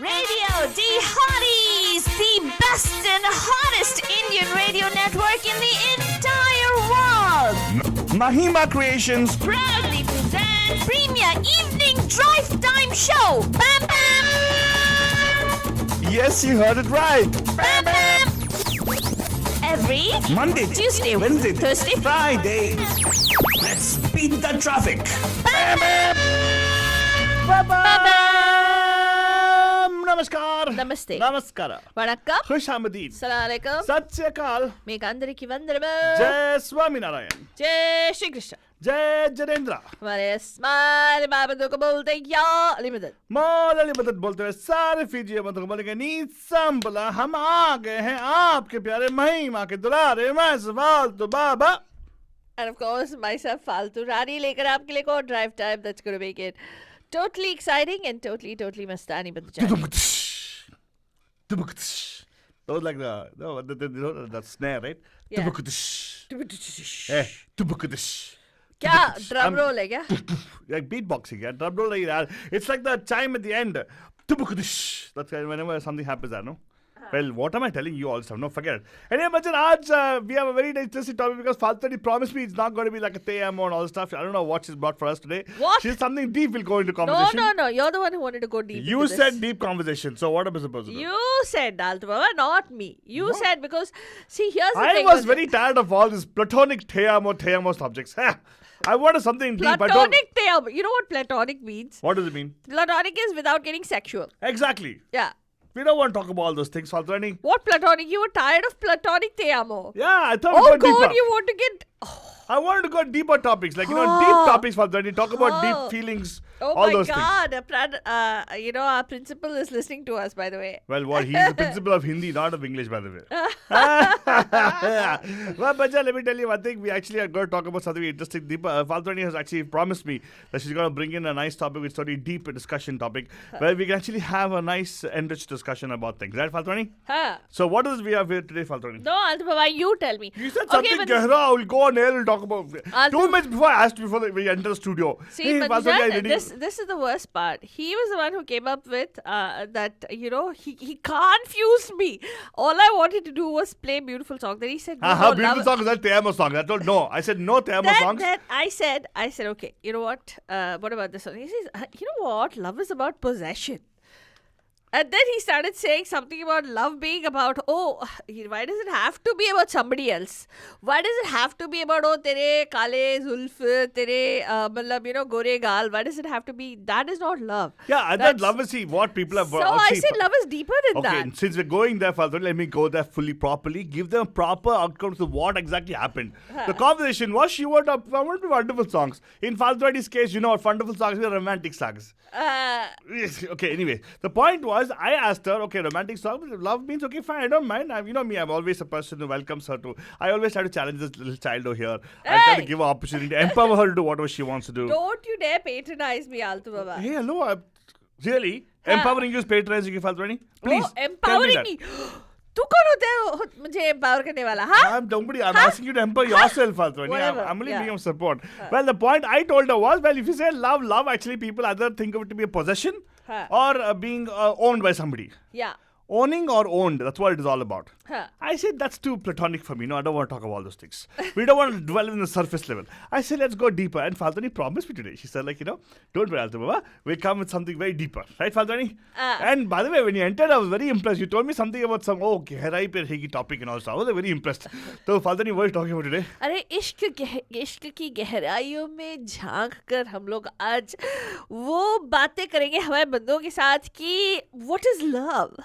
Radio D Hotties, the best and hottest Indian radio network in the entire world. Mahima Creations Proudly present Premier Evening Drive Time Show. Bam bam. Yes, you heard it right. Bam bam. Every Monday, Tuesday, Wednesday, Thursday, Friday. Let's beat the traffic. bam bam. Bye-bye. Namaskar. Namaste. Namaskara. Vanakkam. Khush Ahmadeen. Assalamu alaikum. Sat Sri Akal. Meek andariki vandanam. Jai Swami Narayan. Jai Shri Krishna. Jai Janendra. हमारे smile बाबा को बोलते या अली मदद मौलाली मदद बोलते हुए सारे फीजिए मतलब बोलेंगे नीत संभला हम आ गए हैं आपके प्यारे महिमा के दुलारे मैं सवाल तो बाबा. and of course myself फालतू रानी लेकर आपके लिए को drive time that's going to make it totally exciting and totally मस्तानी बन जाए. That was like the snare, right? Yeah. Eh, क्या ड्रम रोल है क्या? like beatboxing, yeah. Drum roll, like that. It's like the chime at the end. That's whenever something happens, I know. Well, what am I telling you all stuff? No, forget it. Anyway, Bachchan, we have a very interesting topic because Faltari promised me it's not going to be like a Teyamo and all stuff. I don't know what she's brought for us today. What? She's something deep will go into conversation. No, you're the one who wanted to go deep You into said this. deep conversation, so what am I supposed to do? You said Daltu Baba, not me. You said because see here's the I thing was with very tired of all these platonic Teyamo subjects. I wanted something deep. platonic Teyamo. You know what platonic means? What does it mean? Platonic is without getting sexual. Exactly. Yeah. We don't want to talk about all those things, Faltani. What platonic? You were tired of platonic Teyamo. Yeah, I thought Oh we go God, deeper. you want to get I wanted to go deeper topics, like, deep topics, Faltani. Talk about deep feelings, Oh all my those things. God! Our principal is listening to us, by the way. Well, he's the principal of Hindi, not of English, by the way. Well, Bacha, let me tell you one thing. We actually are going to talk about something interesting. Deepa Faltani has actually promised me that she's going to bring in a nice topic, which is a deep discussion topic, where we can actually have a nice, enriched discussion about things. Right, Faltani? Huh? So, what is we have here today, Faltani? No, Alta Baba, you tell me. You said Okay, something but gehra. I will go on air and talk about. I'll 2 minutes before I asked before we enter the studio. See, hey, but Faltani, are you ready? this is the worst part. He was the one who came up with that. He confused me. All I wanted to do was play beautiful song. Then he said, How beautiful song is that? Teyamo song. I told no. I said no Teyamo songs. Then I said, okay, you know what? What about this one? He says, you know what? Love is about possession. And then he started saying something about love being about, why does it have to be about somebody else? Why does it have to be about, tere kale zulf, tere, gore gaal? Why does it have to be? That is not love. Yeah, and then love is what people have. So I said love is deeper than Okay, that. since we're going there, Faltani, let me go there fully properly. Give them proper outcomes of what exactly happened. The conversation was she wanted wonderful songs. In Faltani's case, what wonderful songs were romantic songs. Okay, anyway, the point was I asked her, okay, romantic song, love means okay, fine, I don't mind. You know me, I'm always a person who welcomes her to. I always try to challenge this little child over here. I try to give her opportunity, empower her to do whatever she wants to do. Don't you dare patronize me, Altu Baba. Hey, hello, really? Empowering you is patronizing you, Faltani? Please. Empowering me. तू कौन होता है मुझे empower करने वाला? हाँ? I'm nobody. I'm asking you to empower yourself, Faltani. Whatever, I'm only yeah. being of support. Well, the point I told her was, if you say love, actually people either think of it to be a possession or being owned by somebody. Yeah. Owning or owned, that's what it is all about. Huh. I said that's too platonic for me. No, I don't want to talk about all those things. We don't want to dwell in the surface level. I said, let's go deeper. And Faltani promised me today. She said, don't worry, Alta Baba. We'll come with something very deeper. Right, Faltani? And by the way, when you entered, I was very impressed. You told me something about gehrai pe rahegi topic and all stuff. I was very impressed. So, Faltani, what are you talking about today? अरे इश्क की गहराइयों में झांक कर हम लोग आज वो बातें करेंगे हमारे बंदों के साथ कि what is love?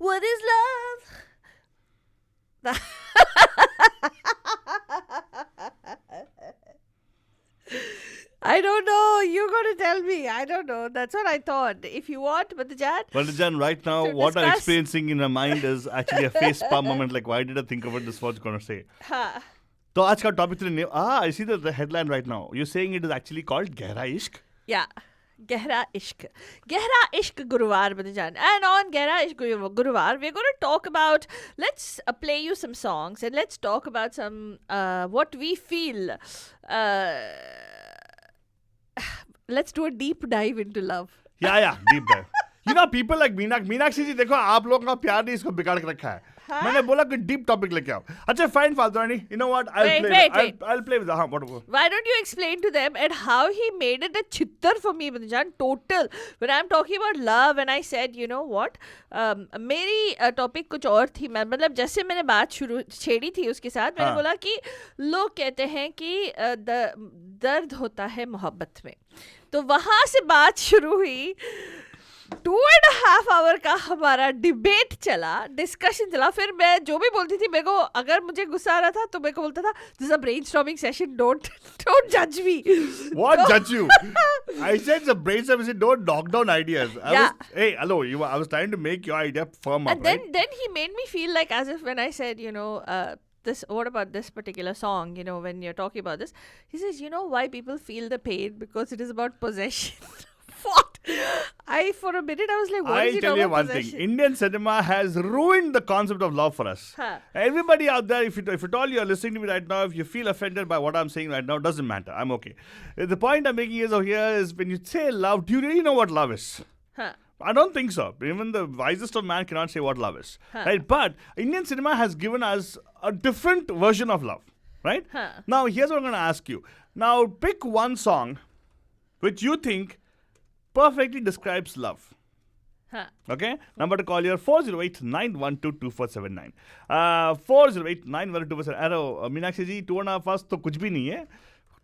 What is love? I don't know. You're going to tell me. I don't know. That's what I thought. If you want, Badajan, right now, what I'm experiencing in my mind is actually a face palm moment. Like, why did I think of what this was going to say? So, today's topic today. I see the headline right now. You're saying it is actually called Gehra Ishq? Yeah. Gehra Ishq. Gehra Ishq Guruvar, Badajan. And on Gehra Ishq Guruvar, we're going to talk about, let's play you some songs and let's talk about some, what we feel. Let's do a deep dive into love. Yeah, deep dive. You know, people like Meenakshi जी देखो आप लोगों का प्यार नहीं इसको बिगाड़ के रखा है. मैंने बोला कि डीप टॉपिक लेके आओ. अच्छा fine फालतू रानी. You know what? I'll play with हाँ what? Why don't you explain to them and how he made it a chittar for me, Banjan? Total. When I'm talking about love and I said, you know what? मेरी topic कुछ और थी. मैं मतलब जैसे मैंने बात शुरू छेड़ी थी उसके साथ मैंने बोला कि लोग कहते हैं कि दर्द होता है मोहब्बत में. तो वहां से बात शुरू हुई. 2.5 hour का हमारा डिबेट चला, डिस्कशन चला. फिर मैं जो भी बोलती थी, मेरे को अगर मुझे गुस्सा आ रहा था तो मेरे को बोलता था this is a brainstorming session, don't जज मी. What judge you? I said it's a brainstorming. Don't knock down ideas. Hey, hello. I was trying to make your idea firm up. And then he made me feel like as if when I said, you know, what about this particular song, you know, when you're talking about this, he says, you know why people feel the pain? Because it is about possession. What? For a minute, I was like, what is it about possession? I'll tell you one thing. Indian cinema has ruined the concept of love for us. Everybody out there, if at all you're listening to me right now, if you feel offended by what I'm saying right now, doesn't matter. I'm okay. The point I'm making over here is when you say love, do you really know what love is? I don't think so. Even the wisest of man cannot say what love is. Right? But Indian cinema has given us a different version of love. Right? Now, here's what I'm going to ask you. Now, pick one song which you think perfectly describes love. Okay? Number to call here 408-912-2479. 408-912-2479. Hello, Meenakshi ji, 2.5 hours to kuch bhi nahi hai.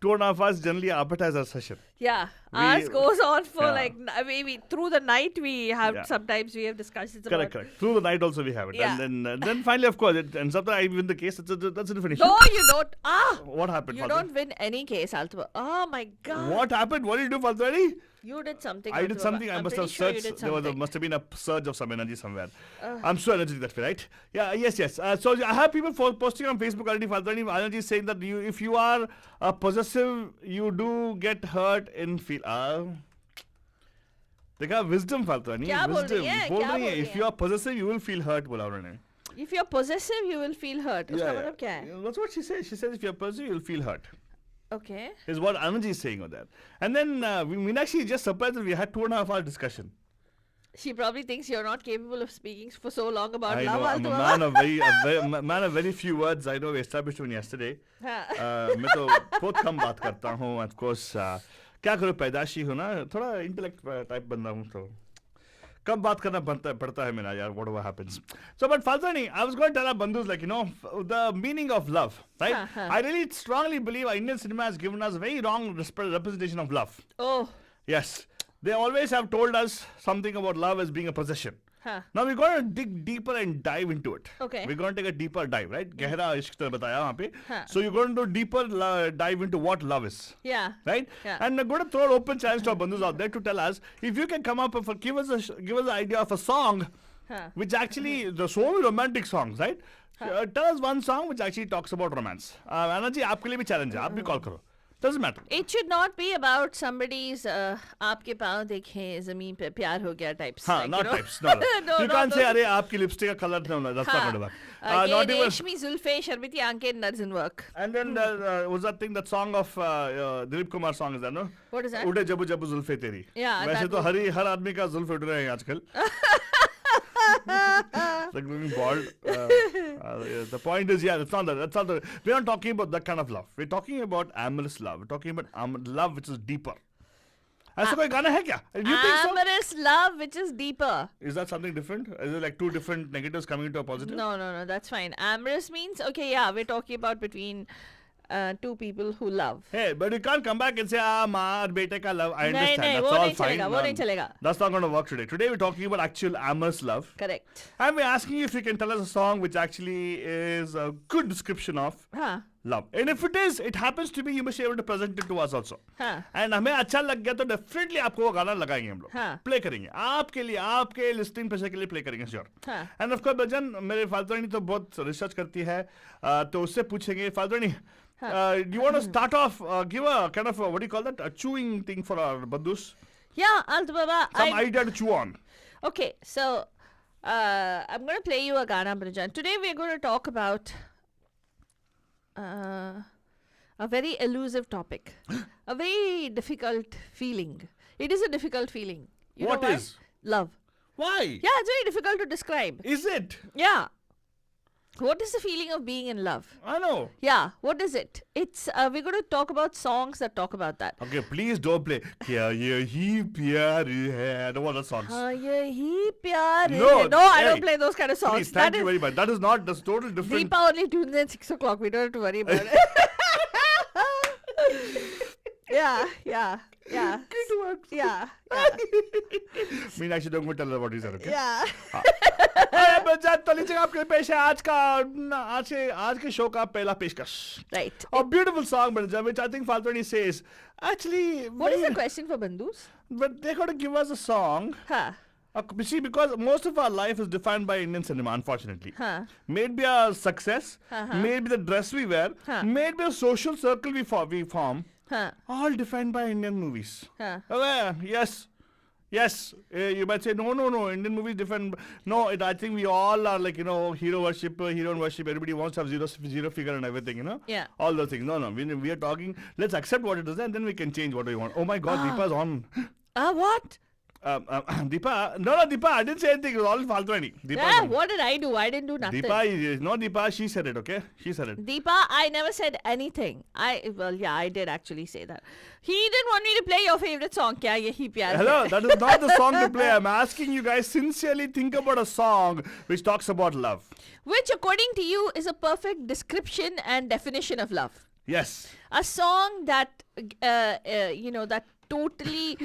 2.5 hours generally appetizer session. Yeah, ours goes on for like maybe through the night. We have sometimes we have discussions. Correct. Through the night also we have it, and then finally, of course, and sometimes I win the case. That's a different issue. No, you don't. What happened? You don't win any case, Altaba. Oh my God. What happened? What did you do, Faltwari? You did something. I did something. I must have searched. There must have been a surge of some energy somewhere. I'm so energetic that way, right? Yeah. Yes. So I have people posting on Facebook already. Faltwari energy is saying that if you are possessive, you do get hurt in feel. देखा wisdom Faltwari. क्या बोल रही है? बोल रही है. If you are possessive, you will feel hurt. बोला उन्होंने. If you are possessive, you will feel hurt. उसका मतलब क्या है? That's what she says. She says if you are possessive, you will feel hurt. Okay. Is what Anand is saying on that. And then Meenakshi is just surprised that we had 2.5 hour discussion. She probably thinks you're not capable of speaking for so long about I love. know, I'm a man of very few words. I know we established one yesterday. मैं तो बहुत कम बात करता हूँ. Of course, क्या करूँ पैदाशी हूँ ना, थोड़ा intellect type बंदा हूँ तो कम बात करना पड़ता है मेरा यार. Whatever happens. So, but Faltwari, I was going to tell our bandhus like the meaning of love, right? I really strongly believe our Indian cinema has given us very wrong representation of love. Oh. Yes, they always have told us something about love as being a possession. Now we're going to dig deeper and dive into it. Okay. We're going to take a deeper dive, right? गहरा इश्क तरह बताया वहाँ पे. So you're going to deeper dive into what love is. Yeah. Right? Yeah. And I'm going to throw an open challenge to our bandhus out there to tell us if you can come up with give us an idea of a song which actually there's so many romantic songs, right? Tell us one song which actually talks about romance. Anna ji, आपके लिए भी challenge है. आप भी call करो. Doesn't matter. It should not be about somebody's आपके पाँव देखे ज़मीन पे प्यार हो गया types. हाँ, not types. No. You can't say अरे आपकी lipstick का color no, that's not going to work. Not even रेशमी जुल्फे शर्मिती आंखें doesn't work. And then was that song of Dilip Kumar song is that no? What is that? उड़े जब जब जुल्फे तेरी. Yeah. वैसे तो हर आदमी का जुल्फ उड़ रहे हैं आजकल. Like being bald. The point is, that's not the. We're not talking about that kind of love. We're talking about amorous love. We're talking about love which is deeper. ऐसा कोई गाना है क्या? Do you think so? Amorous love which is deeper. Is that something different? Is it like two different negatives coming into a positive? No, that's fine. Amorous means, okay, yeah, we're talking about between two people who love. Hey, but you can't come back and say, माँ और बेटे का love. I understand. नहीं, that's वो all नहीं fine. चलेगा, वो नहीं चलेगा. That's not going to work today. Today we're talking about actual amorous love. Correct. And we're asking you if you can tell us a song which actually is a good description of love. And if it is, it happens to be, you must be able to present it to us also. And हमें अच्छा लग गया तो definitely आपको वो गाना लगाएंगे हम लोग. Play करेंगे. आपके लिए, आपके listening पैसे के लिए play करेंगे sure. And of course, बजन मेरे फाल्तुरानी तो बहुत research करती है. तो उससे पूछेंगे फाल्तुरानी. Do you want to start off, give a kind of, what do you call that, a chewing thing for our bandhus? Yeah, Alta Baba. Some idea to chew on. Okay, so I'm going to play you a Gana Brajan. Today we're going to talk about a very elusive topic. A very difficult feeling. It is a difficult feeling. You What know is? Love. Why? Yeah, it's very difficult to describe. Is it? Yeah. What is the feeling of being in love? I know. Yeah, what is it? It's we're going to talk about songs that talk about that. Okay, please don't play. Kya ye hi pyar hai. I don't want the songs. हाँ ये ही प्यार No, है. No, I hey, don't play those kind of songs. Please, thank you very much. That is not. That's total different. Deepa only tunes in 6 o'clock. We don't have to worry about it. yeah. Yeah. Good work. Yeah. Meenakshi, don't go tell her what he said, okay? Yeah. अरे बच्चा तो लीजिए आपके पेश है आज के show का पहला पेशकश. Right. A beautiful song, Banja, which I think Faltoni says. Actually, What is the question for Bandus? But they got to give us a song. Huh. See, because most of our life is defined by Indian cinema, unfortunately. Huh. Maybe our success, maybe the dress we wear, maybe a social circle we form, Huh. all defined by Indian movies. Huh. Yes. Yes, you might say, no, Indian movies different. No, I think we all are like, hero worship, heroine worship. Everybody wants to have zero figure and everything, Yeah. All those things. No, we are talking, let's accept what it is and then we can change what we want. Oh my God, Deepa's on. What? Deepa, no, Deepa, I didn't say anything. It was all Faltoni. Yeah, what did I do? I didn't do nothing. Deepa, she said it, okay? She said it. Deepa, I never said anything. I did actually say that. He didn't want me to play your favorite song, Kya Yahi Pyar Hai. Hello, that is not the song to play. I'm asking you guys sincerely think about a song which talks about love. Which, according to you, is a perfect description and definition of love. Yes. A song that, that totally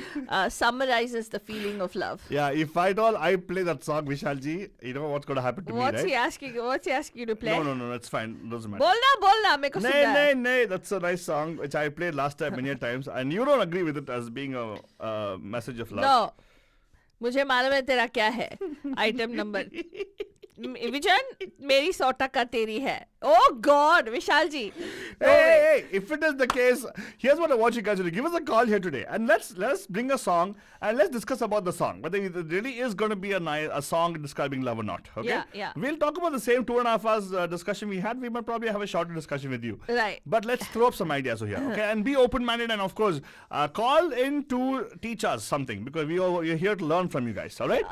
summarizes the feeling of love. Yeah, if I play that song, Vishalji, you know what's going to happen to me, right? What's he asking you to play? No, that's fine. Doesn't matter. Bolna, meko sunna hai. Nay, that's a nice song which I played last time many times, and you don't agree with it as being a message of love. No. मुझे मालूम है तेरा क्या है. Item number. Vijan, मेरी 100 टका तेरी है. Oh God, Vishal ji. Hey, if it is the case, here's what I want you guys to do. Give us a call here today and let's bring a song and let's discuss about the song. Whether it really is going to be a song describing love or not. Okay? Yeah. We'll talk about the same 2.5 hours discussion we had. We might probably have a shorter discussion with you. Right. But let's throw up some ideas over here. Okay? And be open-minded and of course, call in to teach us something because we're here to learn from you guys. All right?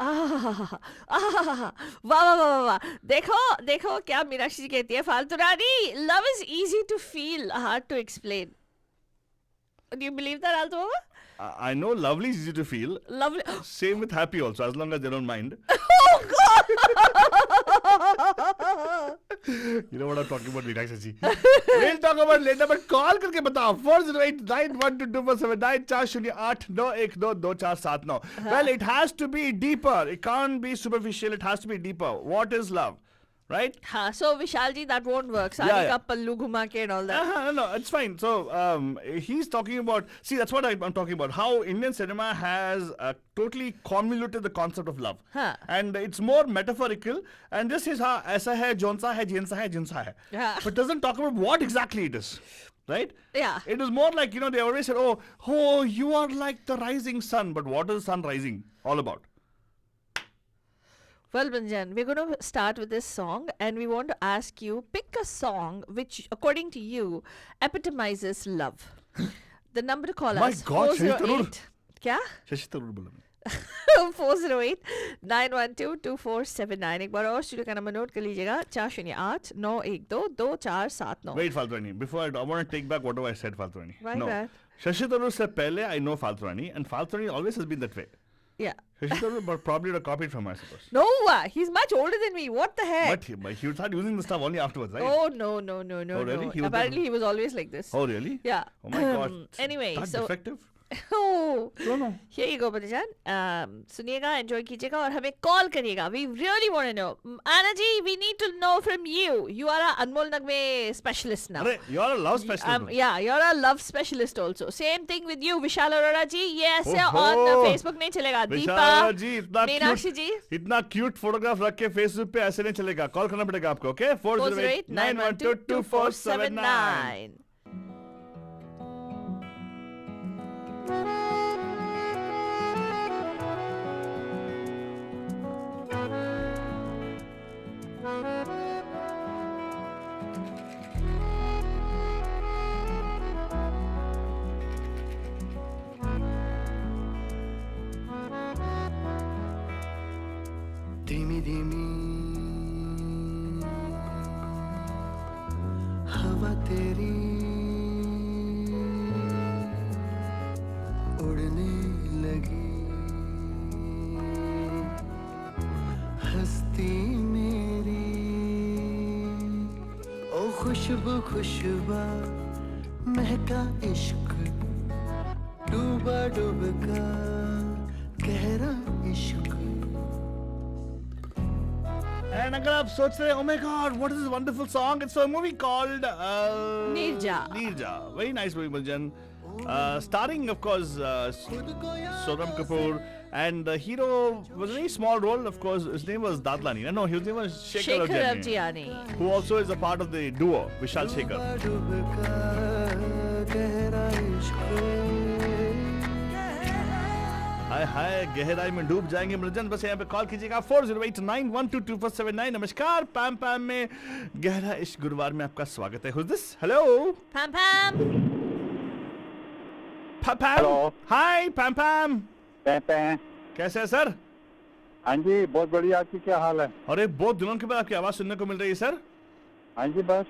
वाह. देखो क्या मीनाक्षी जी कहती है फालतू रानी. Love is easy to feel, hard to explain. Do you believe that, Alto Baba? I know lovely is easy to feel. Lovely. Same with happy also, as long as they don't mind. Oh God! You know what I'm talking about, Meenakshi ji. We'll talk about later, but call करके बताओ 408-912-79408-912-479. Well, it has to be deeper. It can't be superficial. It has to be deeper. What is love? Right? So Vishalji, that won't work. Sari ka pallu ghuma ke and all that. No, it's fine. So he's talking about. See, that's what I'm talking about. How Indian cinema has totally convoluted the concept of love, and it's more metaphorical. And this is how aisa hai, jonsa hai, jinsa hai, jinsa hai. But doesn't talk about what exactly it is. Right? Yeah. It is more like they always said, oh, you are like the rising sun. But what is sun rising all about? Well, Banjan, we're going to start with this song and we want to ask you, pick a song which, according to you, epitomizes love. The number to call My us, God, 408. Kya? Shashi Tharoor बोला मैं. 408-912-2479. एक बार और studio का number note कर लीजिएगा 408-912-2479. Wait, Faltoni. Before I want to take back whatever I said, Faltoni. Why no. that? Shashi Tharoor se pehle I know Faltoni, and Faltoni always has been that way. Yeah. Shashi Tharoor probably would have copied from her, I suppose. No, he's much older than me. What the heck? But he would start using the stuff only afterwards, right? Oh, no. Really? Apparently, he was always like this. Oh, really? Yeah. Oh my God. Anyway, That so... defective? Oh, No. Here you go, Badajan. सुनिएगा, enjoy कीजिएगा और हमें call करिएगा. We really want to know. Anna ji, we need to know from you. You are a Anmol Nagme specialist now. You're a love specialist. Yeah, you're a love specialist also. Same thing with you, Vishal Arora ji. Yes, on Facebook नहीं चलेगा. Vishal ji, Meenakshi ji. इतना cute photograph रख के Facebook पे ऐसे नहीं चलेगा. Call करना पड़ेगा आपको, okay? 408-912-2479. धीमी धीमी हवा तेरी उड़ने लगी, हस्ती मेरी ओ खुशबू खुशबा महका इश्क, डूबा डूबका गहरा इश्क। And अगर आप सोच रहे हैं, oh my God, what is this wonderful song? It's a movie called Neerja. Neerja. Very nice movie, Muljan. Starring, of course, Sonam Kapoor, and the hero was a very small role. Of course, his name was Dadlani. No, his name was Shekhar Shekhar Avjani, Avjani. who also is a part of the duo Vishal Shekhar. डूबका गहरा इश्क। हाय हाय गहराई में डूब जाएंगे मृजन। बस यहाँ पे call कीजिएगा 4089122479। नमस्कार, पैम पैम में गहरा इश्क गुरुवार में आपका स्वागत है। Who's this? Hello? Pam Pam. Pam? Hello. Hi, Pam Pam. कहते हैं। कैसे है सर? हाँ जी, बहुत बढ़िया। आपकी क्या हाल है? अरे बहुत दिनों के बाद आपकी आवाज सुनने को मिल रही है सर। हाँ जी, बस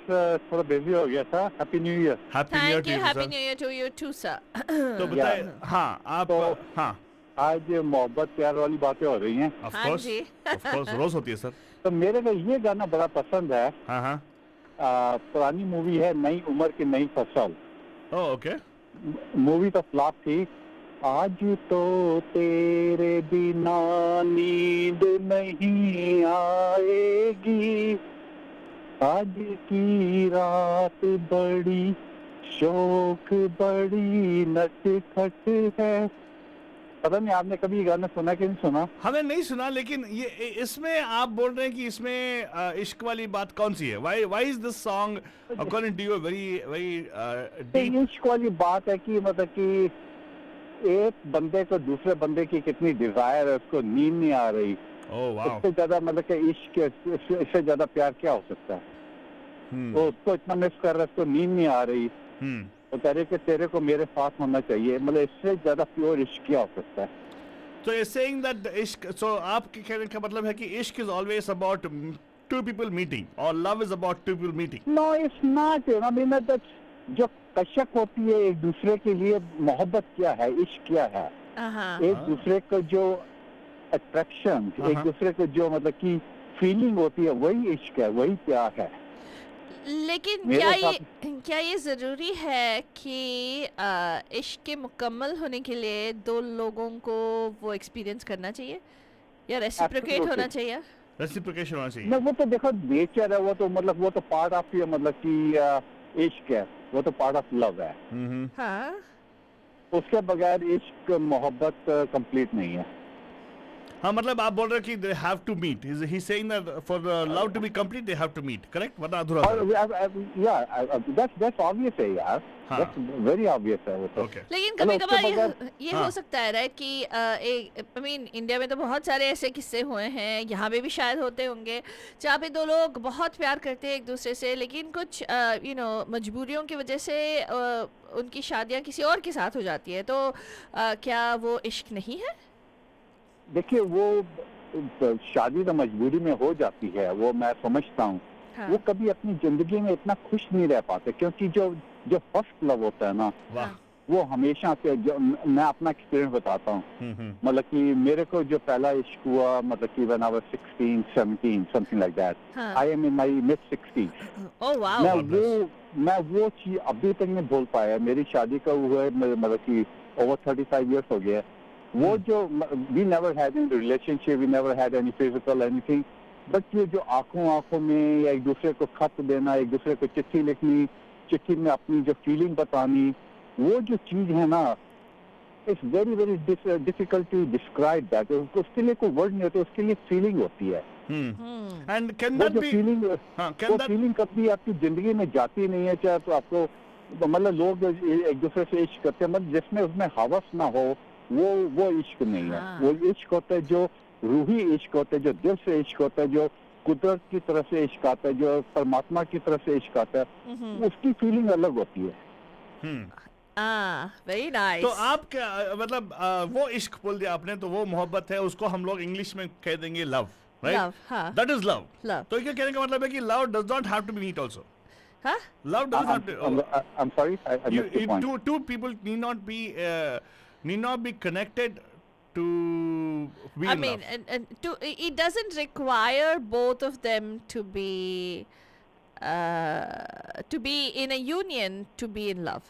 थोड़ा बिजी हो गया था। Happy new year. Happy new year Thank to you. You Happy sir. New Year to you too, sir. तो बताइए, हाँ आप, तो- हाँ आज मोहब्बत प्यार वाली बातें हो रही हैं, ऑफ हाँ कोर्स, जी। ऑफ कोर्स रोज होती है सर। तो मेरे को ये गाना बड़ा पसंद है। हाँ हाँ। पुरानी मूवी है नई उम्र की नई फसल। Oh okay. मूवी तो फ्लॉप थी। आज तो तेरे बिना नींद नहीं आएगी, आज की रात बड़ी शौक बड़ी नटखट है। पता नहीं आपने कभी ये गाना सुना कि नहीं सुना? हमने नहीं सुना, लेकिन ये इसमें आप बोल रहे हैं कि इसमें इश्क वाली बात कौन सी है? Why is this song according to you very very तो डीप? इश्क वाली बात है कि मतलब कि एक बंदे को दूसरे बंदे की कितनी डिजायर है, उसको नींद नहीं आ रही। Oh wow. इससे ज्यादा मतलब कि इश्क, इससे ज्यादा प्यार क्या हो सकता है? वो उसको इतना मिस कर रहा है, उसको नींद नहीं आ रही, वो कह रहे कि तेरे को मेरे साथ होना चाहिए। मतलब इससे ज्यादा प्योर इश्क क्या हो सकता है? So you're saying that इश्क, so आपके कहने का मतलब है कि इश्क is always about two people meeting or love is about two people meeting. No it's not, I mean that जो कशक होती है एक दूसरे के लिए, मोहब्बत क्या है, इश्क क्या है? Uh-huh. एक दूसरे को जो अट्रैक्शन, एक दूसरे को जो मतलब कि फीलिंग होती है, वही इश्क है, वही प्यार है। लेकिन मेरे क्या ये जरूरी है कि इश्क के मुकम्मल होने के लिए दो लोगों को वो एक्सपीरियंस करना चाहिए या रेसिप्रोकेट Absolutely. होना चाहिए? Reciprocation होना चाहिए। ना वो तो देखो नेचर है, वो तो मतलब वो तो पार्ट ऑफ ये मतलब कि इश्क है, वो तो पार्ट ऑफ लव है। हाँ। उसके बगैर इश्क मोहब्बत कंप्लीट नहीं है। हाँ मतलब आप बोल रहे हैं कि they have to meet. He's saying that for the love to be complete they have to meet, correct? वरना अधूरा और है। या दैट्स ऑब्वियस है यार, हाँ। दैट्स वेरी ऑब्वियस है वो तो। Okay. लेकिन मतलब कभी उसके कभार बगैर- ये हाँ। हो सकता है राइट कि एक आई मीन इंडिया में तो बहुत सारे ऐसे किस्से हुए हैं, यहाँ पे भी शायद होते होंगे, जहाँ पे दो लोग बहुत प्यार करते हैं एक दूसरे से, लेकिन कुछ मजबूरियों की वजह से उनकी शादियाँ किसी और के साथ हो जाती है। तो क्या वो इश्क नहीं है? देखिए वो शादी तो मजबूरी में हो जाती है, वो मैं समझता हूँ। हाँ। वो कभी अपनी जिंदगी में इतना खुश नहीं रह पाते, क्योंकि जो फर्स्ट लव होता है ना, वाह। वो हमेशा से, जो मैं अपना एक्सपीरियंस बताता हूँ, मतलब कि मेरे को जो पहला इश्क हुआ, मतलब कि when I was 16, 17, something like that. हाँ। I am in my mid 60s. Oh wow. मैं वो चीज अभी तक नहीं भूल पाया। मेरी शादी का हुआ मतलब कि over 35 years हो गया। वो जो we never had any relationship, we never had any physical anything, but ये जो आंखों में या एक दूसरे को खत देना, एक दूसरे को चिट्ठी लिखनी, चिट्ठी में अपनी जो फीलिंग बतानी, वो जो चीज है ना, it's very very difficult to describe that. उसके लिए कोई वर्ड नहीं होते, उसके लिए फीलिंग होती है। And can वो that जो be? फीलिंग, हाँ, वो can that? फीलिंग कभी आपकी जिंदगी में जाती नहीं है, चाहे तो आपको मतलब लोग एक दूसरे से इश्क करते हैं, मतलब जिसमें उसमें हवस ना हो, वो इश्क नहीं है। हाँ। वो इश्क होता है जो रूही इश्क होता है, जो दिल से इश्क होता है, जो कुदरत की तरफ से इश्क आता है, जो परमात्मा की तरफ से इश्क आता है, उसकी फीलिंग अलग होती है। Very nice. तो आप क्या मतलब वो इश्क बोल दिया आपने, तो वो मोहब्बत है, उसको हम लोग इंग्लिश में कह देंगे लव, right? Love, हाँ. That is love. Love. तो ये कहने का मतलब है कि love does not have to be neat also. Huh? Love does not. I'm sorry, I missed the point. Two people need not be connected to be I in mean, love. and it doesn't require both of them to be in a union to be in love.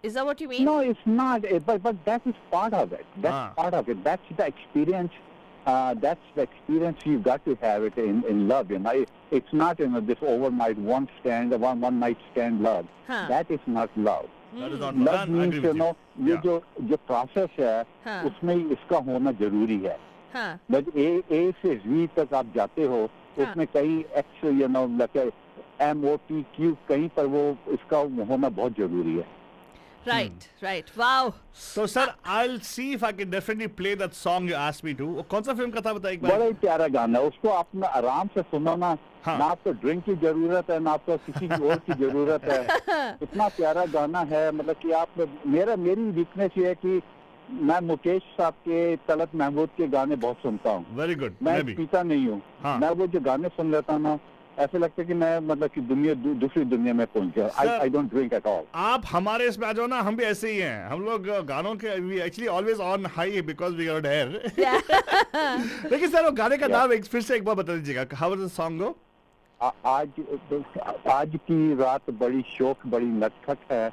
Is that what you mean? No, it's not. But that is part of it. That's part of it. That's the experience. That's the experience you've got to have it in love. You know, it's not this overnight one night stand love. Huh. That is not love. That is not Love love. I means agree with you. ये Yeah. जो process है हाँ. उसमें इसका होना जरूरी है. Huh. But ए से Z तक आप जाते हो उसमें कई एक्स MOTQ कहीं पर वो इसका होना बहुत जरूरी है. Right, right. Wow. So sir, I'll see if I can definitely play that song you asked me to. वो कौन सा फिल्म का था बताइए एक बड़ा बार. ही प्यारा गाना है. उसको आप आराम से सुनो ना. हाँ. ना आपको ड्रिंक की जरूरत है ना आपको किसी की और की जरूरत है. इतना प्यारा गाना है. मतलब कि आप मेरी वीकनेस ये है कि मैं मुकेश साहब के तलत महमूद के गाने बहुत सुनता हूँ. Very good. मैं Maybe. पीता नहीं हूँ. हाँ. मैं वो जो गाने सुन लेता हूँ ना ऐसे लगता है कि मैं मतलब कि दूसरी दुनिया में पहुंच गया. Sir, I don't drink at all. आप हमारे इसमें आ जाओ ना. हम भी ऐसे ही हैं. हम लोग गानों के we actually always on high because we got hair. लेकिन सर वो गाने का नाम फिर से एक बार बता दीजिएगा. How does the song go? आज की रात बड़ी शौक बड़ी नटखट है.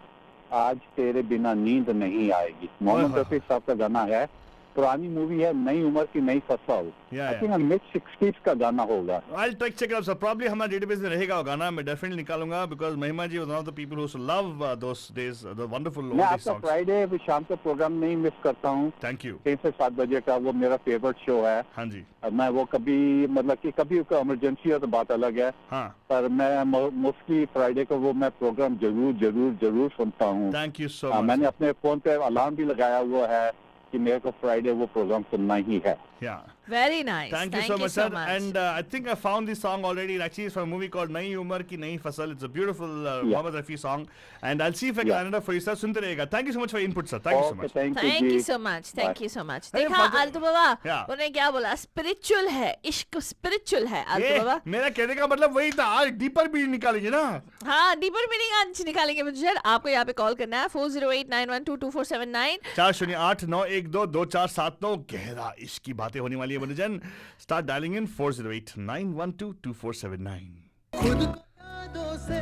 आज तेरे बिना नींद नहीं आएगी. मोहम्मद रफी साहब का गाना है. पुरानी मूवी है. नई उम्र की नई फसल. Yeah, I think mid 60s का गाना होगा. I'll check it out. So probably हमारे डेटाबेस में रहेगा वो गाना. मैं definitely निकालूंगा because महिमा जी was one of the people who used to love those days, the wonderful मैं oldies आपका songs. फ्राइडे शाम का प्रोग्राम नहीं मिस करता हूँ. Thank you. 6 से 7 बजे का वो मेरा फेवरेट शो है. हाँ जी. मैं वो कभी मतलब कि कभी इमरजेंसी है तो बात अलग है. हाँ. पर मैं मोस्टली फ्राइडे को वो मैं प्रोग्राम जरूर सुनता हूँ. Thank you so much. मैंने अपने फोन पे अलार्म भी लगाया हुआ है कि मेरे को फ्राइडे वो प्रोग्राम सुनना ही है. Yeah. Very nice. Thank you so much, sir. And I think I found this song already. It actually is from a movie called Nayi Umar Ki Nayi Fasal. It's a beautiful Mohammed Rafi song. And I'll see if I can line it up for you, sir. Sunte rahega. Thank you so much for your input, sir. Thank you so much. Thank Thank you you ji. so much. Thank Bye. you so much. अरे देखा मतलब- आलतू बाबा Yeah. उन्होंने क्या बोला? Spiritual है, इश्क spiritual है आलतू ये बाबा. मेरा कहने का मतलब वही था. आज डीपर भी निकालेंगे ना. हाँ, डीपर मीनिंग आज निकालेंगे मुझे. आपको यहाँ पे कॉल करना है 4089122479. 4089122479. गहरा इश्क की बातें होने वाली है मनुजन. Start dialing in 4089122479. खुद को यादों से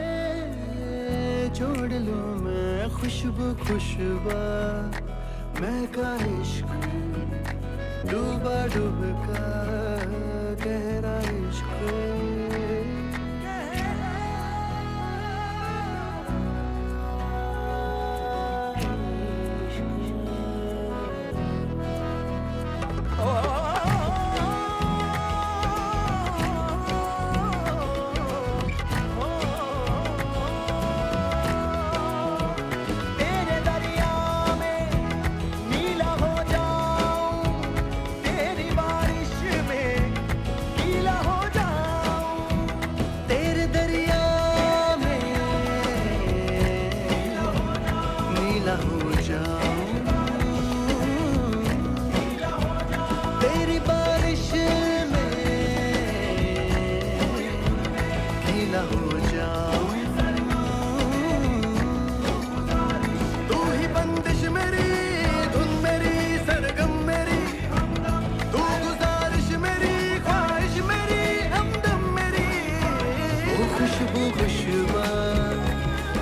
जोड़ लूं मैं. खुशबू मैं का इश्क डूबा का गहरा इश्क. तेरे दरिया में नीला हो जाऊं. तेरी बारिश में गीला हो जाऊं. तेरे दरिया में नीला हो जाऊं. तेरी बारिश में गीला हो जाऊं. तू ही बंदिश मेरी धुन मेरी सरगम मेरी. तू गुजारिश मेरी ख्वाहिश मेरी हमदम मेरी. ओ खुशबू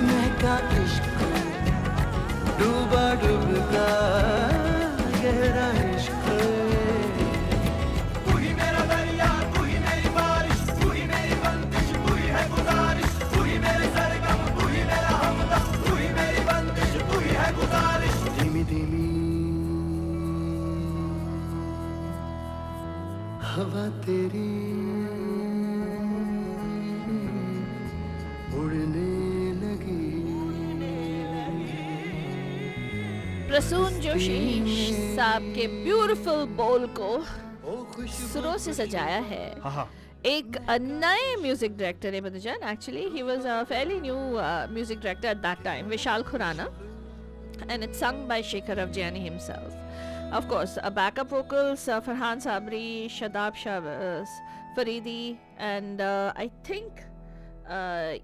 महका इश्क डूबा का गहरा इश्क. तू ही मेरा दरिया तू ही मेरी बारिश तू ही मेरी बंदिश तू ही है गुजारिश तू ही मेरे सरगम तू ही मेरा हमदम तू ही मेरी बंदिश तू ही है गुजारिश. धीमी धीमी हवा तेरी उड़ने लगी. प्रसून जोशी साहब के ब्यूटीफुल बोल को ओ खुशबू सुरों से सजाया है हाँ हाँ. एक नए म्यूजिक डायरेक्टर है मधुजन. Actually he was a fairly new music director at that time, Vishal Khurana, and it's sung by Shekhar Avjani himself. Of course, backup vocals, Farhan Sabri, Shadab Shahbaz, Faridi, and I think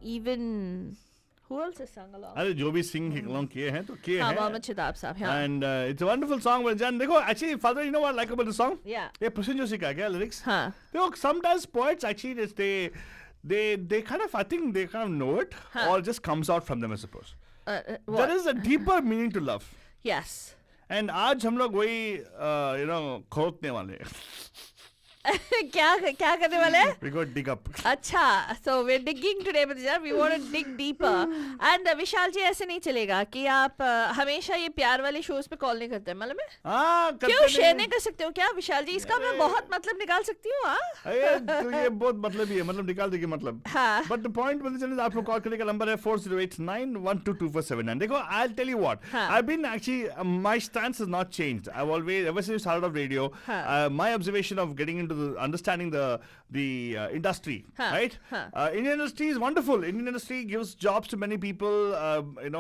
even who else has sung along? अरे जो भी सिंग along किए हैं तो किए हाँ, हैं. Mohammed Shadab साहब, हाँ. And it's a wonderful song. Well, Jan, देखो, actually, Father, you know what I like about the song? Yeah. ये प्रसन्न जोशी का क्या lyrics? हाँ. देखो, sometimes poets actually they kind of, I think they kind of know it, or just comes out from them, I suppose. What? There is a deeper meaning to love. Yes. And आज हम लोग वही खोदने वाले हैं. क्या करने वाले हैं? We got dig up. अच्छा, so we're digging today, Bhatia. We want to dig deeper. And विशाल जी ऐसे नहीं चलेगा कि आप हमेशा ये प्यार वाले शोज पे कॉल नहीं करते हैं, मालूम है? हाँ, क्यों शेयर नहीं कर सकते हो क्या विशाल जी? इसका मैं बहुत मतलब निकाल सकती हूँ, हाँ? तो ये बहुत मतलब ही है, मतलब निकाल देगी मतलब. हाँ. But the point is आपको कॉल करने का नंबर है 4089122479. देखो, I'll tell you what. हाँ. I've been actually my stance has not changed. I've always, ever since I started off radio, हाँ. my observation of getting into understanding the industry, हाँ. right? हाँ. Indian industry is wonderful. Indian industry gives jobs to many people.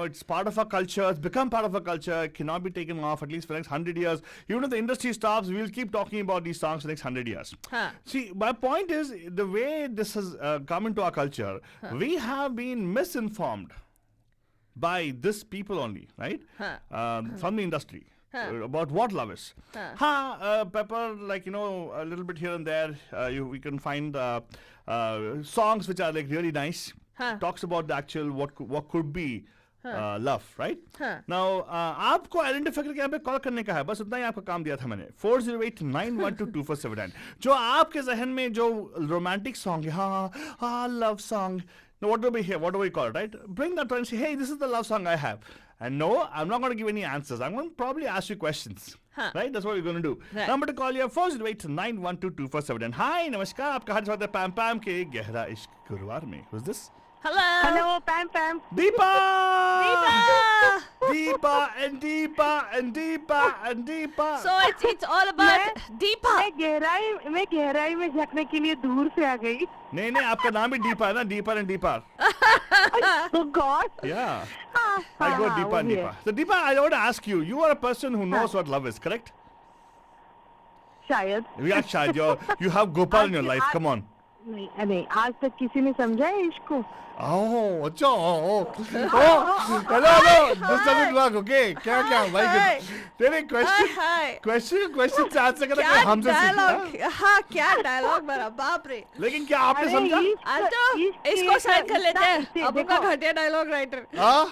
It's part of our culture. It's become part of our culture. It cannot be taken off at least for the next 100 years. Even if the industry stops, we'll keep talking about these songs for the next 100 years. हाँ. See, my point is the way this has come into our culture, we have been misinformed by this people only, right? From the industry. About what love is. Pepper, like, a little bit here and there, we can find songs which are like really nice. Talks about the actual, what could be love, right? Now, आपको identify करके यहाँ पे call करने का है, बस उतना ही आपका काम दिया था मैंने. 4089122479. जो आपके जहन में जो रोमांटिक सॉन्ग है, love song. Now, what do we hear? What do we call it, right? Bring that and say, hey, this is the love song I have. And no, I'm not going to give any answers. I'm going to probably ask you questions. Right? That's what we're going to do. Right. Number to call you 4089122479. Hi, namaskar. आपका हाथ स्वागत है पैम पैम के गहरा इश्क गुरुवार में. Who's this? Hello. Pam. Deepa! Deepa! Deepa and Deepa and Deepa and Deepa. So it's all about Deepa. मैं गहराई में झांकने के लिए दूर से आ गई. नहीं, आपका नाम ही Deepa है ना? Deeper and Deeper. Oh God. Yeah. I go Deepa and Deepa. So Deepa, I want to ask you. You are a person who knows what love is, correct? शायद. Yeah, Shahid. You have Gopal in your life. Come on. नहीं आज तक किसी ने समझा है इसको. Oh, अच्छा. Hello. This doesn't work, okay? क्या भाई? तेरे question से आंसर करना क्या हमसे डायलॉग? हाँ, क्या डायलॉग बना, बाप रे. लेकिन क्या आपने समझा? तो इसको साइन कर लेते हैं. अब उनका घटिया डायलॉग राइटर.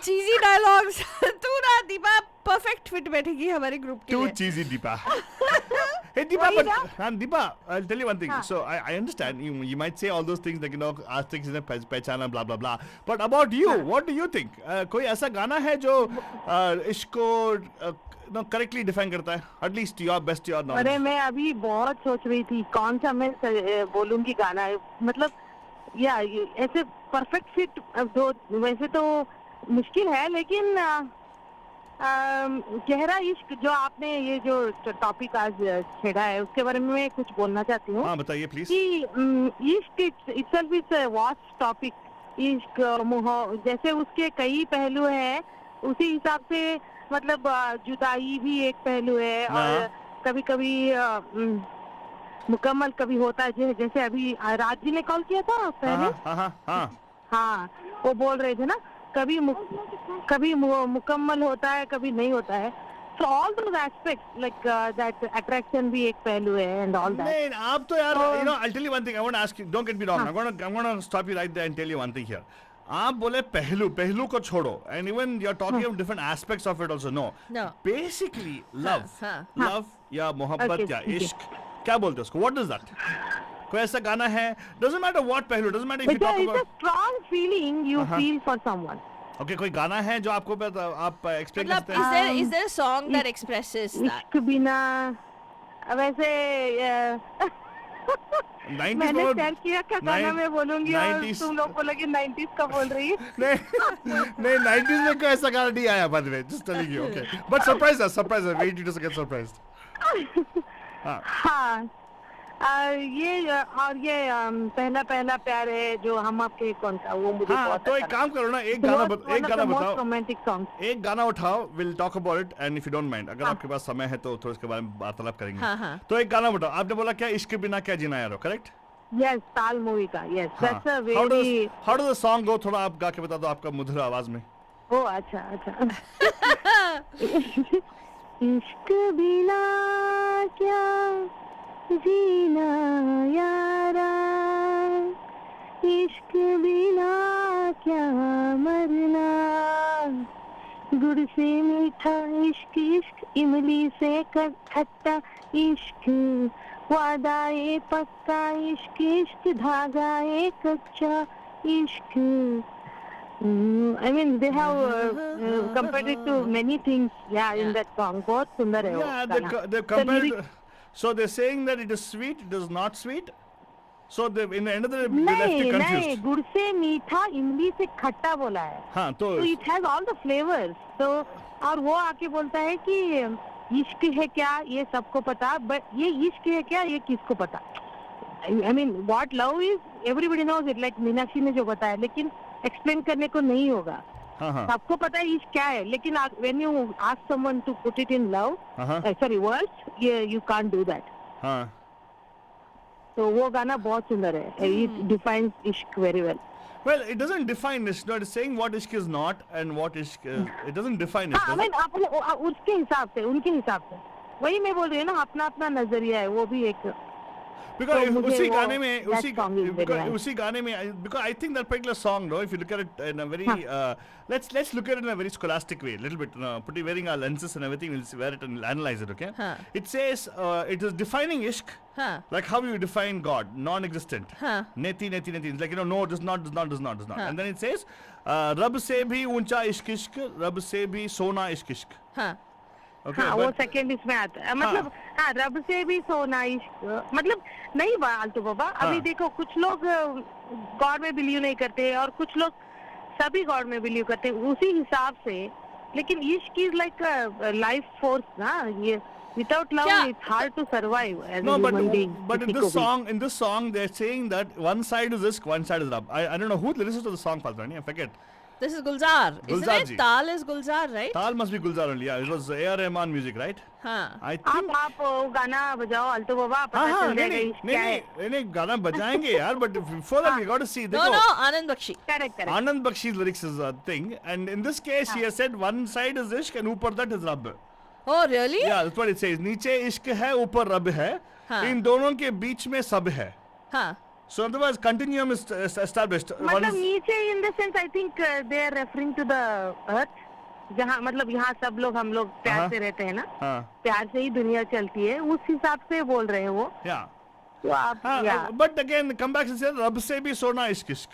चीजी डायलॉग्स. तू ना दीपा परफेक्ट फिट बैठेगी हमारे ग्रुप के लिए. Too cheesy, Deepa. Hey, Deepa, Deepa, I'll tell you one thing. So I understand you might say all those things like आज तक किसी ने पहचाना blah blah blah. But about you, what do you think? कोई ऐसा गाना है जो इसको correctly define करता है? At least your best your knowledge. अरे मैं अभी बहुत सोच रही थी कौन सा मैं बोलूंगी गाना है. मतलब या ऐसे परफेक्ट फिट वैसे तो मुश्किल है, लेकिन गहरा इश्क जो आपने ये जो टॉपिक आज छेड़ा है उसके बारे में मैं कुछ बोलना चाहती हूँ. हाँ, बताइए प्लीज. कि इश्क itself is a vast topic. इश्क जैसे उसके कई पहलू हैं, उसी हिसाब से मतलब जुदाई भी एक पहलू है, और कभी कभी मुकम्मल कभी होता है, जैसे अभी राज जी ने कॉल किया था पहले. हाँ, वो बोल रहे थे ना, कभी मुकम्मल होता है, कभी नहीं होता है. So all those aspects like that attraction भी एक पहलू है and all that. नहीं, आप तो यार, I'll tell you one thing. I want to ask you. Don't get me wrong. I'm going to stop you right there and tell you one thing here. आप बोले पहलू को छोड़ो, and even you're talking of different aspects of it also. No. Basically, love या मोहब्बत या इश्क, क्या बोलते हो उसको? What is that? कोई ऐसा गाना है? Doesn't matter what पहलू. Doesn't matter if you talk about. It's a strong feeling you feel for someone. Okay, कोई गाना है जो आपको आप explain करते हैं? मतलब is there a song that expresses that? इश्क बिना वैसे 90s मैंने तय किया क्या गाना मैं बोलूंगी और तुम लोग बोलोगे 90s का बोल रही है. नहीं 90s में कोई ऐसा गाना नहीं आया, by the way, just telling you. Okay, but surprise us, wait you just get surprised. हाँ, ये और ये पहला पहला प्यार है जो हम आपके कौन सा वो मुझे हाँ बहुत तो एक अच्छा काम करो ना, एक लगा। गाना It was one of बताओ, the most romantic songs. एक गाना उठाओ, will talk about it and if you don't mind, अगर आपके पास समय है तो थोड़ा इसके बारे में वार्तालाप करेंगे। हाँ, हाँ। तो एक गाना बताओ, आपने बोला क्या, इश्क के बिना क्या जीना यारो, करेक्ट? Yes, ताल मूवी का। Yes, that's a how very does the song go, थोड़ा आप गा के बता दो आपका मधुर आवाज में। ओ अच्छा अच्छा। इश्क बिना क्या जीना यारा, इश्क बिना क्या मरना, गुड़ से मीठा इश्क, इश्क इमली से खट्टा इश्क, वादा ए पक्का इश्क, इश्क धागा ए कच्चा इश्क। I mean, they have compared it to many things. Yeah, in that song, बहुत सुंदर है वो Yeah, गाना। they The compared. lyrics- So they're saying that it is sweet, it is not sweet. So they, in the end of the day, they left नहीं you नहीं, confused. गुड़ से मीठा इमली से खट्टा बोला है। हाँ तो तो it has all the flavors. तो और वो आके बोलता है कि इश्क है क्या ये सबको पता, but ये इश्क है क्या ये किसको पता। I mean, what love is, everybody knows it. Like Meenakshi ने जो बताया, लेकिन एक्सप्लेन करने को नहीं होगा। हाँ हाँ सबको पता है इश्क क्या है, लेकिन when you ask someone to put it in love, हाँ sorry, words, you can't do that. हाँ। तो वो गाना बहुत सुंदर है। It defines इश्क very well. Well, it doesn't define ishq. No, it's saying what ishq is not and what ishq is. It doesn't define it. हाँ, does it? अपने उसके हिसाब से, उनके हिसाब से, वही मैं बोल रही हूँ ना, अपना अपना नजरिया है, वो भी एक। Because तो मुझे उसी वो- गाने में that song is very nice. उसी गाने में because I think that particular song, no, if you look at it in a very let's look at it in a very scholastic way, a little bit, putting wearing our lenses and everything, we'll see where it and analyze it, okay? Huh. It says it is defining ishq हाँ like how you define God, non-existent. हाँ Neti neti neti. It's like no, does not. Huh. And then it says रब से भी ऊंचा इश्क इश्क, रब से भी सोना इश्क इश्क. हाँ Okay, हाँ, वो but- सेकंड इसमें आता है, मतलब हाँ, रब से भी सोना इश्क, मतलब नहीं फालतू बाबा। अभी हाँ। देखो कुछ लोग गॉड में बिलीव नहीं करते और कुछ लोग सभी गॉड में बिलीव करते हैं, उसी हिसाब से। लेकिन इश्क इज लाइक लाइफ फोर्स ना, ये विदाउट लव क्या? It's hard to survive as No, a human being. but in this song, they're saying that one side is Ishq, one side is Rab. I don't know who listens to the song, Faltani. I forget. This is Gulzar, Gulzar isn't ji. it? Tal is Gulzar, right? Tal must be Gulzar only. Yeah, it was A.R. Rahman music, right? हाँ I think. आप वो गाना बजाओ Alto बाबा, हाँ पता हाँ चल नहीं जाएगा नहीं इश्क नहीं क्या है। नहीं नहीं गाना बजाएंगे यार, but before that we got to see. No, देखो, no, Anand Bakshi. Correct correct. Anand Bakshi's lyrics is a thing, and in this case he has said one side is Ishq and ऊपर that is Rab. Oh, really? Yeah, that's what it says. नीचे इश्क है, ऊपर रब है. हाँ. इन दोनों के बीच में सब है. हाँ So otherwise continuum is established. One मतलब is- नीचे in the sense I think they are referring to the earth, जहाँ मतलब यहाँ सब लोग हम लोग प्यार हाँ। से रहते हैं ना, हाँ, प्यार से ही दुनिया चलती है, उस हिसाब से बोल रहे हैं वो। yeah. तो आप या But again, come back and say रब से भी सोना इश्क इश्क.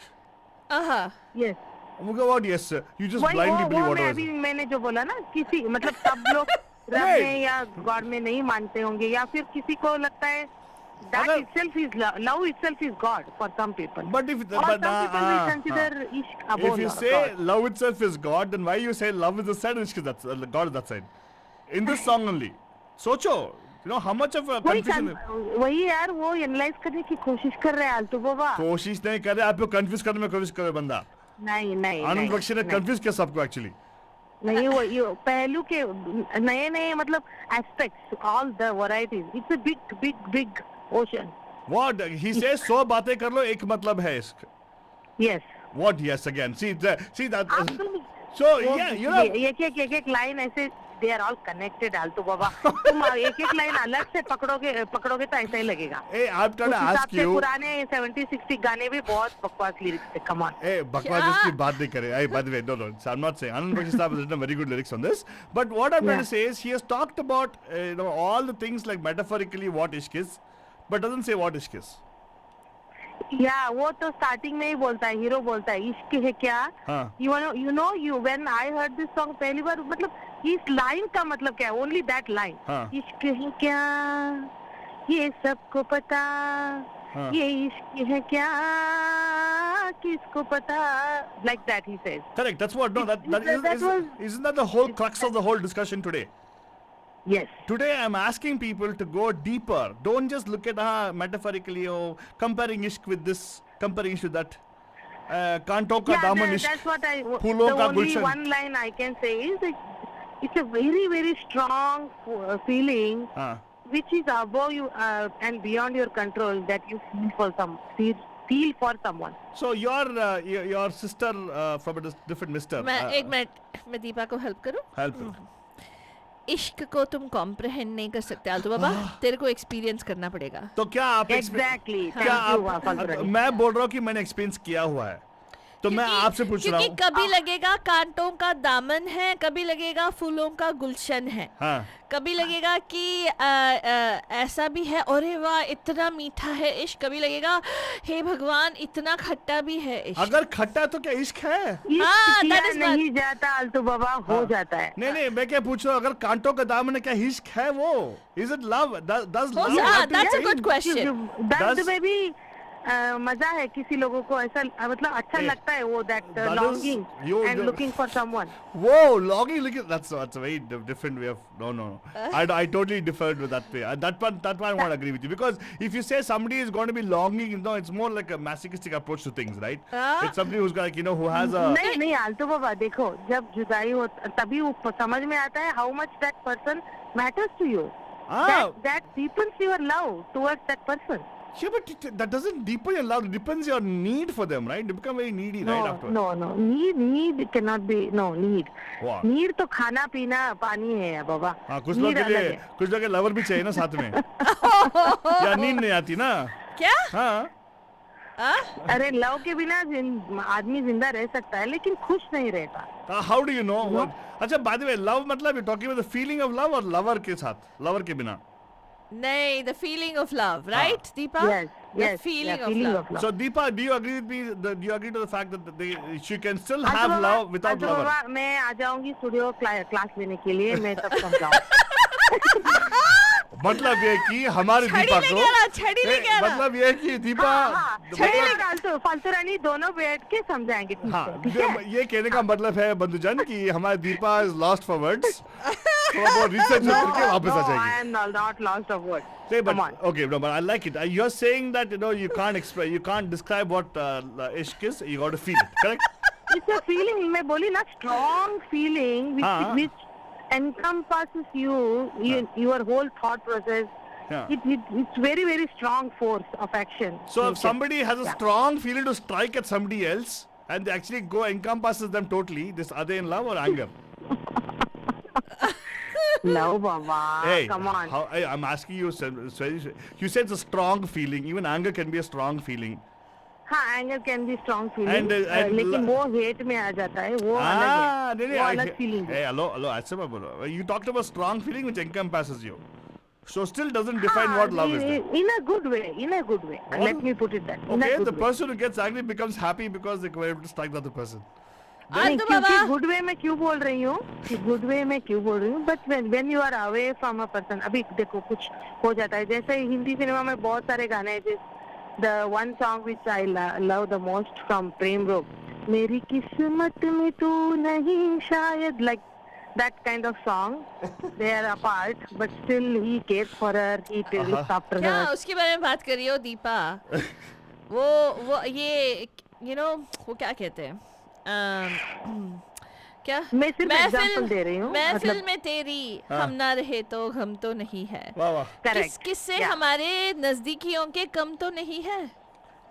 Uh-huh. Yes, What? Yes, you just वही blindly वो believe मैं whatever. अभी मैंने जो बोला ना, किसी मतलब सब लोग रब Right. में या गॉड में नहीं मानते होंगे, या फिर किसी को लगता है that अगर- itself is love itself is God for some people. But if or some people will consider ishq above if you say God. love itself is God, then why you say love is the side and ishq is that God is that side? In this song only. सोचो, you know how much of a confusion. वही यार, वो analyse करने की कोशिश कर रहे हैं आलतू बाबा। कोशिश नहीं कर रहे, आपको कंफ्यूज करने में कोशिश करे बंदा. नहीं नहीं आनंद नहीं, बख्शी ने नहीं, कंफ्यूज किया सबको एक्चुअली. नहीं, वो ये पहलू के नए नए मतलब aspects, all the varieties, it's a big big big ocean. What he says, 100 बातें कर लो, एक मतलब है इश्क. Yes, What? Yes, again. See that. आप तुम So yeah, you know. एक लाइन ऐसे, दे आर ऑल कनेक्टेड आलतू बाबा। तुम एक लाइन अलग से पकड़ोगे तो ऐसा ही लगेगा। Hey, I'm trying उस to हिसाब ask से you. पुराने 70-60 गाने भी बहुत बकवास लिरिक्स थे, कम ऑन। Hey, बकवास क्या? इसकी बात नहीं करे. Hey, by the way, no. So I'm not saying Anand Bakshi Sahib has written a very good lyrics on this. But what I'm trying to say is he has talked about all the things like metaphorically what ishq is, but doesn't say what ishq is. या वो तो starting में ही बोलता है, hero बोलता है इश्क है क्या। हाँ. you when I heard this song पहली बार, मतलब इस लाइन का मतलब क्या है, ओनली दैट लाइन, हाँ. इश्क है क्या ये सबको पता, हाँ. ये इश्क है क्या किसको पता, like that he says. Correct. That's what. No, that That was- isn't that the whole crux of the whole discussion today? Yes. Today I'm asking people to go deeper. Don't just look at metaphorically or comparing ishq with this, comparing ishq with that. Kanto ka daman ishq. That's what I. Phoolon The ka only gulshan. one line I can say is it's a very very strong feeling, हाँ. which is above you and beyond your control, that you feel for someone. So your sister from a different mister. मैं एक minute मैं दीपा को help करूं. Help. इश्क को तुम comprehend नहीं कर सकते आलतू बाबा, तेरे को एक्सपीरियंस करना पड़ेगा. तो क्या आप Exactly. क्या Thank you, आप Falguni. मैं बोल रहा हूँ कि मैंने एक्सपीरियंस किया हुआ है, तो मैं आपसे पूछ रहा क्योंकि हूँ. कभी लगेगा कांटों का दामन है, कभी लगेगा फूलों का गुलशन है, हाँ. कभी लगेगा कि ऐसा भी है, अरे वाह इतना मीठा है इश्क, कभी लगेगा हे भगवान इतना खट्टा भी है इश्क. अगर खट्टा तो क्या इश्क है? इश्क that किया is what- नहीं जाता आलतू बाबा, हो जाता है. नहीं मैं क्या पूछ रहा हूँ, अगर कांटों का दामन है, क्या इश्क है वो? Is it love? Does हो love सा- have to that's a be- good question. दर्द Does- में भी मजा है, किसी लोगों को ऐसा मतलब अच्छा Hey, लगता है वो, that that is- longing you- and you- looking for someone. Whoa, longing, look at that's a very different way of no. I totally differed with that way. That one I won't agree with you, because if you say somebody is going to be longing, it's more like a masochistic approach to things, right? It's somebody who's got, who has a नहीं आलतू बाबा, देखो जब जुदाई हो तभी वो समझ में आता है how much that person matters to you. That deepens your love towards that person. yeah, but that doesn't deepen your love. It depends your need for them, right? You become very needy, right? Afterwards. No. Need cannot be. No, need. Wow. Need तो खाना पीना पानी है बाबा. हाँ, कुछ लोग Need के लिए अलग है. कुछ लोग के लवर भी चाहिए ना साथ में. या नींद नहीं आती ना. क्या? हाँ. अरे लव के बिना आदमी जिंदा रह सकता है, लेकिन खुश नहीं रहता. How do you know? अच्छा, by the way, love मतलब you're talking about the feeling of love or lover के साथ, lover के बिना. नहीं, the feeling of love, right, Deepa? Yes, The feeling of love. So Deepa, do you agree with me? Do you agree to the fact that she can still आलतू have Baba, love without आलतू lover? बाबा, मैं आ जाऊंगी studio class लेने के लिए, मैं तब समझाऊं. मतलब ये कि हमारी छड़ी दीपा लेके को आना, छड़ी लेके आना. मतलब ये कि दीपा छड़ी निकाल फालतू रानी दोनों बैठ के समझाएंगे. हाँ, ठीक है. ये कहने का मतलब है बंधुजन कि हमारी Deepa is lost for words. थोड़ा बहुत रिसर्च करके वापस आ I जाएगी. am not lost of words. Say, Come but on. okay, no, but I like it. You're saying that you can't express, you can't describe what ishq is. You got to feel it, correct? It's a feeling. मैं बोली ना, strong feeling हाँ. which encompasses your whole thought process. Yeah. It's very very strong force of action. So if somebody has a Yeah. strong feeling to strike at somebody else and they actually go encompasses them totally, this are they in love or anger? No, Baba. Hey, Come on. I'm asking you. You said it's a strong feeling. Even anger can be a strong feeling. हाँ, anger can be strong feeling. And लेकिन वो hate में आ जाता है, वो अलग है. नहीं, वो अलग feeling है. Hey, hello, ऐसे मत बोलो. You talked about strong feeling which encompasses you. So still doesn't define what love is. Then. In a good way. Let me put it that. In Okay, a good the way. person who gets angry becomes happy because they were able to strike the other person. नहीं, आलतू क्योंकि बाबा. Good way में क्यों बोल रही हूँ, कि good way में क्यों बोल रही हूँ, but when you are away from a person, अभी देखो कुछ हो जाता है, जैसे हिंदी सिनेमा में बहुत सारे गाने हैं, the one song which I love the most from Prem Rog, मेरी किस्मत में तू नहीं शायद, like that kind of song. They are apart, but still he cares for her, he looks after क्या her. उसके बारे में बात कर रही हो दीपा? वो ये वो क्या कहते हैं, क्या मैं सिर्फ एग्जांपल दे रही हूँ, महफिल मतलब में तेरी हम ना रहे तो गम तो नहीं है. वाह वाह. किससे Yeah. हमारे नजदीकियों के कम तो नहीं है.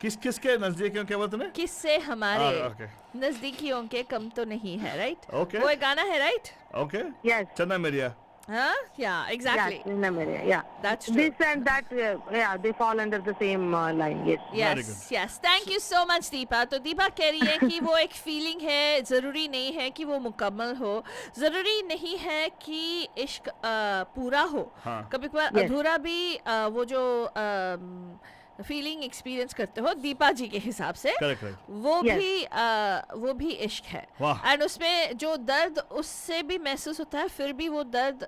किसके नजदीकियों क्या बोलते हैं? किससे हमारे okay. नजदीकियों के कम तो नहीं है, राइट? Okay. वो एक गाना है, राइट? Okay. yes, चन्ना मेरिया. हाँ, yeah, exactly. yeah, That's true. this and that, yeah, they fall under the same line. Yes. Very Yes, good. yes. Thank you so much, Deepa. तो दीपा कह रही है कि वो एक फीलिंग है, जरूरी नहीं है कि वो मुकम्मल हो, जरूरी नहीं है कि इश्क पूरा हो. हाँ. कभी कभार Yes. अधूरा भी वो जो फीलिंग एक्सपीरियंस करते हो दीपा जी के हिसाब से, Correct, correct. वो भी इश्क है. वाह. एंड उसमें जो दर्द उससे भी महसूस होता है, फिर भी वो दर्द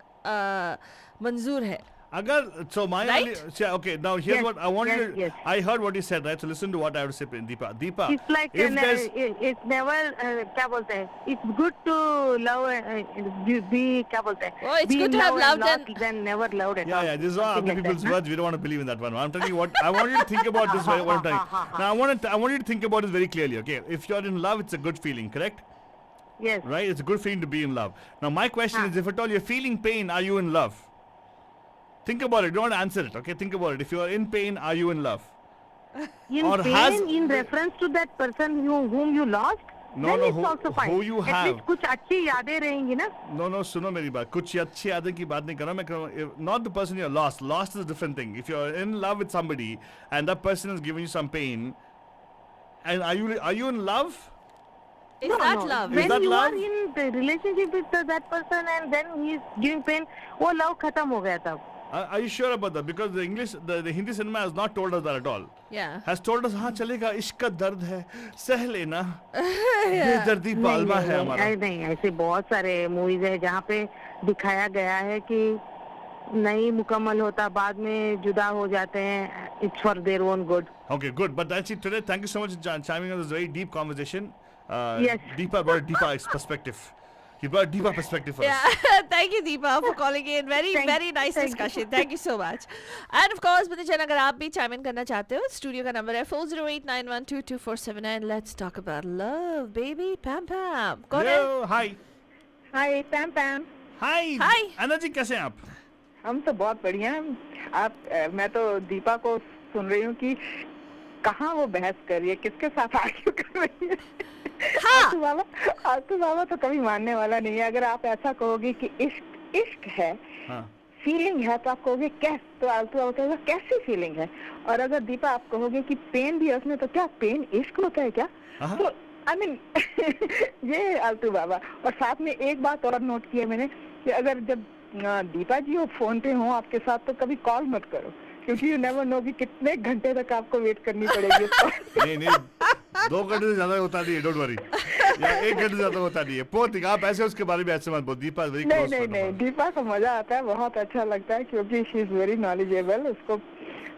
मंजूर है. Agar, so my Right? only, okay, now here's Yes, what I want you yes, to, yes. I heard what you said, right? So listen to what I have to say, Deepa. Deepa, It's like if there's, it's never क्या बोलते हैं? It's good to love be क्या बोलते हैं? Oh, it's Be good in to have love and loved lost than never loved at yeah, all. yeah, this is all Something other like people's that, words. We don't want to believe in that one. I'm telling you what, I want you to think about this, what I'm telling you. Now, I want you to think about this very clearly, okay? If you're in love, it's a good feeling, correct? Yes. Right? It's a good feeling to be in love. Now, my question is, if at all you're feeling pain, are you in love? Think about it. Don't answer it, okay? Think about it. If you're in pain, are you in love? In Or pain, has- in reference to that person whom you lost, No, then no, it's who- also fine. who you At have. least कुछ अच्छी यादें रहेंगी ना. No, सुनो मेरी बात. कुछ अच्छी आदत की बात नहीं कर रहा मैं कर रहा हूँ. Not the person you're lost. Lost is a different thing. If you're in love with somebody and that person is giving you some pain, and are you in love? Is No, that no. love? Is When that you love? are in the relationship with that person and then he is giving pain, वो love खत्म हो गया तब. Are you sure about that? Because the Hindi cinema has not told us that at all. Yeah. Has told us हाँ चलेगा इश्क का दर्द है सह लेना बेदर्दी बालमा है हमारा. नहीं ऐसे बहुत सारे मूवीज है जहाँ पे दिखाया गया है कि नहीं मुकम्मल होता बाद में जुदा हो जाते हैं. It's for their own good. Okay, good. But that's it today. Thank you so much for chiming on this very deep conversation. Yes. Deepa brought a deeper perspective. You brought a deeper perspective for us. Yeah, thank you Deepa for calling in. Very nice thank discussion. Thank you so much. And of course, Bhutijan, अगर आप भी chime in करना चाहते हो, studio का number है 4089122479. Let's talk about love, baby. Pam Pam. कौन है? Hello, hi. हाय पैम पैम. Hi. Hi. अना जी कैसे हैं आप? हम तो बहुत बढ़िया हैं. आप मैं तो दीपा को सुन रही हूँ कि कहाँ वो बहस कर रही है, किसके साथ आर्ग्यू कर रही है. हाँ. आलतू बाबा तो कभी मानने वाला नहीं है. अगर आप ऐसा कहोगे कि इश्क है, हाँ. फीलिंग है, तो आप कहोगे कैस, तो आलतू बाबा कहेगा कैसी फीलिंग है. और अगर दीपा आप कहोगे कि पेन भी है उसमें, तो क्या पेन इश्क होता है क्या? हाँ. तो आई मीन ये आलतू बाबा. और साथ में एक बात और नोट की है मैंने कि अगर जब दीपा जी वो फोन पे हो आपके साथ तो कभी कॉल मत करो, क्योंकि यू नेवर नो कि कितने घंटे तक आपको वेट करनी पड़ेगी. नहीं 2 घंटे से ज्यादा होता नहीं है. Don't worry. या 1 घंटे से ज्यादा होता नहीं है. पोती आप ऐसे उसके बारे में ऐसे मत बोल. Deepa very close. नहीं दीपा को मजा आता है, बहुत अच्छा लगता है क्योंकि शी इज वेरी नॉलेजेबल. उसको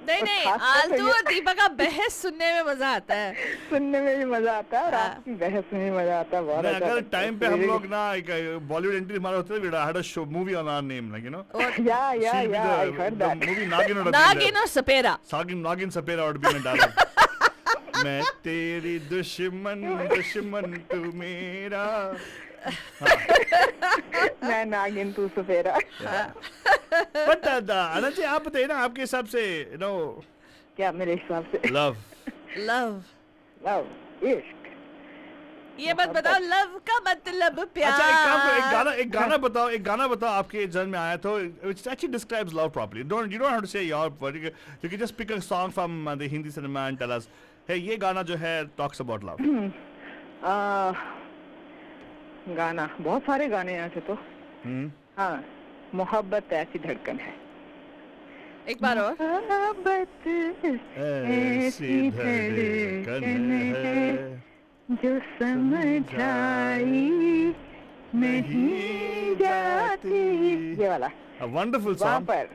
नहीं खास तौर आलतू से ये- और दीपा का बहस सुनने में मजा आता है. सुनने में भी मजा आता है और हाँ. आपकी बहस में भी मजा आता है. बहुत अच्छा अगर लगता है. टाइम पे हम लोग ना एक बॉलीवुड एंट्री हमारा होता है, we had a show movie on our name, like, you know. या I heard that. The movie Nagin would have been नागिन there. और सपेरा. Nagin Sapera would be in a dialogue. मैं तेरी दुश्मन तू मेरा. मैं नागिन तू सफेरा. But अनंत जी आप बताइए ना आपके हिसाब से, you know, क्या मेरे हिसाब से love. लव. लव, इश्क. ये मत बताओ लव का मतलब प्यार. अच्छा एक काम करो, एक गाना बताओ आपके जन्म में आया तो which actually describes love properly. You don't have to say your word. You can just pick a song from the Hindi cinema and tell us, hey ये गाना जो है talks about love. गाना बहुत सारे गाने हैं ऐसे तो. हाँ, मोहब्बत ऐसी धड़कन है. एक बार और. मोहब्बत ऐसी धड़कन है जो समझाई नहीं जाती. ये वाला a wonderful वहाँ song. पर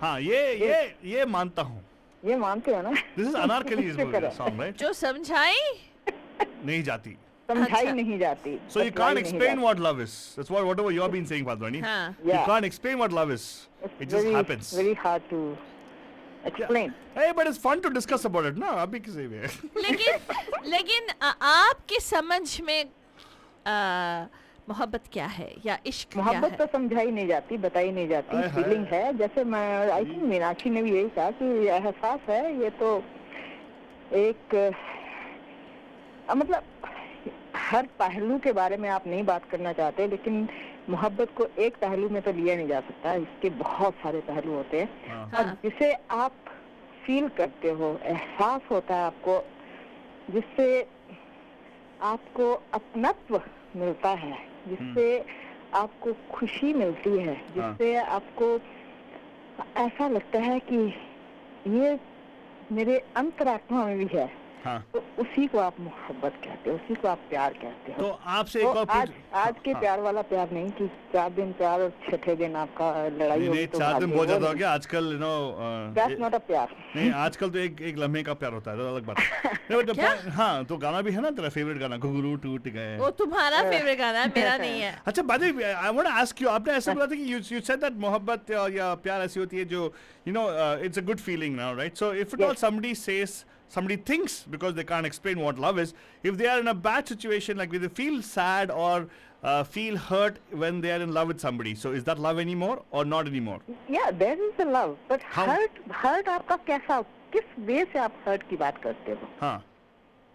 हाँ ये मानता हूँ. ये मानते हो ना. This is Anarkali's शुक्र है. song, right? जो समझाई. नहीं जाती. समझाई अच्छा. नहीं जाती. So you बतलाई can't नहीं explain जाती. what love is. That's whatever you have been saying, Padwani. हाँ. You Yeah. can't explain what love is. It's It just very, happens. Very hard to explain. Hey, but it's fun to discuss about it, no? अभी किसी में. लेकिन आपके समझ में मोहब्बत क्या है या इश्क क्या मोहब्बत है? तो समझाई नहीं जाती, बताई नहीं जाती. हाय हाय. फीलिंग है. जैसे मैं आई थिंक मीनाक्षी ने भी यही कहा कि एहसास है. ये तो एक मतलब हर पहलू के बारे में आप नहीं बात करना चाहते, लेकिन मोहब्बत को एक पहलू में तो लिया नहीं जा सकता. इसके बहुत सारे पहलू होते हैं. हाँ. और जिसे आप फील करते हो, एहसास होता है आपको, जिससे आपको अपनत्व मिलता है, जिससे आपको खुशी मिलती है, जिससे आपको ऐसा लगता है कि ये मेरे अंतरात्मा में भी है. हाँ। तो उसी को आप मोहब्बत कहते हो, उसी को आप प्यार कहते हो। तो आपसे तो एक और आज के प्यार वाला प्यार नहीं कि 4 दिन प्यार और छठे दिन आपका लड़ाई नहीं होगी नहीं, तो 4 दिन भागे, बहुत वो ज्यादा हो नहीं। गया आजकल, That's not a प्यार। नहीं आजकल तो एक लम्हे का प्यार होता है, तो अलग बात है। नहीं, but the point- हाँ, तो गाना भी है ना तेरा फेवरेट गाना, घुंघरू टूट गए। वो तुम्हारा फेवरेट गाना है, मेरा नहीं है. अच्छा by the way, I want to ask you, आपने ऐसा बोला था कि यू सेड दैट मोहब्बत या प्यार ऐसी होती है जो it's a good feeling now, right? So if it all somebody thinks, because they can't explain what love is, if they are in a bad situation, like they feel sad or feel hurt when they are in love with somebody, so is that love anymore or not anymore? Yeah, there is a love, but How? hurt आपका कैसा, किस वे से आप hurt की बात करते हो? हाँ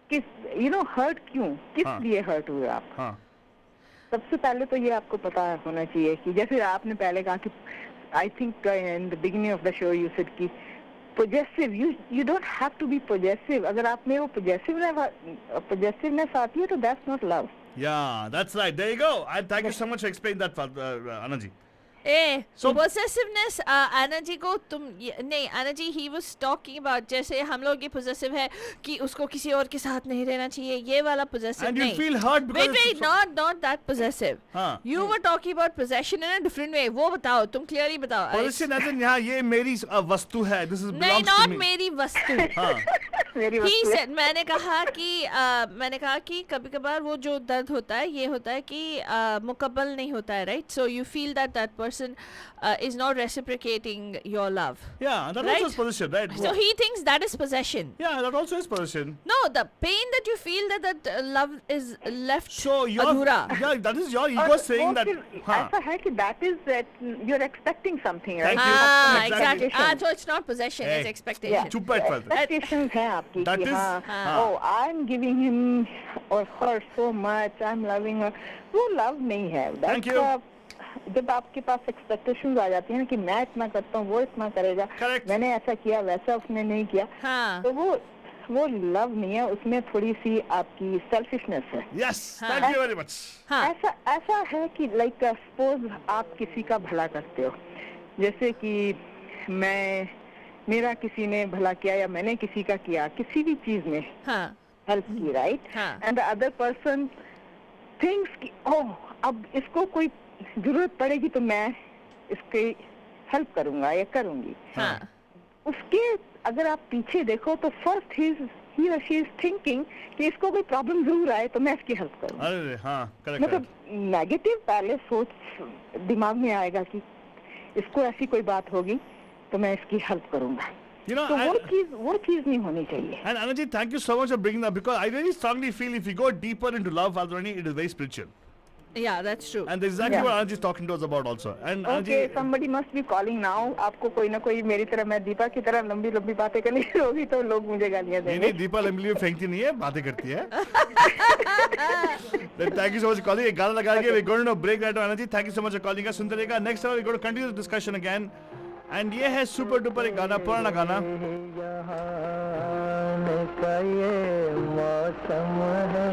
किस hurt क्यों, किस हाँ. लिए hurt हुए आप? हाँ सबसे पहले तो ये आपको पता होना चाहिए कि जैसे आपने पहले कहा कि I think in the beginning of the show you said कि possessive, you don't have to be possessive. अगर आप में वो possessiveness आती है तो that's not love. yeah, that's right, there you go. And thank you so much for explaining that, Anand ji. So possessiveness, Anna ji को तुम नहीं, Anna ji, he was talking about जैसे हम लोग ये possessive है कि उसको किसी और के साथ नहीं रहना चाहिए, ये वाला possessive And you नहीं. feel hurt because Wait, not that possessive. हाँ. You were talking about possession in a different way. वो बताओ, तुम clearly बताओ. Possession as in यहाँ ये मेरी वस्तु है, this is नहीं, belongs not to me. मेरी वस्तु. हाँ मेरी He वस्तु है। said, मैंने कहा कि कभी कभार वो जो दर्द होता है ये होता है कि मुकब्बल नहीं होता है, right? So you feel that person is not reciprocating your love. Yeah, that Right? also is possession, right? So he thinks that is possession. Yeah, that also is possession. No, the pain that you feel that love is left So your adhura. yeah, that is your और ego saying वो that. फिर हाँ. ऐसा है कि that is that you're expecting something, right? Thank you. Ah, Exactly. exactly. So it's not possession, Hey. it's expectation. चुप बैठ पहले. Expectations हैं आपकी That कि is- हाँ, हाँ. oh I'm giving him or her so much, I'm loving her. वो love नहीं है. Thank That's you. जब आपके पास एक्सपेक्टेशंस आ जाती हैं ना कि मैं इतना करता हूँ, वो इतना करेगा, Correct. मैंने ऐसा किया, वैसा उसने नहीं किया, हाँ. तो वो लव नहीं है, उसमें थोड़ी सी आपकी सेल्फिशनेस है. Yes, हाँ. thank you very much. हाँ. ऐसा है कि लाइक सपोज आप किसी का भला करते हो, जैसे कि मेरा किसी ने भला किया या मैंने किसी का किया, किसी भी चीज में हाँ. हेल्प की, राइट? हाँ. And the other person thinks कि ओह अब इसको कोई जरूरत पड़ेगी तो मैं इसकी हेल्प करूंगा या करूंगी. हाँ. उसके अगर आप पीछे देखो तो फर्स्ट ही और शी इज थिंकिंग कि इसको कोई प्रॉब्लम जरूर आए तो मैं इसकी हेल्प करूंगा. अरे हाँ, correct. मतलब नेगेटिव पहले सोच दिमाग में आएगा कि इसको ऐसी कोई बात होगी तो मैं इसकी हेल्प करूंगा. You know, तो and- वो चीज नहीं होनी चाहिए. And Anand ji, thank you so much for bringing that, because I really strongly feel if you go deeper into love, Alrani, it is very spiritual. Yeah, that's true. And that's exactly Yeah. what Anand ji is talking to us about also. And Anand okay, ji, somebody must be calling now. आपको कोई ना कोई मेरी तरह, मैं दीपा की तरह लंबी लंबी बातें करनी शुरू होगी तो लोग मुझे गालियां नहीं देंगे. नहीं, दीपा लंबी में फेंकती नहीं है, बातें करती है. Then thank you so much for calling. एक गाना लगा के we're going to break right now, Anand ji. Thank you so much for calling us. सुनते रहिएगा. Next time we're going to continue the discussion again. And ये है super duper एक गाना, पुराना गाना. का ये मौसम है,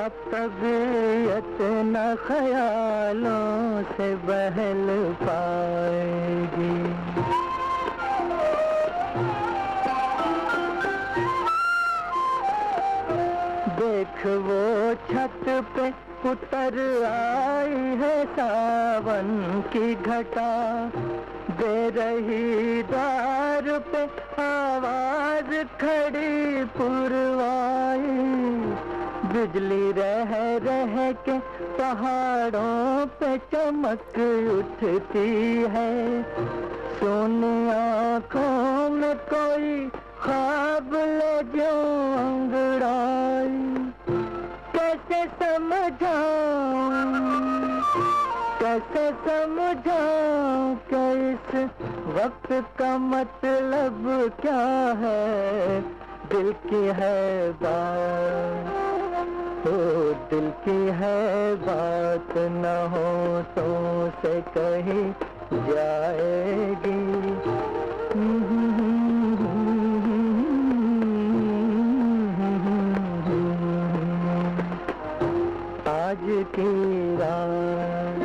अब तबीयत न ख्यालों से बहल पाएगी. देख वो छत पे उतर आई है सावन की घटा, दे रही द्वार पे आवाज खड़ी पुरवाई. बिजली रह के पहाड़ों पे चमक उठती है, सोनी आँखों में कोई ख्वाब ले जो अंगड़ाई. कैसे समझाऊं कि इस वक्त का मतलब क्या है. दिल की है बात, ओ दिल की है बात, न हो तो से कही जाएगी. आज की रात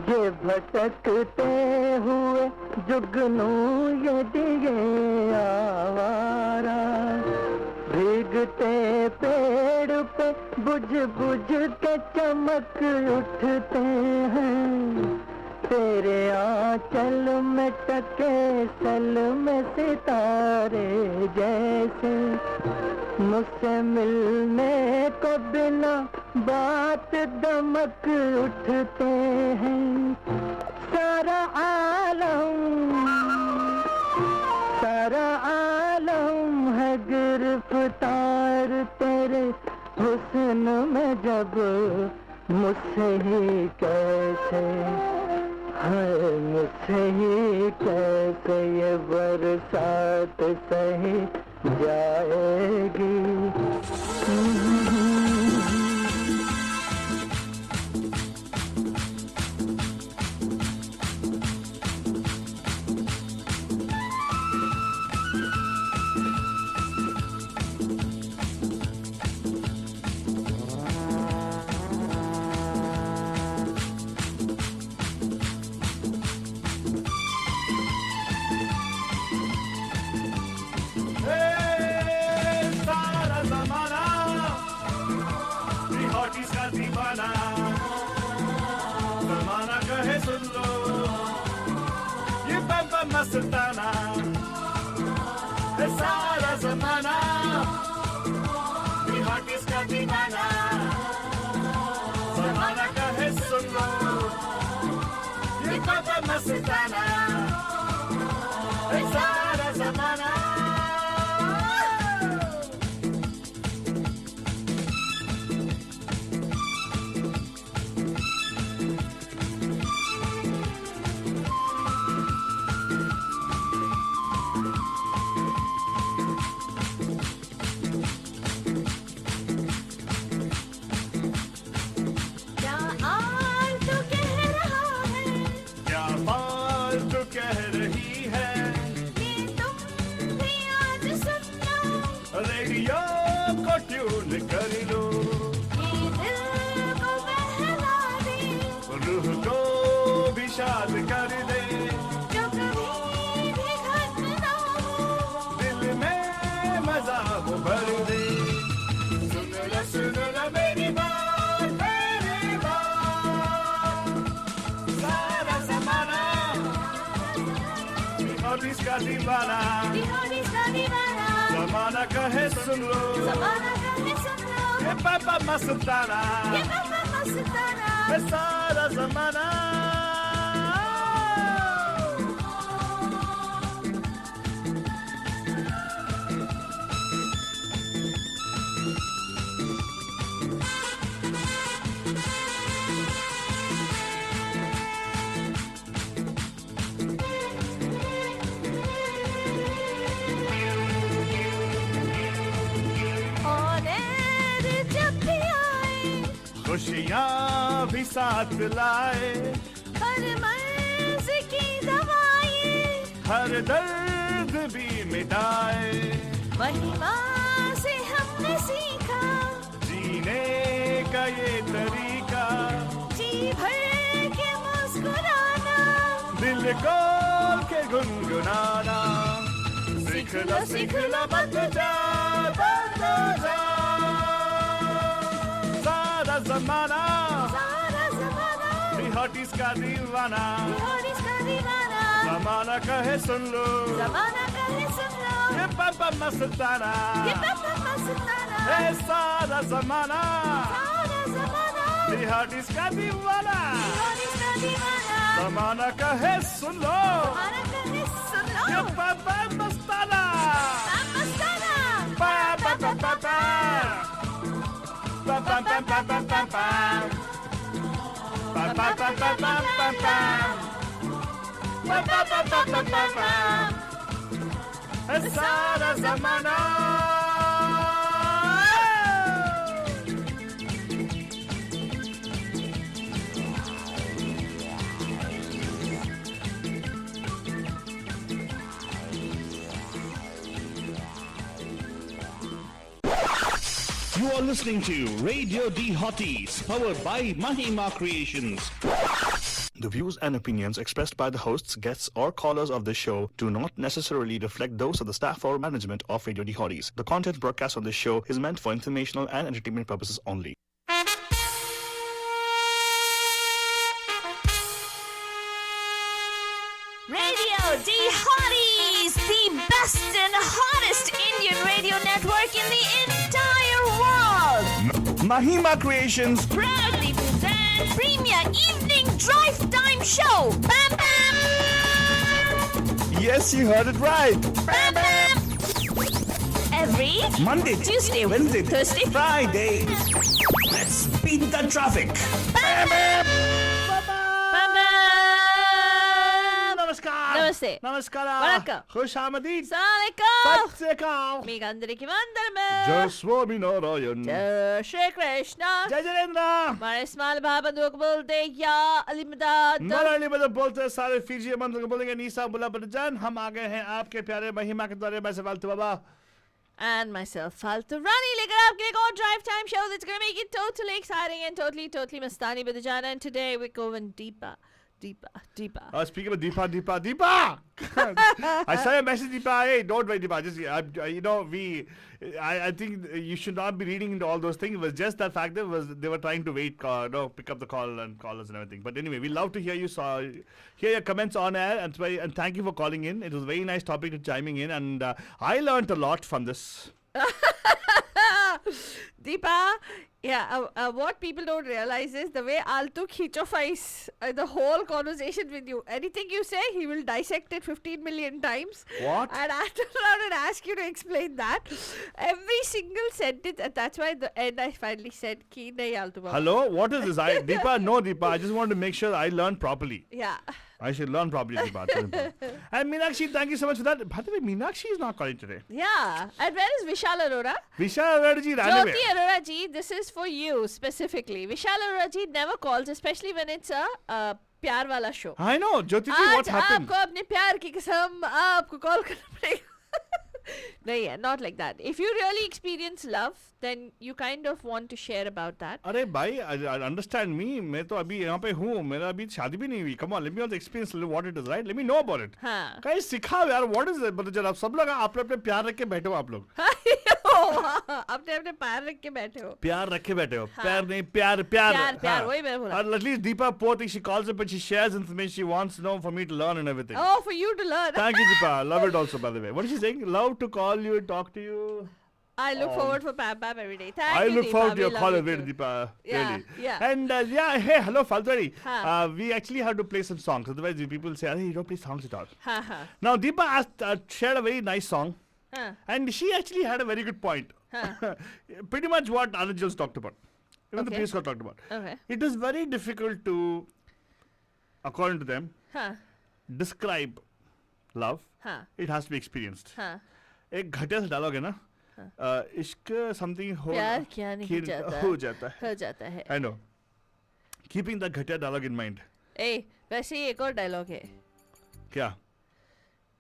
ये भटकते हुए जुगनू ये दिए आवारा, भीगते पेड़ पे बुझ बुझ के चमक उठते हैं, तेरे आंचल में टके सल में सितारे जैसे, मुझसे मिलने को बिना बात दमक उठते हैं, सारा आलम है गिरफ्तार तेरे हुस्न में, जब मुझसे ही कैसे है, मुझसे ही कैसे ये बरसात सही जाएगी। मस्ताना सारा जमाना, हॉटीज का दीवाना, जमाना कहे सुन लो ये पापा मस्ताना, सारा जमाना। रेडियो को ट्यून कर लो, रूह को भी शाद कर दे, दिल में मजा वो भर दे। सुन लो मेरी बात, सारा जमाना हॉटीज का दीवाना, जमाना कहे सुन लो ये पापा मस्ताना, ये सारा जमाना। खुशियाँ भी साथ लाए, हर मर्ज की दवाएं, हर दर्द भी मिटाए, महिमा से हमने सीखा जीने का ये तरीका, जी भर के मुस्कुराना, दिल को के गुनगुनाना। सीख लो बन जा, सारा जमाना हॉटीज का दीवाना, जमाना कहे सुन लो ये पापा मस्ताना, सारा जमाना हॉटीज का दीवाना, जमाना कहे सुन लो ये पापा मस्ताना, पापा पापा सारा जमाना। You are listening to Radio D Hotties, powered by Mahima Creations. The views and opinions expressed by the hosts, guests, or callers of this show do not necessarily reflect those of the staff or management of Radio D Hotties. The content broadcast on this show is meant for informational and entertainment purposes only. Radio D Hotties, the best and hottest Indian radio network in the entire world. Mahima Creations. Proudly present Premier Evening Drive Time Show. Bam bam. Yes, you heard it right. Bam bam. Every Monday, Tuesday, Wednesday, Thursday, Friday. Let's beat the traffic. Bam bam. Bam bam. Namaskar. Namaste. Namaskara. Vanakkam. Khush Amadeen. Assalamualaikum. Sat Sri Akal. Meegandriki Vandanam. Jai Swami Narayan. Jai Shri Krishna. Jai Jarendra. हमारे इस्माइल भाबंदुओं को बोलते या अली मदद मराली में तो बोलते हैं सारे फीजी मंत्र को बोलेंगे नीसा बुला बरजान हम आ गए हैं आपके प्यारे महिमा के द्वारे मैं सवाल तो बाबा and myself Faltu Rani लेकर आपके लिए एक और drive time show that's going to make it totally exciting and totally mastani with Jana, and today we're going deeper. Speaking of Deepa. I saw your message, Deepa. Hey, don't worry, Deepa. Just, I think you should not be reading into all those things. It was just the fact that they were trying to wait, pick up the call and call us and everything. But anyway, we love to hear your comments on air, and thank you for calling in. It was a very nice topic to chiming in, and I learned a lot from this. Deepa, what people don't realize is the way Altu khichofies the whole conversation with you. Anything you say, he will dissect it 15 million times. What? And I turn around and ask you to explain that. Every single sentence, and that's why at the end I finally said, Ki nahi Altu Baba. Hello? What is this? Deepa, no, Deepa. I just want to make sure I learn properly. Yeah. I should learn properly, Deepa. And Meenakshi, thank you so much for that. By the way, Meenakshi is not calling today. Yeah. And where is Vishal Arora? Vishal Arora ji, Jyoti Arora ji, this is for you specifically. Vishal Arora ji never calls, especially when it's a प्यार वाला show. I know, Jyoti ji, what happened? आज आपको अपने प्यार की कसम आपको call करना पड़ेगा. No, not like that. If you really experience love, then you kind of want to share about that. अरे भाई, understand me. मैं तो अभी यहाँ पे हूँ. मेरा अभी शादी भी नहीं हुई. Come on, let me also experience what it is, right? Let me know about it. हाँ. कहीं सिखाओ यार. What is it? मतलब जब आप सब लोग आप अपने प्यार रख के बैठे हो आप लोग. अपने पैर रख के बैठे हो. प्यार रख के बैठे हो. पैर नहीं प्यार. प्यार वही मैंने बोला. At least Deepa, poor thing, she calls up and she shares information she wants to know for me to learn and everything. Oh, for you to learn. Thank you, Deepa. Love it also, by the way. What is she saying? Love to call you and talk to you. I look forward for Pam Pam every day. Thank you, I look Deepa. forward to your We call love every you day, too. Deepa. Yeah, Really. yeah. And hey, hello, Faltari. Huh. We actually have to play some songs. Otherwise, people say, you don't play songs at all. Ha. Now, Deepa shared a very nice song. Huh. And she actually had a very good point. Huh. Pretty much what Anand just talked about. Even the Okay. previous call talked about. Okay. It is very difficult to, according to them, describe love. It has to be experienced. एक घटिया से डालोगे ना इश्क something हो प्यार क्या नहीं जाता हो जाता है. I know. Keeping the घटिया dialogue in mind. ए वैसे ही एक और डायलॉग है. क्या?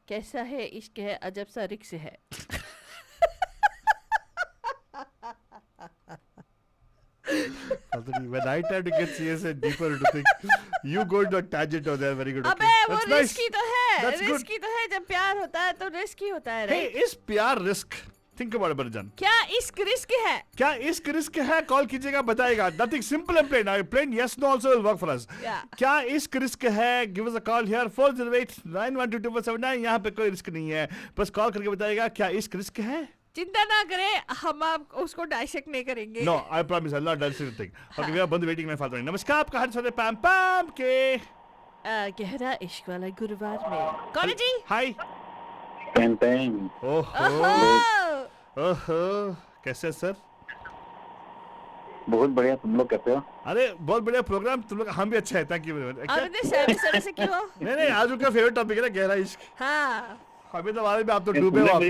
कैसा है इश्क है अजब सा रिक्स है. When I try to get serious and deeper into things, you go into a tangent over there. Very good. अबे वो रिस्की तो है. That's good. रिस्की तो है. जब प्यार होता है तो रिस्की होता है. Hey, is प्यार risk? Think about it, Barajan. क्या इश्क रिस्क है? क्या इश्क रिस्क है? कॉल कीजिएगा बताएगा. Nothing simple and plain. Plain yes no also will work for us. Yeah. क्या इश्क रिस्क है? Give us a call here 408-912-2479. यहाँ पे कोई रिस्क नहीं है. बस कॉल करके बताएगा क्या इश्क रिस्क है? चिंता ना करें हम आप उसको डाइसेक्ट नहीं करेंगे. No, I promise I'll not dissect the thing. Okay, we are बंद waiting my father. नमस्कार आपका हर सारे पैम पैम के गहरा इश्क वाला गुरुवार में. कौन है जी? Hi. कैंपेन ओहो कैसे सर? बहुत बढ़िया. तुम लोग कैसे हो? अरे बहुत बढ़िया प्रोग्राम. तुम लोग हम भी अच्छा है. Thank you very much. आपने सर से क्यों? नहीं आज उनका फेवरेट टॉपिक है ना गहरा इश्क. हाँ. अभी तो हमारे भी आप तो डूबे हो आप.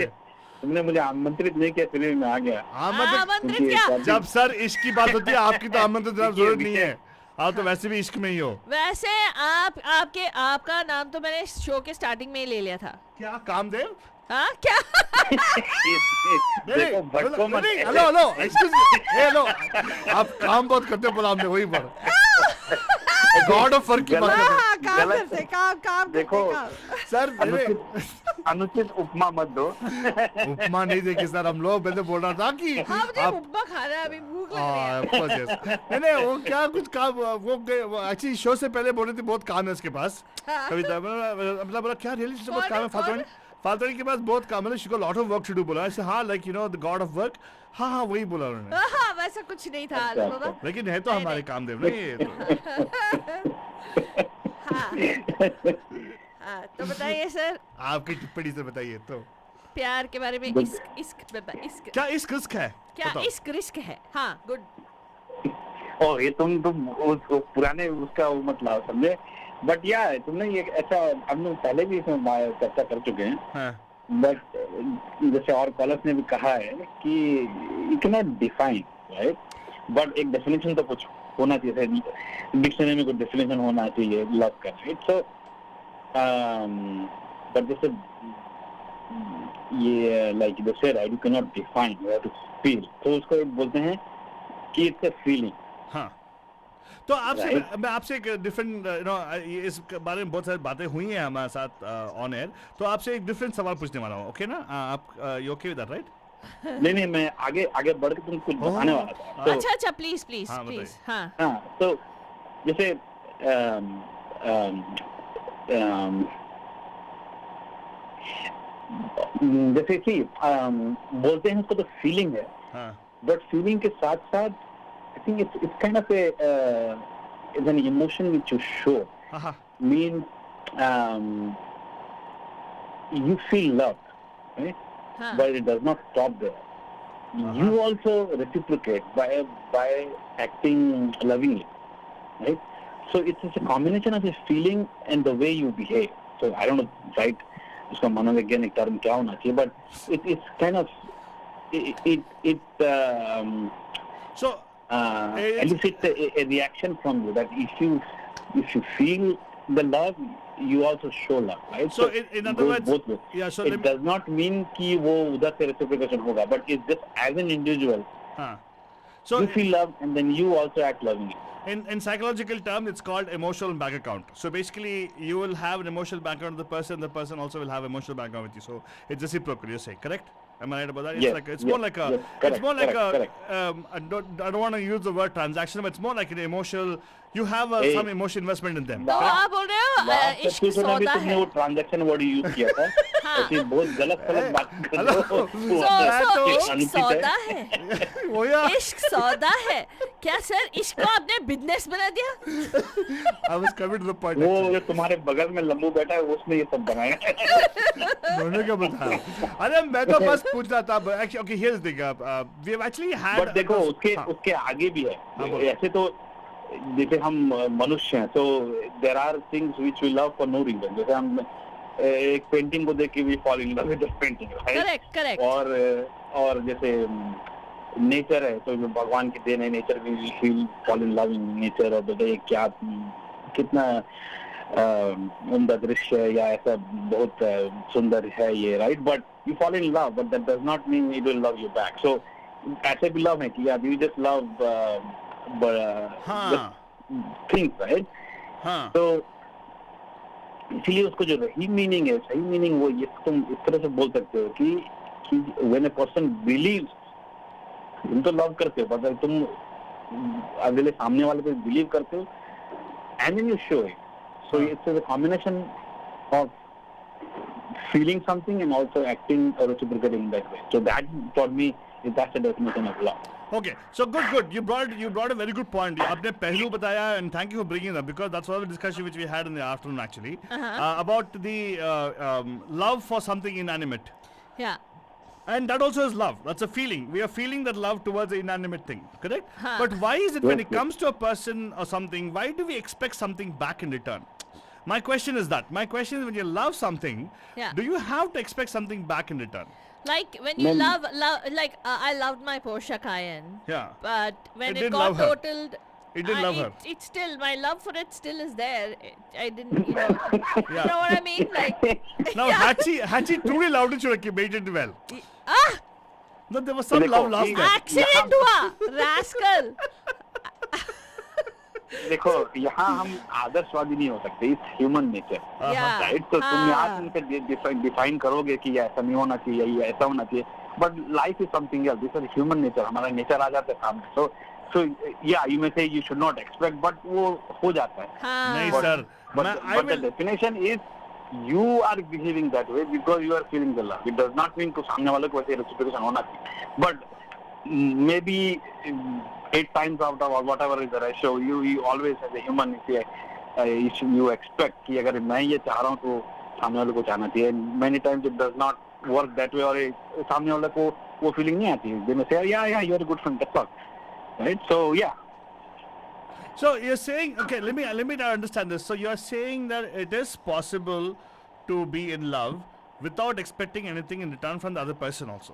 तुमने मुझे आमंत्रित नहीं किया फिर मैं आ गया. आमंत्रित क्या? जब सर इश्क की बात होती है आपकी तो आमंत्रित देने की जरूरत नहीं है. आप तो वैसे भी इश्क में ही हो. वैसे आपका नाम तो मैंने शो के स्टार्टिंग में ही ले लिया था. क्या कामदेव? हाँ क्या? देखो भटको मत. Hello excuse me. हेलो आप काम बहुत करते हो प्रोग्राम में वही पर. गॉड ऑफ वर्क की बात कर रहे हैं। हाँ, काम गलत- करते काम देखो, करते सर अनुचित उपमा मत दो। उपमा नहीं देखी सर हम लोग। मैंने बोल रहा था कि हाँ मुझे आप उपमा खाना है, अभी भूख लग रही हाँ, है। of course, yes. नहीं वो क्या कुछ काम वो एक्चुअली शो से पहले बोल रही थी बहुत काम है उसके पास हाँ। कविता। मतलब बोला क्या रियली बहुत कौन काम है है, फाल्तू फाल्तू के पास बहुत काम है। She got lot of work to do बोला ऐसे। हाँ like you know the god of work. हाँ हाँ वही बोला उन्होंने। हाँ वैसा कुछ नहीं था बाबा। लेकिन है तो नहीं, हमारे नहीं। कामदेव ना ये तो। हाँ तो बताइए सर, आपकी टिप्पणी से बताइए तो प्यार के बारे में। इश्क क्या इश्क रिस्क है? क्या बताओ। इश्क रिस्क है? हाँ गुड। ओ ये तुम उस पुराने उसका वो मत लाओ समझे। बट या तुमने ये ऐसा हम लोग पहले भी इसमें चर्चा कर चुके हैं। हाँ। बट जैसे और कॉलर्स ने भी कहा है कि you can not define right, but एक डेफिनेशन तो कुछ होना चाहिए। डिक्शनरी में कुछ डेफिनेशन होना चाहिए लव का, राइट। सो बट जैसे ये लाइक जैसे right you can not define, you have to feel. तो उसको बोलते हैं कि इट्स अ फीलिंग। हाँ तो आपसे Right. मैं आपसे एक डिफरेंट यू नो इस बारे में बहुत सारी बातें हुई हैं हमारे साथ ऑन एयर। तो आपसे एक डिफरेंट सवाल पूछने वाला हूँ, ओके ना? आप you okay with that right? नहीं मैं आगे बढ़ के तुमको कुछ बताने वाला था। तो अच्छा प्लीज प्लीज हाँ, प्लीज। बताइए। हाँ हाँ तो जैसे जैसे कि बोलते हैं उसको तो फीलिंग है, हाँ बट फीलिंग के साथ साथ I think it's kind of it's an emotion which you show हाँ हाँ mean you feel love, right? हाँ But it does not stop there. You also reciprocate by acting lovingly, right? So it's a combination of a feeling and the way you behave. So I don't know, right? उसका मनोवैज्ञानिक term क्या होना चाहिए, but it's kind of so elicits a reaction from you that if you feel the love, you also show love, right? So in other goes words, both ways. yeah, so It let me, does not mean कि वो उधर से reciprocation होगा, but it's just as an individual, हाँ so you feel love and then you also act lovingly. in psychological term it's called emotional bank account. So basically you will have an emotional bank account with the person also will have emotional bank account with you. So it's reciprocal, you say, correct? Am I right about that? It's Yes, like it's yes, more like a yes, correct, it's more like correct, I don't want to use the word transaction, but it's more like an emotional. You have Hey. some emotional investment in them. तो आप बोल रहे हो Last इश्क episode में भी सौदा तुमने है। वो ट्रांजैक्शन वर्ड यूज किया था, ऐसी बहुत गलत बात कर रहे हो। सो इश्क अनुचित सौदा है। है। वो या इश्क सौदा है क्या सर? इश्क को आपने बिजनेस बना दिया? I was coming to the point. वो actually. जो तुम्हारे बगल में लम्बू बैठा है उसने ये सब बनाया। उन्होंने क्या बताया? अरे मैं तो बस पूछ रहा था. Actually, okay, here's the thing. We have actually had. But देखो हाँ. उसके आगे भी हाँ, है। बोलो। ऐसे तो जैसे हम मनुष्य हैं, तो there are things which we love for no reason. जैसे हम एक पेंटिंग को देख के we fall in love with the painting, right? Correct correct. और जैसे नेचर है, तो जो भगवान की देन है nature, we feel fall in love in nature. और बताइए क्या कितना उम्दा दृश्य है, या ऐसा बहुत सुंदर है ये, right? But you fall in love, but that does not mean it will love you back. So ऐसे भी लव है कि यार यू जस्ट लव हाँ. Things, right? हाँ. तो इसलिए उसको जो सही मीनिंग है, सही मीनिंग वो ये तुम इस तरह से बोल सकते हो कि व्हेन अ पर्सन बिलीव्स, तुम तो लव करते हो, मतलब तुम अगले सामने वाले पे बिलीव करते हो, and then you show it. So it's a combination of feeling something and also acting or reciprocating that way. So that for me is that's the definition of love. Okay, so good. You brought a very good point. आपने पहलू बताया, and thank you for bringing it up because that's one of the discussion which we had in the afternoon actually about the love for something inanimate. Yeah. And that also is love. That's a feeling. We are feeling that love towards an inanimate thing, correct? Huh. But why is it when Yes, it comes to a person or something, why do we expect something back in return? My question is that. My question is when you love something, Yeah. do you have to expect something back in return? Like when you Well- love like I loved my Porsche Cayenne. Yeah. But when It it didn't got love her. totaled, It didn't love her. It still, my love for it still is there. I didn't, you know what I mean? Like, Now, had she truly loved it, she would have made it well. No, there was some देखो, love ये- there. accident हुआ, rascal. देखो यहाँ हम आदर्शवादी नहीं हो सकते, it's human nature, Yeah. Right? तो तुम हाँ. यहाँ से डिफाइन करोगे कि ये ऐसा नहीं होना चाहिए, ये ऐसा होना चाहिए, but life is something else, this is human nature, हमारा नेचर आ जाता है सामने. So yeah, you may say you should not expect, but वो हो जाता है. हाँ. नहीं But- sir, But the definition is you are behaving that way because you are feeling the love. It does not mean to सामने वाले को ऐसे reciprocation होना चाहिए. But maybe 8 times out of or whatever is the ratio, you always as a human you expect कि अगर मैं ये चाह रहा हूँ तो सामने वाले को चाहना चाहिए. Many times it does not work that way, और सामने वाले को वो feeling नहीं आती. They may say, yeah, you are a good friend, that's all. Right? So yeah. So you're saying, okay, let me now understand this. So you're saying that it is possible to be in love without expecting anything in return from the other person also.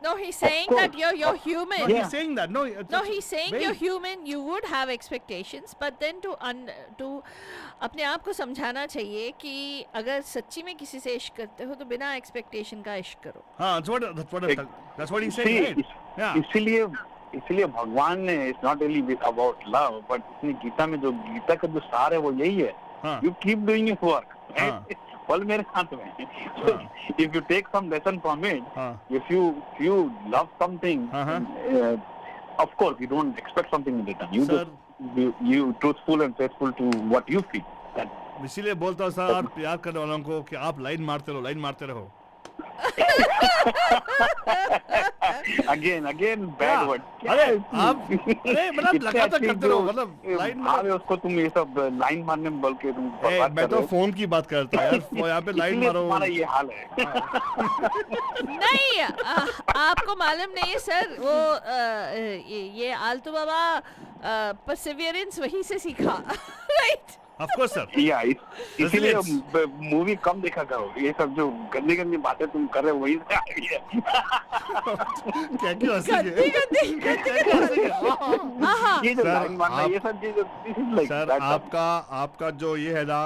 No, he's saying course. that you're human. No, Yeah. he's saying that. No, No, he's saying wait. you're human. You would have expectations, but then to अपने आप को समझाना चाहिए कि अगर सच्ची में किसी से इश्क करते हो तो बिना एक्सपेक्टेशन का इश्क करो. That's what he's saying, right? Yeah. इसलिए भगवान ने it's not really about love, but इसने गीता में जो गीता का जो सार है वो यही है. हाँ. You keep doing your work, हाँ. फल मेरे हाथ में. If you take some lesson from it, हाँ. इफ यू लव समथिंग, हाँ. Of course you don't expect something in return. You Sir. You truthful and faithful to what you feel. इसीलिए बोलता हूँ सर प्यार करने वालों को कि आप लाइन मारते रहो. Again bad word. अरे मतलब लगातार करते रहो, मतलब लाइन अरे उसको तुम ये सब लाइन मारने में बोल के तुम बर्बाद मैं कर तो रहे हो. फोन की बात करता हूँ यार. वो यहाँ पे लाइन इसलिए मारो. तुम्हारा ये हाल है. नहीं, आपको मालूम नहीं है सर, वो ये आलतू बाबा परसिवियरेंस वहीं से सीखा. राइट. Of course, sir. या इसीलिए Resilience. मूवी कम देखा करो. ये सब जो गंदी गंदी बातें तुम कर रहे हो वही से आ रही है. क्या क्यों हंसी है? ये जो Sir, लाइन मारना, आप- ये सब चीजें this is like sir that. आपका जो ये है ना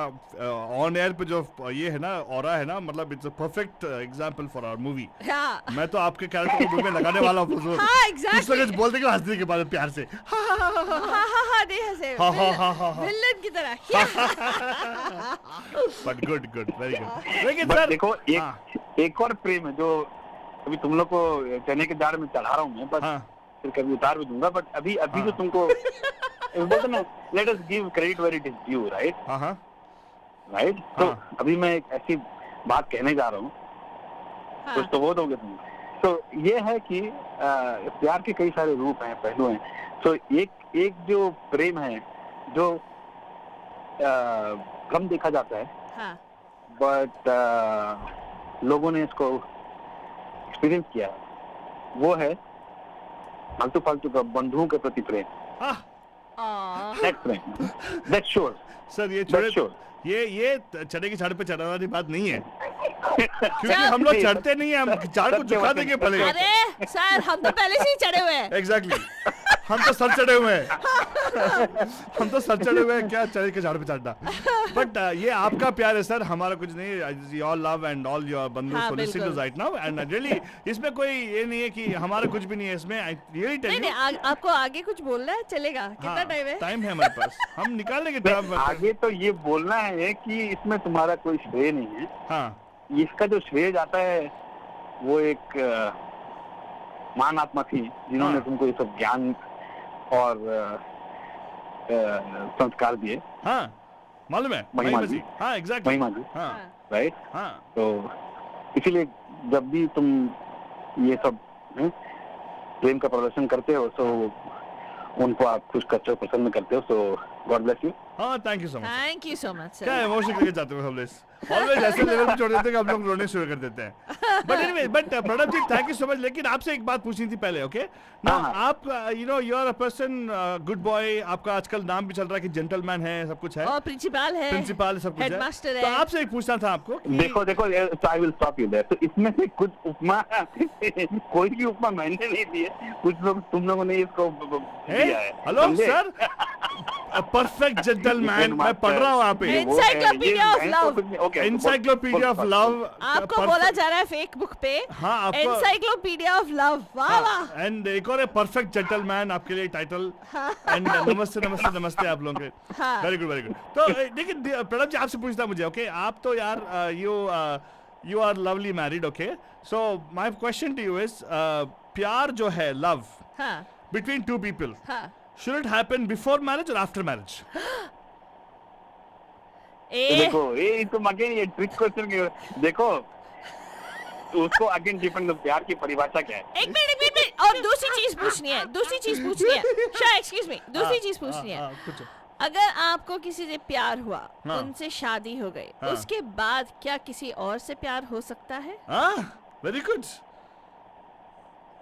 ऑन एयर पे जो ये है ना ऑरा है ना, मतलब it's a perfect example for our movie. हाँ. मैं तो आपके कैरेक्टर को मुंह में लगाने वाला हूँ हुजूर. हाँ, exactly. कुछ लोग बोलते कि हंसने के बाद प्यार से हाँ, नहीं हंसे. विलन की तरह. But good very good. लेकिन बट सर देखो हाँ. एक और प्रेम है जो अभी तुम लोग को चने के दाढ़ में चढ़ा रहा हूँ मैं, बट हाँ. फिर कभी उतार भी दूंगा. बट अभी जो हाँ. तुमको बोलते ना, let us give credit where it is due, right? हाँ. राइट. तो हाँ. अभी मैं एक ऐसी बात कहने जा रहा हूँ, हाँ. कुछ तो वो दोगे तुम. तो ये है कि प्यार के कई सारे रूप हैं, पहलू हैं. तो एक जो प्रेम है जो कम देखा जाता है, हाँ. बट लोगों ने इसको एक्सपीरियंस किया है, वो है फालतू का बंधुओं के प्रति प्रेम. Aw. That Prem, that shores. Sir ये That's छोड़े, sure. ये चढ़े की झाड़ पे चढ़ाने वाली बात नहीं है, क्योंकि हम लोग चढ़ते नहीं है, हम झाड़ को झुका देंगे भले. अरे सर, हम तो पहले से ही चढ़े हुए हैं. एग्जैक्टली. हम तो सर चढ़े हुए हैं. क्या चढ़े के झाड़ पे चढ़ना. बट ये आपका प्यार है सर, हमारा कुछ नहीं. Your love and all your बंधु हाँ, सोलिसिटर्स बिल्कुल. राइट नाउ, एंड रियली इसमें कोई ये नहीं है कि हमारा कुछ भी नहीं है इसमें. आई रियली टेल नहीं यू. नहीं, आपको आगे कुछ बोलना है, चलेगा. कितना टाइम है? टाइम है हमारे पास, हम निकाल लेंगे टाइम. आगे तो ये बोलना है कि इसमें तुम्हारा कोई श्रेय नहीं है. हाँ. इसका जो श्रेय जाता है वो एक महान आत्मा थी जिन्होंने हाँ. तुमको ये सब ज्ञान और संस्कार दिए. हाँ मालूम है. महिमा जी. जी. हाँ एग्जैक्टली. महिमा जी, हाँ. राइट? हाँ. तो इसीलिए जब भी तुम ये सब प्रेम का प्रदर्शन करते हो, तो उनको आप खुश करते हो, प्रसन्न करते हो. सो गॉड ब्लेस यू. हाँ thank you so much. Thank you so much क्या सर. इमोशन करके जाते हो ऑलवेज ऐसे लेवल पे छोड़ देते हैं कि हम लोग रोने शुरू कर देते हैं. But anyway, but Pranab ji thank you so much. लेकिन आपसे एक बात पूछनी थी पहले. ओके ना, हाँ. आप you know you are a person good boy. आपका आजकल नाम भी चल रहा है कि जेंटलमैन है, सब कुछ है, और प्रिंसिपल है, प्रिंसिपल सब कुछ है. हेडमास्टर है. तो आपसे एक पूछना था आपको कि देखो I will stop you there. तो इसमें से कुछ उपमा कोई भी उपमा मैंने नहीं दी है, कुछ लोग तुम लोगों ने इसको दिया है. हेलो समझे? Sir, perfect gentleman. मैं पढ़ रहा हूँ यहाँ पे. Encyclopedia of love. Encyclopedia of love. आपको बोला जा रहा है फेक एक बुक पे हाँ, आपको- एनसाइक्लोपीडिया ऑफ लव। वाह वाह। एंड एक और परफेक्ट जेंटलमैन आपके लिए टाइटल। एंड नमस्ते नमस्ते नमस्ते आप लोगों के। हाँ। Very good very good. तो देखिए प्रणब जी आपसे पूछता मुझे, ओके आप तो यार you are lovely married, okay, so my question to you is प्यार जो है, लव हाँ बिटवीन टू पीपल, हाँ। Should it happen before marriage और आफ्टर मैरिज? देखो ये तुम अगेन ये ट्रिक क्वेश्चन के देखो उसको अगेन डिपेंड प्यार की परिभाषा क्या है। एक मिनट और दूसरी चीज पूछनी है शायद, एक्सक्यूज मी, दूसरी चीज पूछनी है। कुछ अगर आपको किसी से प्यार हुआ, हाँ। उनसे शादी हो गई, हाँ। उसके बाद क्या किसी और से प्यार हो सकता है? Very good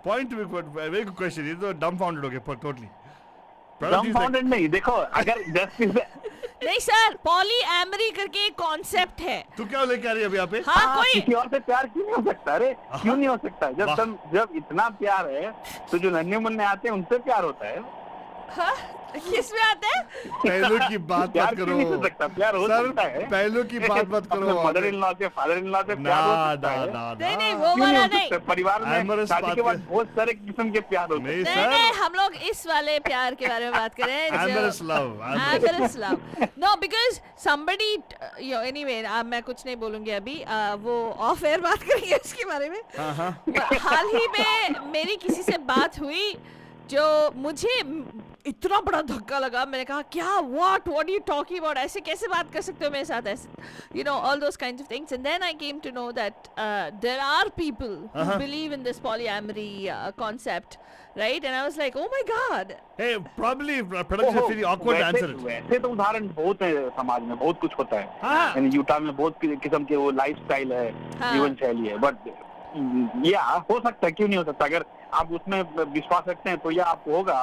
point, very good question. ये तो डम्बफाउंडेड हो गए टोटली। डम्बफाउंडेड नहीं, देखो अगर जस्ट नहीं सर, पॉली एमरी करके एक कॉन्सेप्ट है। तू क्या लेके आ रही है अभी यहाँ पे? हाँ कोई किसी और से प्यार क्यों नहीं हो सकता? अरे क्यों नहीं हो सकता? जब इतना प्यार है तो जो नन्हे मुन्ने आते हैं उनसे प्यार होता है। हाँ? किस में आता है? पहलू की बात प्यार मत क्यों करो नहीं हो सकता? प्यार हो सर, सकता है। पहलू की बात मत करो। मदर इन लॉ से, फादर इन लॉ से प्यार हो सकता है। नहीं वो क्यों वाला हो नहीं। सकता? परिवार में Amorous शादी के बात बाद बहुत सारे किस्म के प्यार होते हैं। नहीं हम लोग इस वाले प्यार के बारे में बात कर रहे हैं। Amorous love, Amorous love. No, because somebody, anyway, मैं कुछ नहीं बोलूंगी अभी, वो ऑफ एयर बात करेंगे उसके बारे में। हाल ही में मेरी किसी से बात हुई जो मुझे इतना बड़ा धक्का लगा। मैंने कहा क्या, what are you talking about? ऐसे कैसे बात कर सकते हो मेरे साथ? ऐसे, you know, all those kinds of things. And then I came to know that there are people who believe in this polyamory concept, right? And I was like, oh my god. Hey, probably production is very awkward to answer it. वैसे तो उदाहरण बहुत है समाज में, बहुत कुछ होता है। हाँ। यानी यूटा में बहुत किस्म के वो लाइफस्टाइल है, हाँ। जीवन शैली है। बट या हो सकता है, क्यों नहीं हो सकता? अगर आप उसमें विश्वास रखते हैं तो यह आपको होगा।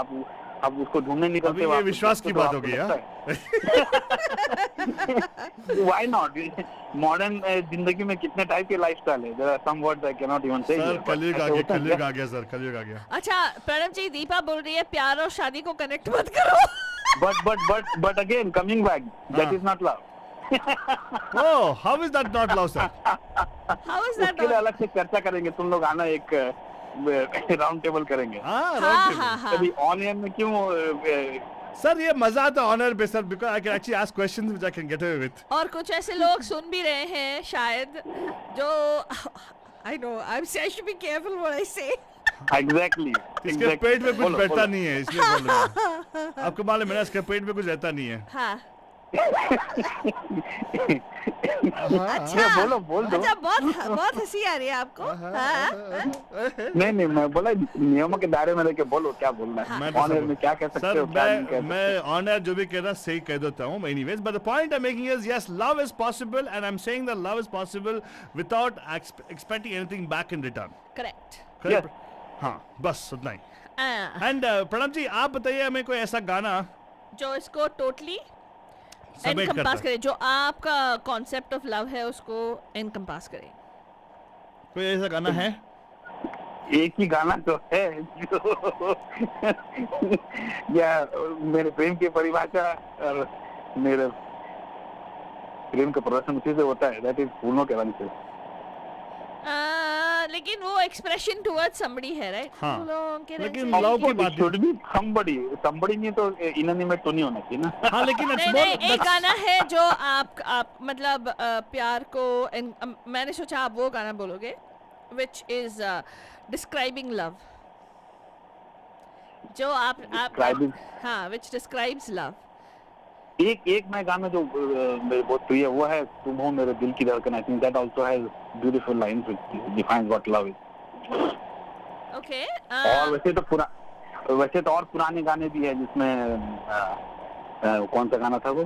आप उसको ढूंढने निकलते अभी ये विश्वास की बात हो गई है। Why not? मॉडर्न जिंदगी में कितने टाइप के लाइफस्टाइल है। There are some words I can not even say. Sir कलयुग आ गया सर, कलयुग आ गया। अच्छा प्रणब जी, दीपा बोल रही है प्यार और शादी को कनेक्ट मत करो। But again coming back, that is not love. Oh, how is that not love, sir? How is that उसके लिए अलग से चर्चा करेंगे। तुम लोग आना, एक राउंड टेबल करेंगे। हाँ। अभी ऑन एयर में क्यों? सर ये मजा आता है ऑनर पे sir, because I can actually ask questions which I can get away with. और कुछ ऐसे लोग सुन भी रहे हैं शायद जो I know, I should be careful what I say. Exactly. इसके पेट में कुछ बैठता नहीं है, इसलिए बोल रहा हूं। आपको मालूम है ना, इसके पेट में कुछ रहता नहीं है। हाँ। अच्छा बोल दो। अच्छा बहुत हंसी आ रही है आपको। नहीं मैं बोला नियमों के दायरे में रह के बोलो क्या बोलना है। ऑन एयर में क्या कह सकते हो, क्या नहीं कह सकते। मैं ऑन एयर जो भी कह रहा सही कह देता हूँ। Anyways, but the point I am making is yes, love is possible and I am saying that love is possible without expecting anything back in return. Correct. हाँ बस उतना ही। एंड प्रणब जी आप बताइए हमें कोई ऐसा गाना जो इसको टोटली एनकम्पास करे, जो आपका कॉन्सेप्ट ऑफ लव है उसको एनकम्पास करे। कोई ऐसा गाना है? एक ही गाना तो है जो या मेरे प्रेम की परिभाषा और मेरे प्रेम का प्रदर्शन उसी से होता है, दैट इज फूलों के रंग से। लेकिन वो एक्सप्रेशन टुवर्ड्स समबडी है, राइट? हाँ। फूलों के रंग लेकिन से। लव की बात शुड बी somebody नहीं तो इनोनिमेट तो नहीं होना चाहिए ना। हाँ लेकिन नहीं, एक गाना है जो आप मतलब प्यार को मैंने सोचा आप वो गाना बोलोगे which is describing love, जो आप हाँ, which describes love. एक मैं गाना जो मेरे बहुत प्रिय वो है तुम हो मेरे दिल की धड़कन। I think that also has beautiful lines which defines what love is. Okay. और वैसे तो और पुराने गाने भी है जिसमें कौन सा गाना था वो,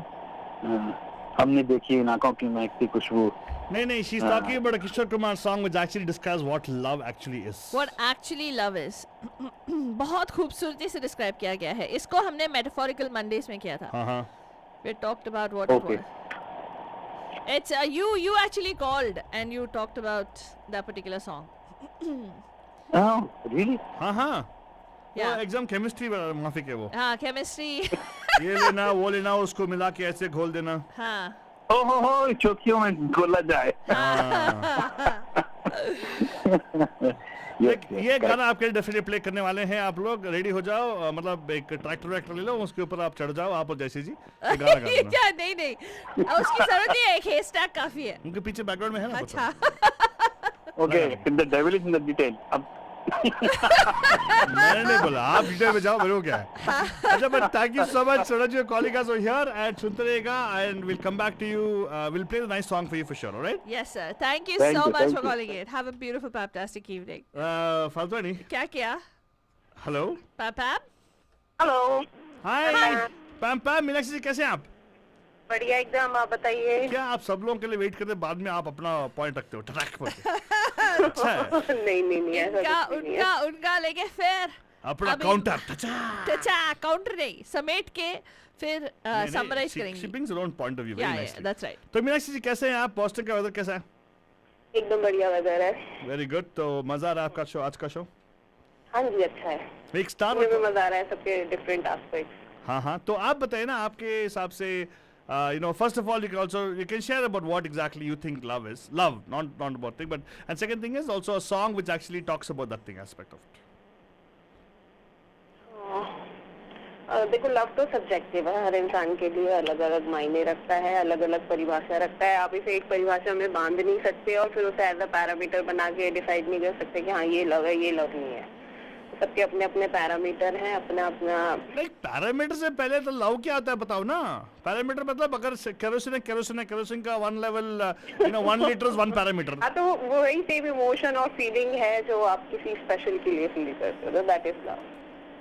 हमने देखी आंखों की महकती खुशबू। नहीं, she's talking about a Kishore Kumar song which actually describes what love actually is. What actually love is. बहुत खूबसूरती से डिस्क्राइब किया गया है। इसको हमने मेटाफोरिकल मंडेज में किया था। हाँ। We talked about what it was. It's you actually called and you talked about that particular song. Oh, really? हाँ। Yeah. वो एग्जाम केमिस्ट्री माफी के वो। हाँ, केमिस्ट्री। ये लेना वो लेना उसको मिला के ऐसे घोल देना। हाँ। हो चौकियों में घोला जाए। ये गाना आपके लिए डेफिनेटली प्ले करने वाले हैं आप लोग रेडी हो जाओ मतलब एक ट्रैक्टर वैक्टर ले लो उसके ऊपर आप चढ़ जाओ आप और जैसी जी ये गाना गा देना क्या नहीं उसकी जरूरत नहीं है एक हेयर स्टैक काफी है उनके पीछे बैकग्राउंड में है ना अच्छा okay the devil is in the detail अब मैंने नहीं बोला आप डिटेल में जाओ मेरे को क्या है अच्छा but thank you so much Suraj you calling us over here and सुनते रहेगा and will come back to you will play the nice song for you for sure alright Yes, sir. Thank you Thank so you, much thank for you. calling in. Have a beautiful, fantastic evening. फाल्तू क्या किया? Hello Pam? Hello, हाय पैम पैम मीनाक्षी जी कैसे हैं आप बढ़िया एकदम, आप बताइए। क्या आप सब लोगों के लिए वेट करते बाद में आप अपना पॉइंट रखते हो ट्रैक पर अच्छा है नहीं ऐसा उनका लेके फिर अपना अभी- काउंटर अच्छा काउंटर नहीं समेट के फिर समराइज करेंगे. she brings her own point of view very Yeah, nicely. that's right. तो मीनाक्षी जी कैसे हैं आप बॉस्टन का वेदर कैसा है एकदम बढ़िया वेदर है। वेरी गुड तो मजा आ रहा है आपका शो आज का शो हाँ जी, अच्छा है। एक स्टार मुझे भी मजा आ रहा है सबके डिफरेंट एस्पेक्ट्स। हाँ तो आप बताइए ना आपके हिसाब से you know first of all you can share about what exactly you think love is not about thing but and second thing is also a song which actually talks about that thing aspect of it देखो, love तो subjective है, हर इंसान के लिए अलग अलग मायने रखता है, अलग अलग परिभाषा रखता है। आप इसे एक परिभाषा में बांध नहीं सकते और फिर उसे एज अ पैरामीटर बना के डिसाइड नहीं कर सकते कि हाँ ये लव है ये लव नहीं है। सबके अपने अपने पैरामीटर हैं, अपना अपना। लाइक पैरामीटर से पहले तो लव क्या आता है बताओ ना। पैरामीटर मतलब अगर केरोसिन का 1 लेवल 1 लीटर इज 1 पैरामीटर। हाँ, तो वो वही सेम इमोशन और फीलिंग है जो आप किसी स्पेशल के लिए फील करते हो, that is love.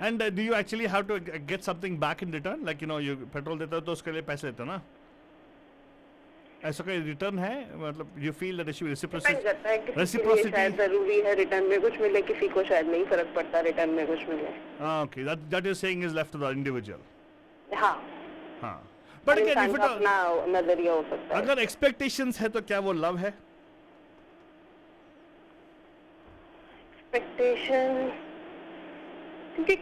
And do you actually have to get something back in return? Like you petrol देते हो तो उसके लिए पैसे देते हो ना? ऐसा कोई रिटर्न है मतलब you feel that डिपेंड करता है, किसी के लिए शायद जरूरी है रिटर्न में कुछ मिले, किसी को शायद नहीं फर्क पड़ता रिटर्न में कुछ मिले। Okay, that you're saying is left to the individual. हाँ। But again, if it अपना नजरिया हो सकता है। अगर expectations है तो क्या वो love है? एक्सपेक्टेशन, क्योंकि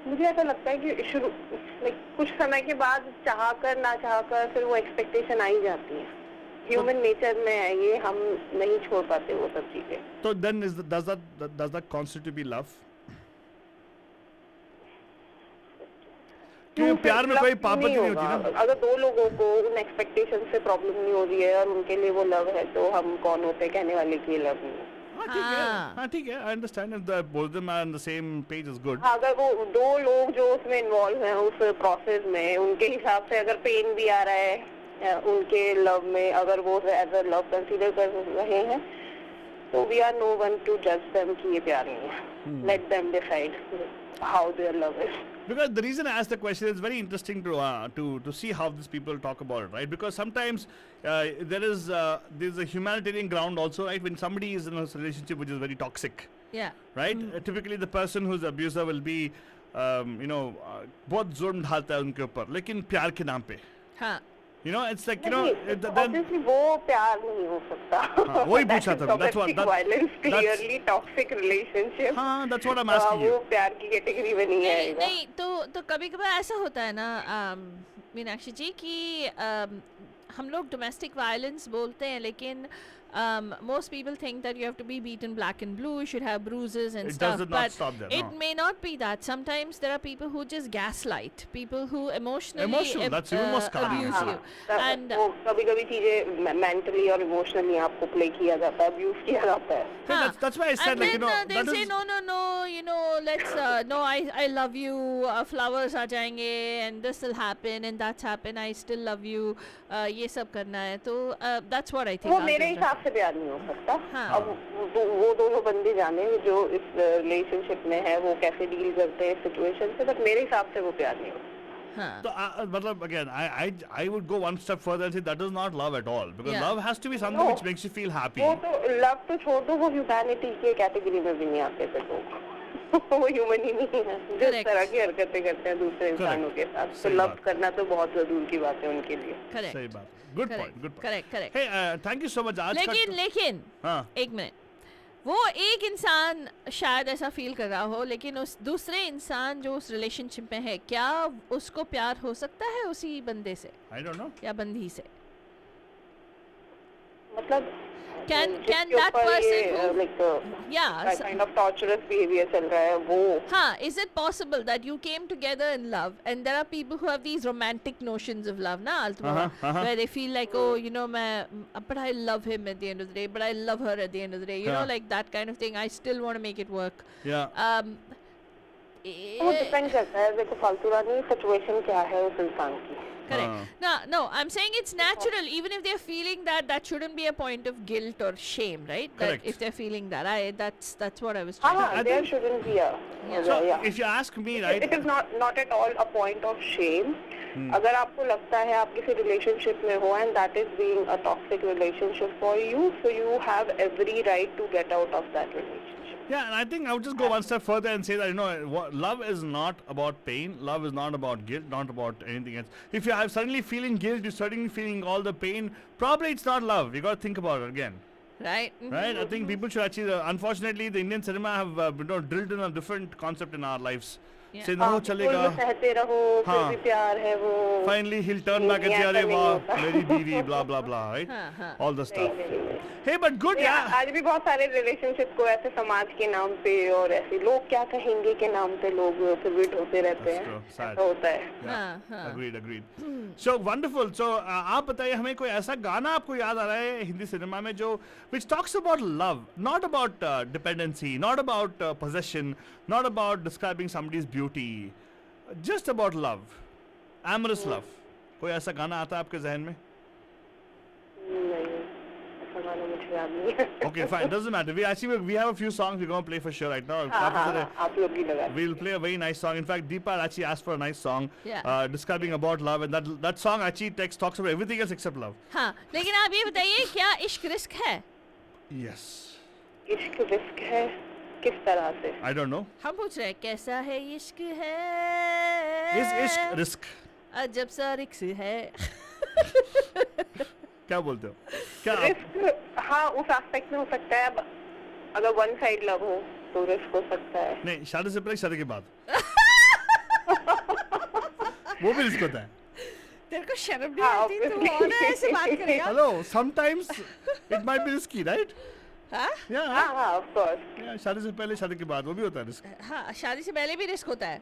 मुझे ऐसा लगता है कि शुरू कुछ समय के बाद चाह कर ना चाह कर फिर वो एक्सपेक्टेशन आ ही जाती है। ह्यूमन नेचर में है ये, हम नहीं छोड़ पाते वो सब चीजें। तो then does that constitute be love? क्योंकि प्यार में कोई पापत नहीं होती ना। अगर दो लोगों को उन एक्सपेक्टेशन से प्रॉब्लम नहीं हो रही है और उनके लिए वो लव है, तो हम कौन होते कहने वाले की लव नहीं है। हाँ ठीक है, I understand if both of them are on the same page is good. अगर वो दो लोग जो उसमें इन्वॉल्व हैं उस प्रोसेस में, उनके हिसाब से अगर पेन भी आ रहा है उनके लव में, अगर वो एज अ लव कंसीडर कर रहे हैं, तो we are no one to जज देम कि ये प्यार नहीं है। Let them decide how their love is. Because the reason I asked the question is very interesting to see how these people talk about it, right? Because sometimes there's a humanitarian ground also, right? When somebody is in a relationship which is very toxic, Yeah. right? Typically the person who's the abuser will be, बहुत जुर्म ढालता है उनके ऊपर, लेकिन प्यार के नाम पे, हाँ. it's like obviously वो प्यार नहीं हो सकता। हाँ, वही पूछा था। That's what violence, clearly toxic relationship। हाँ, that's what I'm asking you। वो प्यार की कैटेगरी में नहीं है। नहीं तो कभी-कभार ऐसा होता है ना मीनाक्षी जी कि हम लोग डोमेस्टिक वायलेंस बोलते हैं, लेकिन most people think that you have to be beaten black and blue, you should have bruises and It stuff, does not but stop there, it no. may not be that. Sometimes there are people who just gaslight, people who emotional, that's even more scarring, abuse you. And वो कभी-कभी चीजें mentally और emotionally आपको play किया जाता है, abuse किया जाता है। That's why I said, and like, then that they say is- no, let's no, I love you, flowers आ जाएंगे and this will happen and that's happen, I still love you, ये सब करना है, तो that's what I think. वो मेरे हिसाब से प्यार नहीं हो सकता। हाँ. अब वो दोनों बंदे जाने जो इस रिलेशनशिप में है वो कैसे डील करते हैं सिचुएशन से, बट मेरे हिसाब से वो प्यार नहीं होता। हाँ. तो मतलब again, I would go one step further and say that is not love at all, because Yeah. love has to be something which makes you feel happy. वो तो लव तो छोड़ दो, वो ह्यूमैनिटी के कैटेगरी में भी नहीं आते थे लोग। वो ह्यूमन ही नहीं है, जिस Correct. तरह की हरकतें करते हैं दूसरे इंसानों के साथ, तो सही लव बात। करना तो बहुत दूर की बात है उनके लिए। Correct. सही बात। Good point. Good point. Correct. Hey, thank you so much. आज का लेकिन हाँ. एक मिनट, वो एक इंसान शायद ऐसा फील कर रहा हो, लेकिन उस दूसरे इंसान जो उस रिलेशनशिप में है, क्या उसको प्यार हो सकता है उसी बंदे से I don't know. या बंदी से? मतलब Can जिसके that ऊपर person ये who- like Yeah. kind of torturous behavior चल रहा है वो Huh, is it possible that you came together in love and there are people who have these romantic notions of love, na, Altuma, where they feel like, oh, you know, but I love him at the end of the day, but I love her at the end of the day, you know, Yeah. like that kind of thing. I still want to make it work. Yeah. वो depend करता है देखो फालतू रानी situation क्या है उस इंसान की Correct. No, I'm saying it's natural. Even if they're feeling that, that shouldn't be a point of guilt or shame, right? Correct. That if they're feeling that, that's what I was हाँ trying to. हाँ there shouldn't be a So yeah. if you ask me, right? It is not at all a point of shame. अगर आपको लगता है आप किसी relationship में हो and that is being a toxic relationship for you, so you have every right to get out of that relationship. Yeah, and I think I would just go one step further and say that, you know, love is not about pain. Love is not about guilt, not about anything else. If you are suddenly feeling guilt, you're suddenly feeling all the pain, probably it's not love. You got to think about it again. Right. Right? I think people should actually, unfortunately, the Indian cinema have drilled in a different concept in our lives. Yeah. Say, no, chalega. सहते रहो फिर भी प्यार है वो Finally, he'll turn back and say, दुनिया अरे का नहीं वाह, होता। मेरी बीवी, blah, blah, blah, right? All the stuff. Hey, but good, yeah. आज भी बहुत सारे रिलेशनशिप को ऐसे समाज के नाम पे और ऐसे लोग क्या कहेंगे के नाम पे लोग फिर होते रहते हैं Sad. ऐसा होता है Yeah. Agreed. So wonderful. So आप बताइए हमें कोई ऐसा गाना आपको याद आ रहा है हिंदी सिनेमा में जो which talks about love, not about dependency, not about possession, not about describing somebody's beauty, just about love, amorous love. कोई ऐसा गाना आता है आपके जहन में? नहीं ऐसा गाना मुझे याद नहीं है Okay, fine. Doesn't matter. We have a few songs we're going to play for sure right now. हाँ, आप लोग ही लगा We'll play a very nice song. In fact, Deepa actually asked for a nice song Yeah. describing about love, and that song actually talks about everything else except love. हाँ, लेकिन आप ये बताइए क्या इश्क रिस्क है? Yes. इश्क risk है किस तरह से I don't know. हम पूछ रहे हैं कैसा है इश्क है? Is ishq risk? अजब सा रिक्स है. क्या बोलते हो? क्या आप- रिस्क हाँ उस एस्पेक्ट में हो सकता है अब अगर वन साइड लव हो तो रिस्क हो सकता है नहीं, शादी से पहले शादी के बाद वो भी रिस्क होता है. तेरे को शर्म नहीं हाँ, आती तू obviously. और ऐसे बात करेगा? Hello, sometimes it might be risky, right? हाँ? Yeah. हाँ ऑफ कोर्स Yeah, शादी से पहले शादी के बाद वो भी होता है रिस्क. हाँ, शादी से पहले भी रिस्क होता है.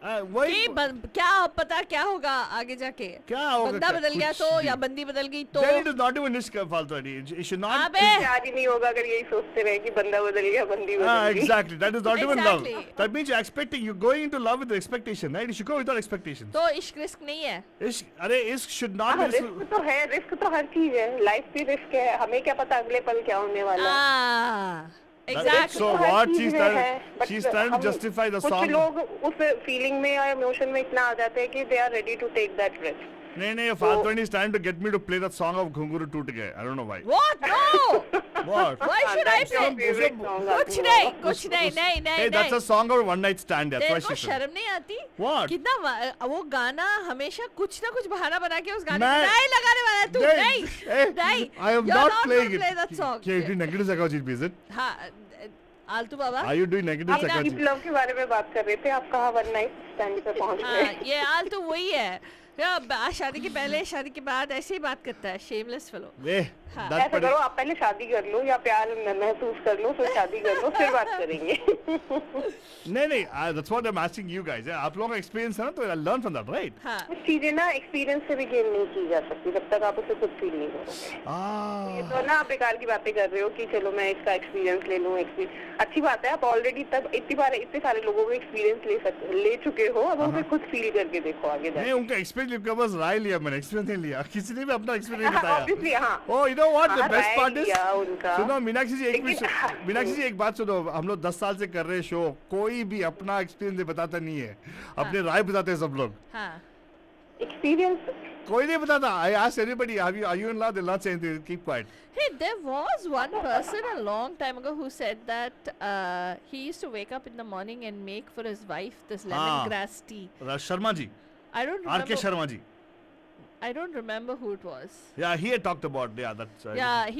वही कि क्या पता क्या होगा आगे जाके? क्या होगा, बंदा क्या- बदल गया कुछ तो भी। या बंदी बदल गई तो? Then it is not even risk फालतू है. It should not. अबे प्यार ही नहीं होगा अगर यही सोचते रहे कि बंदा बदल गया बंदी बदल गई Exactly. That is not even love. Exactly. That means you're expecting, you're going into love with the expectation, right? You should go without expectations. तो इश्क रिस्क नहीं है. Isk should not be. Risk तो है रिस्क तो हर चीज है life भी रिस्क है हमें क्या पता अगले पल क्या होने वाला है Exactly. So हर what चीज she's में trying, है, but she's trying to हम- justify the कुछ song. लोग उस फीलिंग में या इमोशन में इतना आ जाते हैं कि they are ready to take that risk नहीं, फालतू is trying to get me to play that song of Ghunguru Toot Gaye. I don't know why. What? No. What? Why should I That's your play? favorite song, कुछ Atul. नहीं, कुछ नहीं, नहीं, Hey, नहीं, that's a नहीं. song of one night stand. That's why तेरे को she said. शर्म नहीं आती? What? कितना वो गाना हमेशा कुछ ना कुछ बहाना बना के उस गाने मैं- में नहीं लगाने वाला है तू. Hey, नहीं. I am You're not not playing gonna it. play that song. Okay, you do negative psychology, is it? हाँ, आलतू बाबा. Are you doing negative आप psychology? डीप लव के बारे में बात कर रहे थे आप कहाँ वन नाइट स्टैंड पे पहुंच हाँ, गए ये आलतू वही है. या शादी के पहले शादी के बाद ऐसे ही बात करता है. Shameless fellow. Eh, हाँ. that ऐसा part करो is- आप पहले शादी कर लो या प्यार महसूस कर लो फिर शादी कर लो फिर बात करेंगे नहीं, that's what I'm asking you guys. Yeah, आप लोगों का experience है ना तो learn from that, right? हाँ. कुछ चीजें ना एक्सपीरियंस से भी गेन नहीं की जा सकती जब तक आप उसे खुद फील नहीं करोगे ये Ah. तो ना आप बेकार की बातें कर रहे हो कि चलो मैं इसका एक्सपीरियंस ले लूं अच्छी बात है आप ऑलरेडी तब इतने सारे लोगों को एक्सपीरियंस ले चुके हो अब उसे खुद फील करके देखो आगे नहीं, जाके उनका एक्सपीरियंस का बस राय लिया मैंने, एक्सपीरियंस नहीं लिया. किसी ने भी अपना एक्सपीरियंस बताया. ऑब्वियसली हाँ Oh, you know what? The हाँ, best राय part is, लिया उनका सुनो मीनाक्षी जी लेकिन- मीनाक्षी जी एक बात सुनो, हम लोग 10 साल से कर रहे शो, कोई भी अपना एक्सपीरियंस बताता नहीं है, अपने राय बताते हैं सब लोग. हाँ. एक्सपीरियंस कोई नहीं बताता. I asked everybody, are you in love? They'll not say anything. Keep quiet. Hey, there was one person a long time ago who said that he used to wake up in the morning and make for his wife this lemongrass tea. Sharma ji, I don't R.K. remember. Sharma ji. I don't remember who it was. Yeah, he had talked about, yeah, that's. Yeah,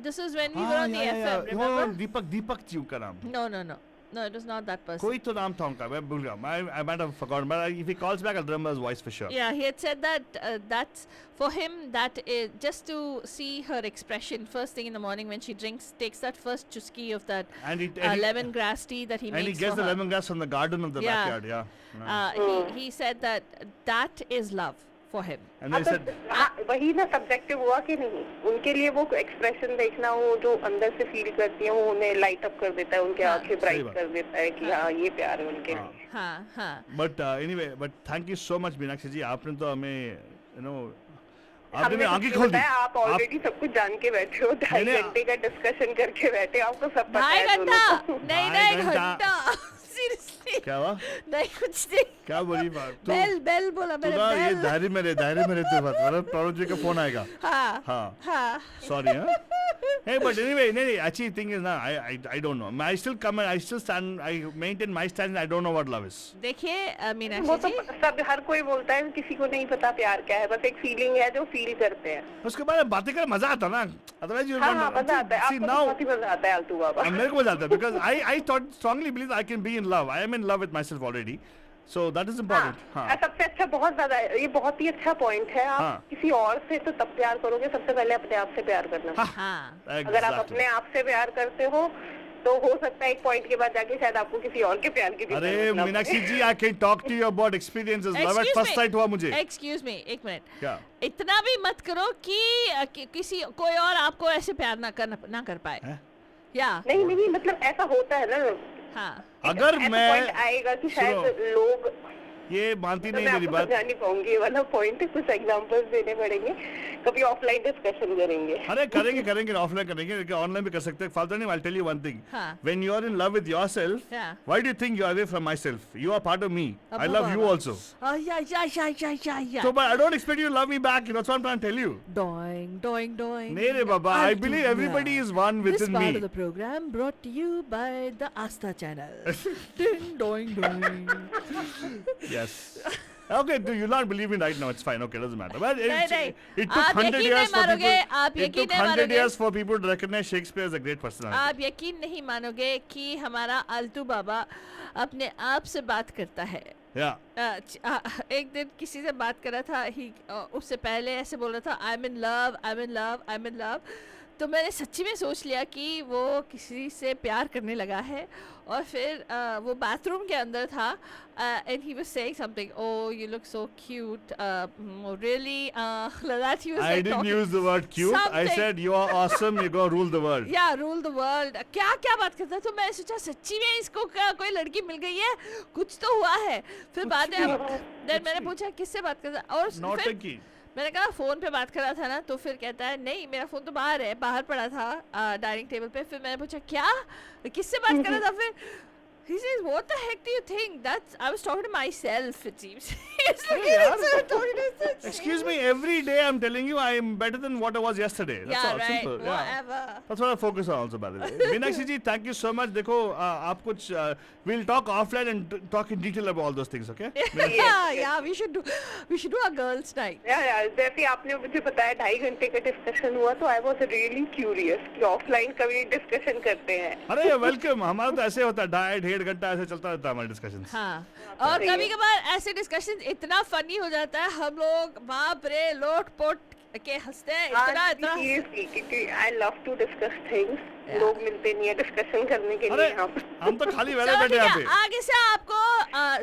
this is when we were on the FM. Remember? Deepak ji का नाम. No. No, it was not that person. कोई तो नाम था उनका, मैं भूल गया. I might have forgotten, but if he calls back, I'll remember his voice for sure. Yeah, he had said that that's for him. That is just to see her expression first thing in the morning when she takes that first chusky of that And lemongrass tea that he and makes he gets for the her. lemongrass from the garden of the Yeah. backyard. Yeah. He said that is love for him. And then he said, वही ना subjective हुआ कि नहीं, उनके लिए वो expression देखना, वो जो अंदर से फील करती है, वो उन्हें लाइट अप कर देता है, उनके आंखें ब्राइट कर देता है कि हाँ ये प्यार है उनके लिए. हाँ. But anyway, but thank you so much, Meenakshi जी. आपने तो हमें, आपने हमने आंखें कुछ खोल दी. बताया, आप ऑलरेडी सब कुछ जान के बैठे हो, 2.5 घंटे का डिस्कशन करके बैठे, आपको सब पता है. 2.5 घंटा नहीं घंटा. Seriously. क्या हुआ? नहीं कुछ नहीं. क्या बोली बात? बेल बोला तू मैंने. ना ये दायरे में रहते बात. मतलब प्रॉब्लम जी का फोन आएगा. हाँ. Sorry, huh? Hey, but anyway, actually, thing is, I don't know. I still come and I still stand. I maintain my stand. I don't know what love is. देखिए मीनाक्षी वो तो जी, सब हर कोई बोलता है, किसी को नहीं पता प्यार क्या है, बस एक फीलिंग है जो फील करते हैं. उसके बाद में बातें कर मजा आता ना. Otherwise, you हाँ मजा आता है, see आपको now. बहुत ही मजा आता है आलतू बाबा. मेरे को मजा आता है because I strongly believe I can be in love. I am in love with myself already. So that is important. हाँ. सबसे अच्छा, बहुत ज्यादा, ये बहुत ही अच्छा पॉइंट है. आप हाँ. किसी और से तो तब प्यार करोगे, सबसे पहले अपने आप से प्यार करना. हाँ. अगर आप अपने आप से प्यार करते हो तो हो सकता है एक पॉइंट के बाद जाके शायद आपको किसी और के प्यार की भी अरे जरूरत ना पड़े. मीनाक्षी जी, I can talk to you about experiences. Love at first sight हुआ मुझे. Excuse me, एक मिनट. क्या? इतना भी मत करो कि किसी कोई और आपको ऐसे प्यार ना कर पाए. या नहीं, मतलब ऐसा होता है ना. हाँ. अगर मैं पॉइंट आएगा कि शायद लोग, ये मानती तो नहीं मैं मेरी आपको बात. समझा नहीं पाऊंगी. ये वाला पॉइंट है, कुछ एग्जांपल्स देने पड़ेंगे, कभी ऑफलाइन डिस्कशन करेंगे. अरे करेंगे ऑफलाइन करेंगे, लेकिन ऑनलाइन भी कर सकते हैं. फालतू नहीं. I'll tell you one thing. हाँ. When you are in love with yourself, Yeah. why do you think you are away from myself? You are part of me. I love you also. Yeah. So, but I don't expect you to love me back. That's what I'm trying to tell you. Doing. नहीं रे बाबा, I believe everybody is one This within part me. of the program brought to you by the Asta channel. Ding doing. Yes. Okay, do you not believe me right now? It's fine. Okay, doesn't matter. But नहीं. it took आप 100 यकीन years नहीं for मानोगे, people. आप It यकीन took नहीं 100 मानोगे. years for people to recognize Shakespeare as a great personality. आप यकीन नहीं मानोगे कि हमारा आलतू बाबा अपने आप से बात करता है. Yeah. एक दिन किसी से बात कर रहा था, उससे पहले ऐसे बोल रहा था I'm in love. तो मैंने सच्ची में सोच लिया कि वो किसी से प्यार करने लगा है. और फिर वो बाथरूम के अंदर था and he was saying something, oh you look so cute, really that he was I like didn't talking use the word cute. I something. said you are awesome. You're gonna rule the world. या rule the world. क्या बात करता है. तो मैं सोचा सच्ची में इसको कोई लड़की मिल गई है, कुछ तो हुआ है. फिर बाद में then मैंने पूछा किससे बात करता है, और Not फिर a key. मैंने कहा फोन पे बात कर रहा था ना. तो फिर कहता है नहीं मेरा फोन तो बाहर पड़ा था डाइनिंग टेबल पे. फिर मैंने पूछा क्या, किससे बात कर रहा था. फिर he says what the heck do you think, that's I was talking to myself, it seems. He's looking at himself, talking to himself. Excuse me, every day I'm telling you I am better than what I was yesterday. That's Yeah, all. right, Simple. whatever. That's what I focus on also, by the way. Meenakshi ji, thank you so much. देखो आप कुछ we'll talk offline and talk in detail about all those things, okay? Yeah, we should do a girls night. जैसे आपने मुझे बताया 2.5 घंटे का discussion हुआ, तो आई वाज रियली क्यूरियस कि ऑफलाइन कभी डिस्कशन करते हैं. अरे वेलकम. हमारा तो ऐसे होता है 2.5 घंटा ऐसे चलता रहता है हमारे डिस्कशन. हाँ. और कभी कभार ऐसे डिस्कशन इतना फनी हो जाता है, हम लोग बाप रे लोट पोट के हंसते हैं इतना. सीरियसली, क्योंकि I love to discuss things. लोग मिलते नहीं है डिस्कशन करने के लिए यहाँ पे. हम तो खाली वेले चलो बैठे ठीक यहाँ है, पे. आगे से आपको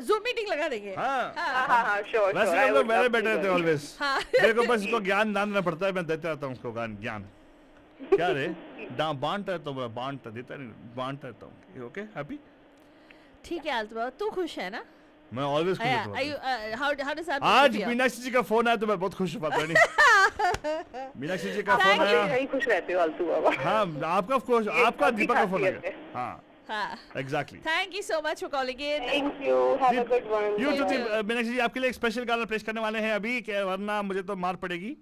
जूम मीटिंग लगा देंगे. हाँ श्योर. वैसे हम लोग वेले बैठे रहते हैं ऑलवेज. हाँ. मेरे को बस इसको ज्ञान देना पड़ता है. मैं देता रहता हूँ उसको ज्ञान. क्या रे बांटता रहता हूँ, बांटता देता नहीं, बांटता रहता हूँ. Okay happy. ठीक है आलतू बाबा, तू खुश है ना? मैं ऑलवेज खुश होता हूँ. how does that आज feel? मीनाक्षी जी का फोन आया तो मैं बहुत खुश हुआ. पता नहीं मीनाक्षी जी का फोन आया. यही खुश रहते हो आलतू बाबा. हाँ आपका खुश, आपका दीपक का फोन आ गया. हाँ हाँ. Exactly. Thank you so much for calling in. Thank you. Have a good one. You too Meenakshi ji, आपके लिए एक स्पेशल गाना प्ले करने वाले हैं अभी, वरना मुझे तो मार पड़ेगी.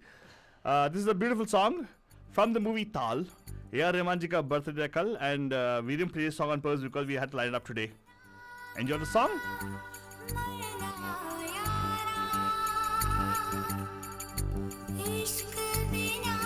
This is a beautiful song from the movie Taal. A.R. Rahman ji का बर्थडे कल, and we didn't play this song on purpose because we had to line up today. Enjoy the song. इश्क बिना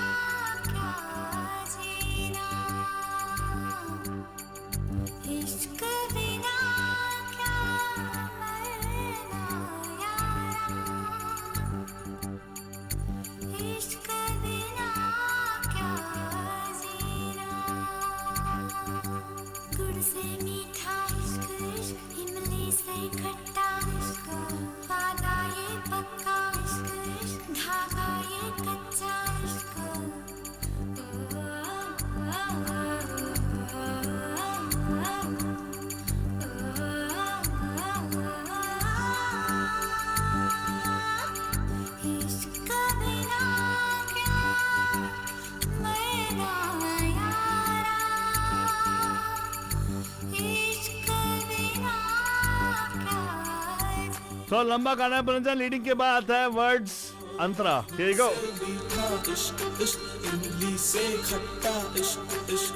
दूध से मीठा इश्क इश्क इमली से खट्टा इश्क वादा ये पक्का इश्क इश्क धागा ये कच्चा इश्क इश्क बिना क्या मेरा यारा इश्क बिना क्या So लंबा गाना बनता है, लीडिंग के बाद है words Antara. Here you go. मीठा इश्क इश्क इमली से खट्टा इश्क इश्क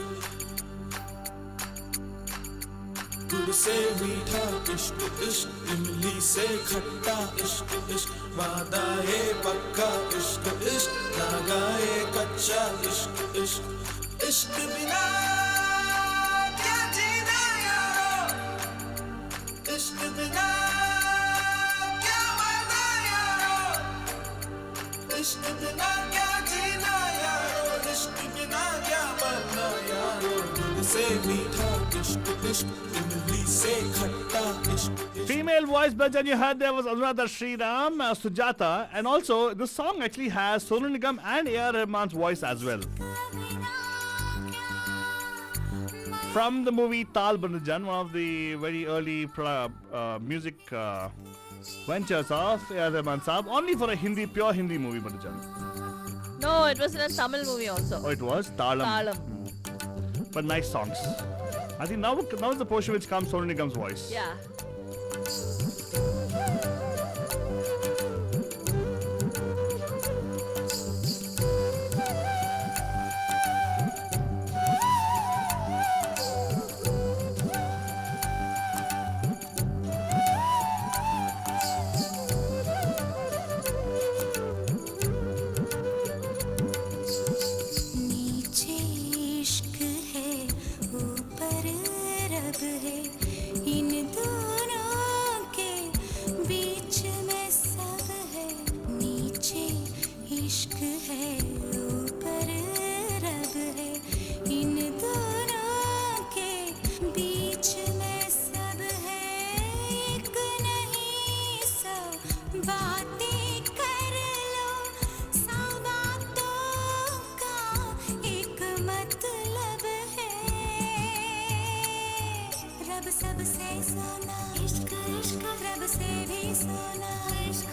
दूध से मीठा इश्क इश्क इमली से खट्टा इश्क इश्क वादा ये पक्का इश्क इश्क धागा ये कच्चा इश्क इश्क इश्क बिना क्या जीना यारो इश्क बिना क्या मरना यारो इश्क बिना क्या जीना यारो इश्क बिना क्या मरना यारो दूध से मीठा इश्क इश्क इमली से खट्टा इश्क Female voice bhajan you heard there was Anuradha Sriram, Sujata, and also the song actually has Sonu Nigam and A.R. Rahman's voice as well. From the movie Tal Bandajan, one of the very early music ventures of A.R. Rahman Saab, only for a pure Hindi movie Bandajan. No, it was in a Tamil movie also. Oh, it was Talam. Talam. But nice songs. I think now is the portion which comes Sonu Nigam's voice. Yeah. नीचे इश्क है ऊपर रब है इन दोनों के बीच में सब है नीचे इश्क है ऊपर रब है इन दोनों के बीच में सब है एक नहीं सब बातें कर लो सब बातों का एक मतलब है रब सबसे सोना इश्क इश्क रब से भी सोना इश्क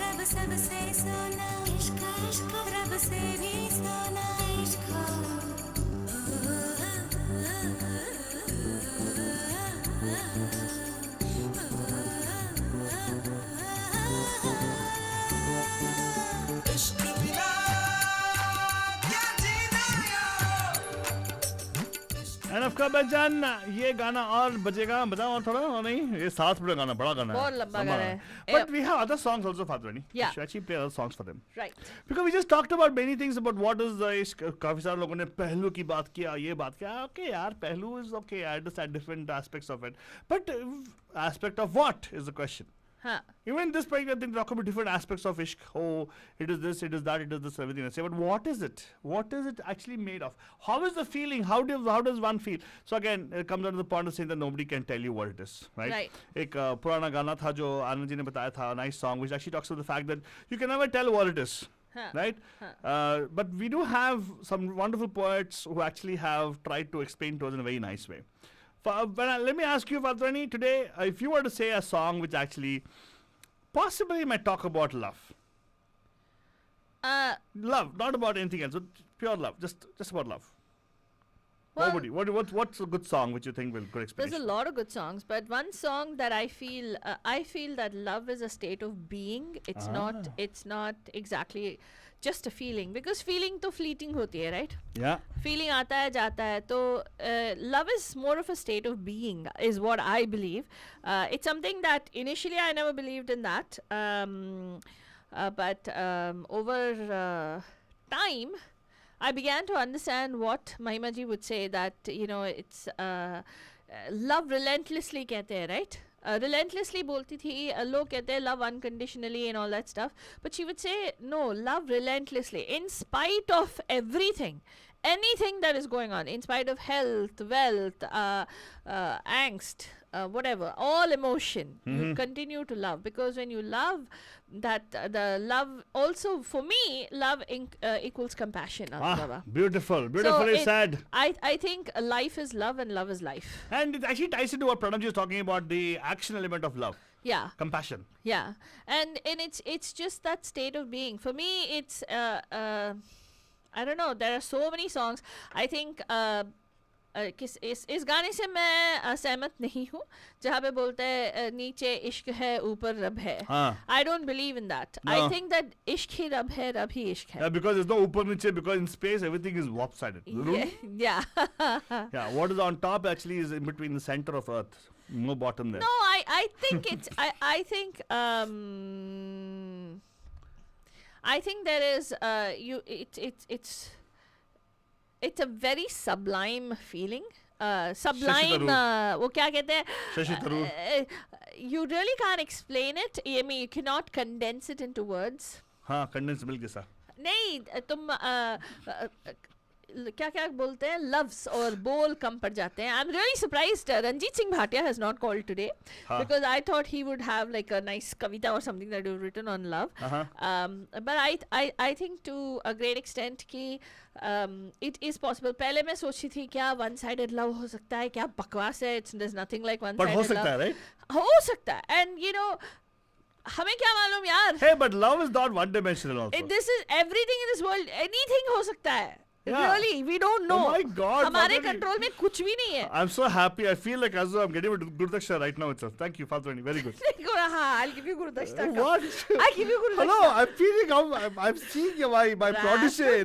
रब सबसे सोना इश्क इश्क रब से भी सोना इश्क इश्क बिना क्या जीना यारो And of course, Bhajan, ये गाना और बजेगा, बताओ और थोड़ा और नहीं, ये 7 मिनट गाना, बड़ा गाना है. बहुत लंबा गाना है. But we have other songs also, Fatrani. Yeah. We should actually play other songs for them. Right. Because we just talked about many things about what is the ishq. काफी सारे लोगों ने पहलू की बात किया, ये बात किया. Okay, यार, पहलू is okay. I understand different aspects of it. But aspect of what is the question? Huh. Even this particular thing, talk about different aspects of ishq. Oh, it is this, it is that, it is this, everything. I say, but what is it? What is it actually made of? How is the feeling? How does one feel? So again, it comes down to the point of saying that nobody can tell you what it is, right? Right. एक पुराना गाना था जो आनंद जी ने बताया था, a nice song which actually talks about the fact that you can never tell what it is. Huh. Right? But we do have some wonderful poets who actually have tried to explain to us in a very nice way. Let me ask you, Fatrani, today, if you were to say a song which actually possibly might talk about love. Love, not about anything else, but pure love, just about love. Well, what's a good song which you think will good explain? There's a lot of good songs, but one song that I feel that love is a state of being. It's not exactly just a feeling, because feeling to fleeting hoti hai, right? Yeah. Feeling aata hai jata hai, to love is more of a state of being, is what I believe. It's something that initially I never believed in that, but over time I began to understand what Mahimaji would say, that it's love relentlessly कहते हैं, right? Relentlessly बोलती थी, लोग कहते हैं love unconditionally and all that stuff, but she would say no, love relentlessly in spite of everything. anything that is going on, in spite of health, wealth, angst, whatever, all emotion, you continue to love, because when you love, that the love also, for me, love equals compassion. Baba. Beautiful. Beautifully said. I think life is love and love is life. And it actually ties into what Pranamji was talking about, the action element of love. Yeah. Compassion. Yeah. And it's just that state of being. For me, it's I don't know, there are so many songs. I think इस गाने से मैं सहमत नहीं हूँ जहाँ पे बोलते हैं नीचे इश्क है ऊपर रब है. I don't believe in that. No. I think that इश्क ही रब है, रब ही इश्क है. Yeah, because there's no ऊपर नीचे, because in space everything is lopsided. Yeah. Yeah, what is on top actually is in between the center of Earth. No bottom there. No, I think it's I think there is it's a very sublime feeling. Sublime, वो क्या कहते हैं? Shashi Tharoor. You really can't explain it. I mean, you cannot condense it into words. हाँ, condense milk के साथ. नहीं, तुम क्या क्या बोलते हैं, loves और बोल कम पड़ जाते हैं. I'm really surprised Ranjit Singh Bhatia has not called today, because I thought he would have like a nice kavita or something that you've written on love. But I think to a great extent कि it is possible. पहले मैं सोची थी क्या one sided love हो सकता है, क्या बकवास है, there's nothing like one sided love. But हो सकता है, right? हो सकता है. And you know, हमें क्या मालूम यार. Hey, but love is not one dimensional also. This is everything in this world. Anything हो सकता है. Yeah. Really, we don't know. Oh my God! हमारे कंट्रोल में कुछ भी नहीं है. I'm so happy. I feel like as though I'm getting a Gurudakshina right now itself. Thank you, Fatwani. Very good. I'll give you Gurudakshina. What? I'll give you Gurudakshina. Hello, I'm feeling I'm seeing my protege,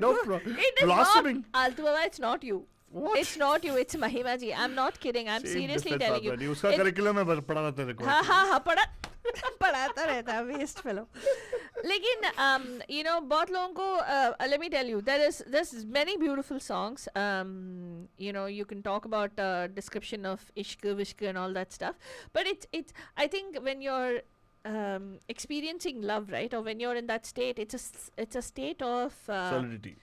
blossoming. Altu Baba, it's not you. What? It's not you. It's Mahima ji. I'm not kidding. I'm seriously telling you. उसका curriculum में पढ़ाना तेरे को. हाँ पढ़ाता रहता है, waste fellow. लेकिन you know, बहुत लोगों को let me tell you, there's many beautiful songs. You know, you can talk about description of ishq, vishq and all that stuff, but it's I think when you're experiencing love, right, or when you're in that state, it's a state of solidity,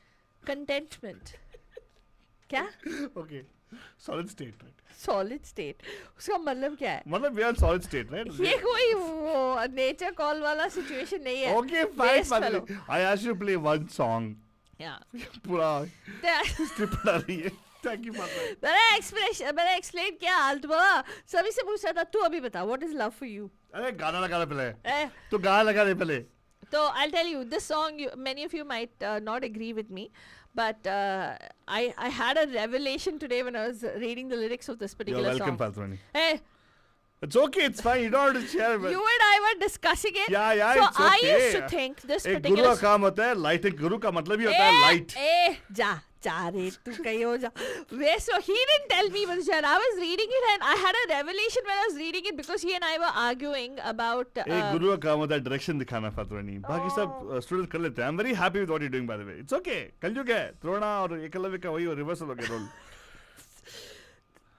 contentment. क्या? Okay, solid state, right? Solid state. उसका मतलब क्या है? मतलब we are in solid state, right? ये कोई वो nature call वाला situation नहीं है. Okay, fine. I asked you to play one song. Yeah. पूरा history पढ़ा रही है. Thank you, Fatma. मैंने explain किया आल्टू बाबा. सभी से पूछा था, तू अभी बता, what is love for you? अरे गाना लगा दे पहले. तू गाना लगा दे पहले. So I'll tell you, this song, many of you might not agree with me, but I had a revelation today when I was reading the lyrics of this particular song. You're welcome, Fatwani. Hey. It's okay, it's fine. You don't have to share. You and I were discussing it. Yeah, so it's okay. I used to think this particular. गुरु का काम होता है light. गुरु का मतलब ही होता है light. जा रे तू कहीं हो जा. So he didn't tell me, but I was reading it and I had a revelation when I was reading it, because he and I were arguing about. गुरु का काम होता है direction दिखाना, Fatwani. बाकी सब students कर लेते हैं. I'm very happy with what you're doing, by the way. It's okay. कलयुग है. द्रोणा और एकलव्य का वही reversal हो गया role.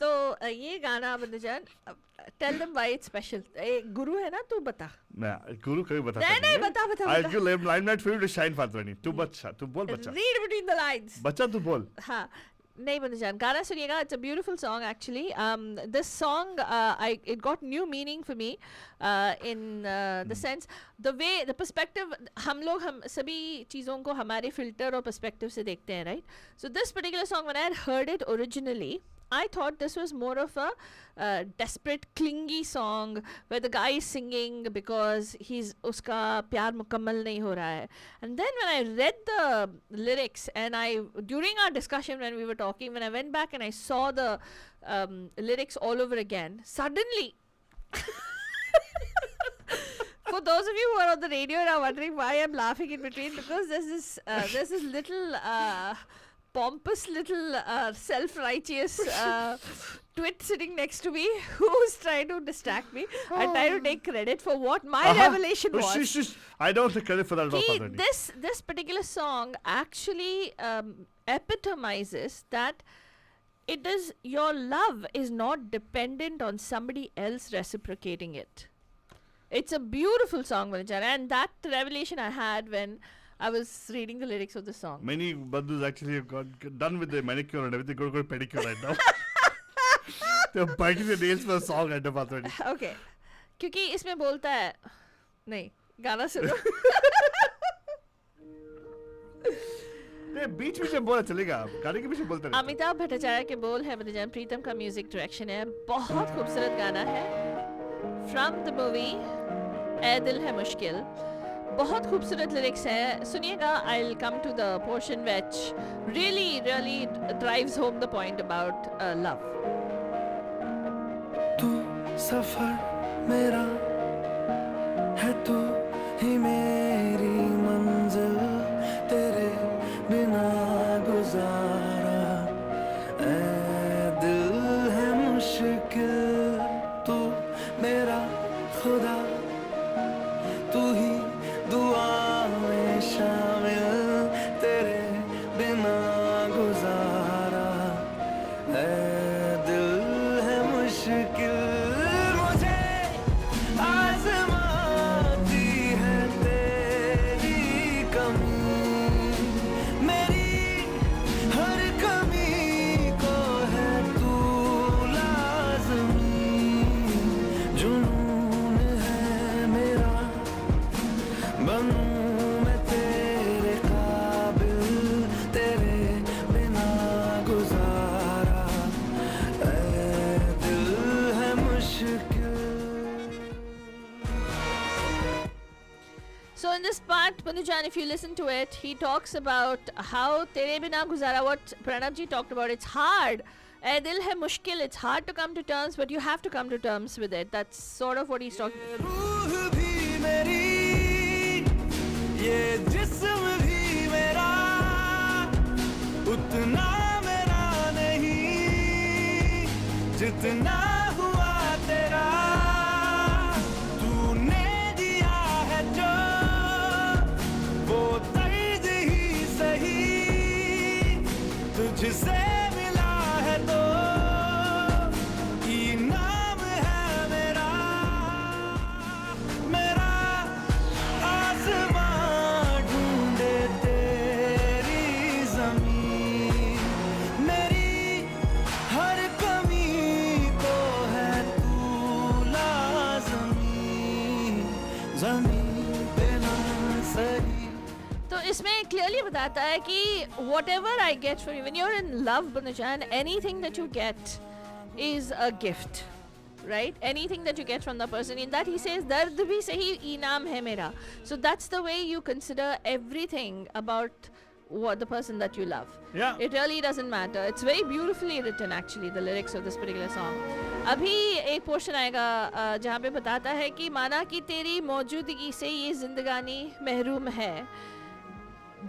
तो ये गाना बंदजान, tell them why it's special. गुरु है ना, तू बता. मैं गुरु कभी बताता नहीं बता. I'll give limelight for you to shine, Fatwani. तू बोल बच्चा. Read between the lines. बच्चा तू बोल. हाँ. नहीं बंदजान, गाना सुनिएगा. It's a beautiful song actually. This song, it got new meaning for me in the sense, the way, the perspective. हम सभी चीज़ों को हमारे filter और perspective से देखते हैं, right? So this particular song, when I had heard it originally, I thought this was more of a desperate, clingy song where the guy is singing because उसका प्यार मुकम्मल नहीं हो रहा है. And then when I read the lyrics and during our discussion when we were talking, when I went back and I saw the lyrics all over again, suddenly, for those of you who are on the radio and are wondering why I'm laughing in between, because there's this little pompous little self-righteous twit sitting next to me who's trying to distract me and trying to take credit for what my revelation was. I don't take credit for that at all. This particular song actually epitomizes that your love is not dependent on somebody else reciprocating it. It's a beautiful song, Vanjana, and that revelation I had when I was reading the lyrics of the song. Many bandhus actually have got done with their manicure and everything. Go pedicure right now. They're biting their nails for a song right now. Okay. क्योंकि इसमें बोलता है नहीं गाना सुनो. बीच में बोला चलेगा गाने के पीछे बोलते रहते. अमिताभ भट्टाचार्य के बोल है बदजान प्रीतम का म्यूजिक डायरेक्शन है. बहुत खूबसूरत गाना है फ्रॉम द मूवी ए दिल है मुश्किल. बहुत खूबसूरत लिरिक्स है. सुनिएगा. I will come to the portion which really drives home the point about love. तू सफर मेरा है, तू ही मेरी मंजिल, तेरे बिना गुजारा ऐ दिल है मुश्किल. तू मेरा खुदा, तू ही दुआ में शामिल, तेरे बिना गुजारा ऐ दिल है मुश्किल. मुझे आज़माती है तेरी कमी, मेरी हर कमी को है तू लाज़मी. जुनून है मेरा, बनूं मैं तेरे काबिल, तेरे बिना गुजारा ऐ दिल है मुश्किल. So in this part, Pundujan, if you listen to it, he talks about how Tere Bina Guzara, what Pranabji talked about, it's hard. Dil hai mushkil, it's hard to come to terms, but you have to come to terms with it. That's sort of what he's talking about. रूह भी मेरी, ये जिस्म भी मेरा, उतना मेरा नहीं जितना हुआ तेरा. तूने दिया है जो, वो तर्ज ही सही, तुझसे मिला है तो इनाम है मेरा. मेरा आसमां ढूंढे तेरी ज़मीन, मेरी हर कमी को है तू लाज़मी. ज़मीन पे ना सही. तो इसमें क्लियरली बताता है कि whatever I get from you, when you're in love, Pundujan, anything that you get is a gift, right? Anything that you get from the person. In that he says, "Dard bhi sahi, inam hai mera." So that's the way you consider everything about what the person that you love. Yeah. It really doesn't matter. It's very beautifully written, actually, the lyrics of this particular song. अभी एक portion आएगा जहाँ पे बताता है कि माना कि तेरी मौजूदगी से ये जिंदगानी महरूम है,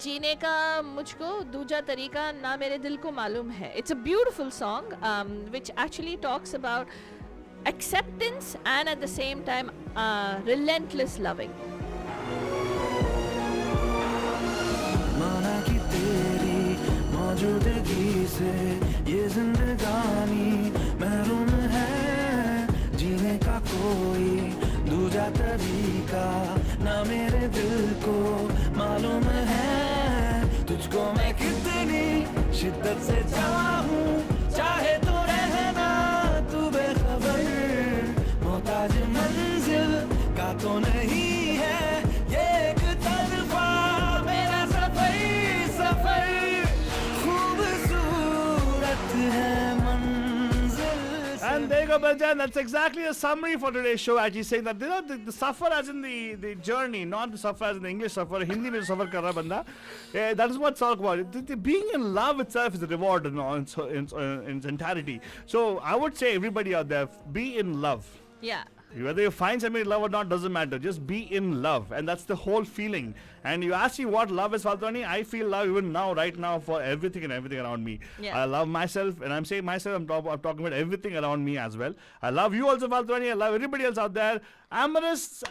जीने का मुझको दूजा तरीका ना मेरे दिल को मालूम है. It's a beautiful song which actually talks about acceptance and at the same time relentless loving. माना कि तेरी मौजूदगी से ये जिंदगानी महरूम है, जीने का कोई दूजा तरीका ना मेरे दिल को मालूम है. तुझको मैं कितनी शिद्दत से चाहूं, चाहे तो रहना तू बेखबर, मोहताज मंजिल का तो नहीं है ये एक तरफा मेरा सफर. सफर खूबसूरत है मंजिल. And there you go, Baljan. That's exactly the summary for today's show. Actually saying that, you know, the suffer as in the journey, not the suffer as in the English suffer. Hindi mein suffer kar raha banda. That is what it's all about. Being in love itself is a reward in its entirety. So I would say everybody out there, be in love. Yeah. Whether you find somebody in love or not doesn't matter. Just be in love, and that's the whole feeling. And you ask me what love is, Faltwani. I feel love even now, right now, for everything and everything around me. Yeah. I love myself, and I'm saying myself. I'm talking about everything around me as well. I love you also, Faltwani. I love everybody else out there. Amorous,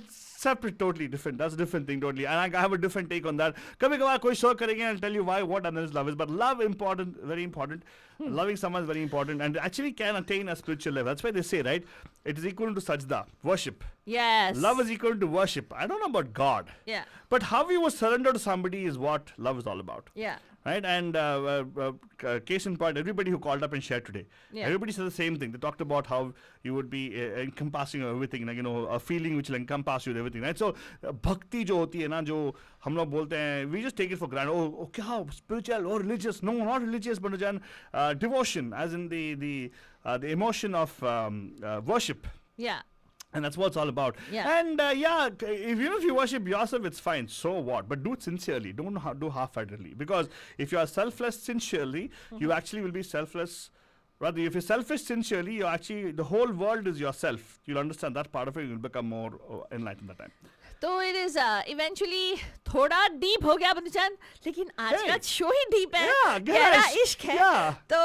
separate, totally different. That's a different thing, totally. And I have a different take on that. Kabhi kabhi koi show karenge and tell you why, what Amorous love is. But love important, very important. Loving someone is very important, and actually can attain a spiritual level. That's why they say, right? It is equal to sajda, worship. Yes. Love is equal to worship. I don't know about God. Yeah. But how you would surrender to somebody is what love is all about. Yeah. Right? And case in point, everybody who called up and shared today, Yeah. everybody said the same thing. They talked about how you would be encompassing everything, like, a feeling which will encompass you with everything. Right? So, bhakti jo hoti hai na, jo hum log bolte hain, we just take it for granted. Oh, kya, spiritual or religious? No, not religious, Banujan. Devotion, as in the emotion of worship. Yeah. And that's what it's all about. Yeah. And if you worship yourself, it's fine. So what? But do it sincerely. Don't do half-heartedly. Because if you are selfless sincerely, you actually will be selfless. Rather, if you're selfish sincerely, you actually, the whole world is yourself. You'll understand that part of it. You'll become more enlightened at that time. तो it is eventually थोड़ा deep हो गया बनुजान, लेकिन आज का show ही deep है, गहरा इश्क है. तो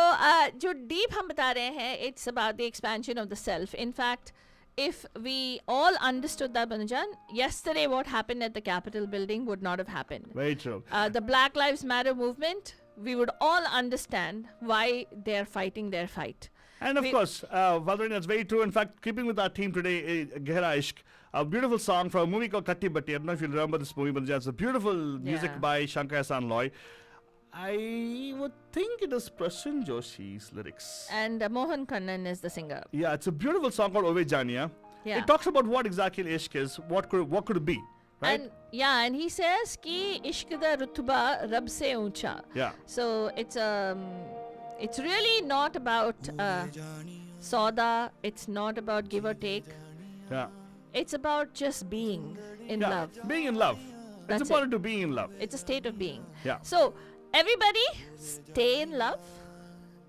जो deep हम बता रहे हैं, it's about the expansion of the self. In fact, if we all understood that, Banujan, yesterday what happened at the Capitol building would not have happened. Very true. The Black Lives Matter movement, we would all understand why they're fighting their fight. And of course, Valdwani, that's very true. In fact, keeping with our theme today, Gehra Ishq, a beautiful song from a movie called Katti Batti. I don't know if you remember this movie, but it's a beautiful music by Shankar Ehsaan Loy. I would think it is Prasun Joshi's lyrics. And Mohan Kannan is the singer. Yeah, it's a beautiful song called Ove Janiya. Yeah. It talks about what exactly ishq is, what could it be, right? And he says ki ishq da rutba rab se uncha. Yeah. So it's really not about sauda, it's not about give or take. Yeah. It's about just being in love. Being in love. That's it's important to being in love. It's a state of being. Yeah. So everybody stay in love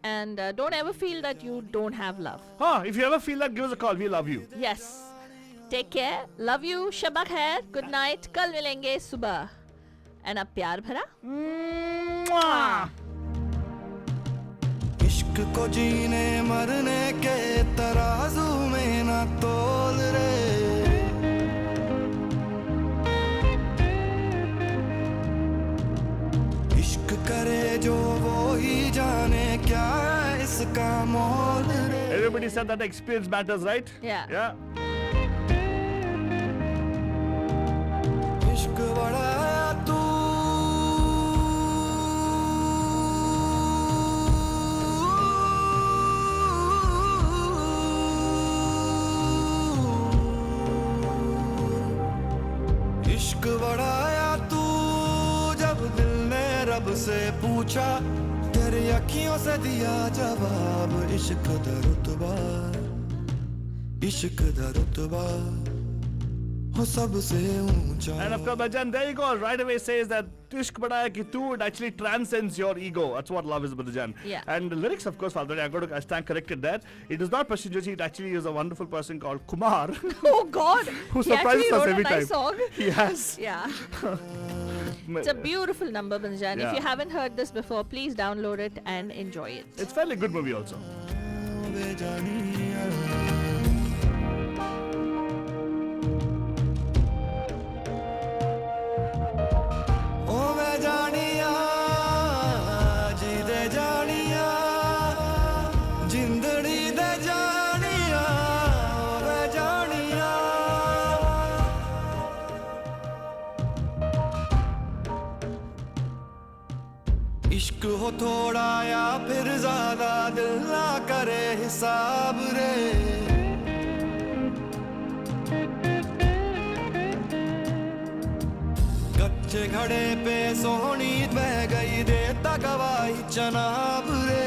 and don't ever feel that you don't have love. If you ever feel that, give us a call. We love you. Yes. Take care. Love you. Shabba khair. Good night. Kal milenge subah. And ab pyar bhara. Mwah! इश्क को जीने मरने के तराजू में ना तोल रे इश्क करे जो वो ही जाने क्या है इसका मोल रे. Everybody said that experience matters, right? Yeah. Yeah. इश्क बड़ा तू इश्क बढ़ाया तू जब दिल ने रब से पूछा तेरी अखियों से दिया जवाब इश्क दा रुतबा हो सबसे ऊंचा. And of course, Bhajan, there you go. Right away says that Ishq Badaya Ki Tu, it actually transcends your ego. That's what love is, Bhajan. Yeah. And the lyrics, of course, I stand corrected there. It is not Prasun Joshi, it actually is a wonderful person called Kumar. Oh God! Who He surprises actually us wrote every a nice time. song. He has. Yeah. It's a beautiful number, Banjan. Yeah. If you haven't heard this before, please download it and enjoy it. It's fairly good movie also. इश्क हो थोड़ा या फिर ज्यादा दिल ना करे हिसाब रे कच्चे घड़े पे सोहनी बह गई देता गवाही जनाब रे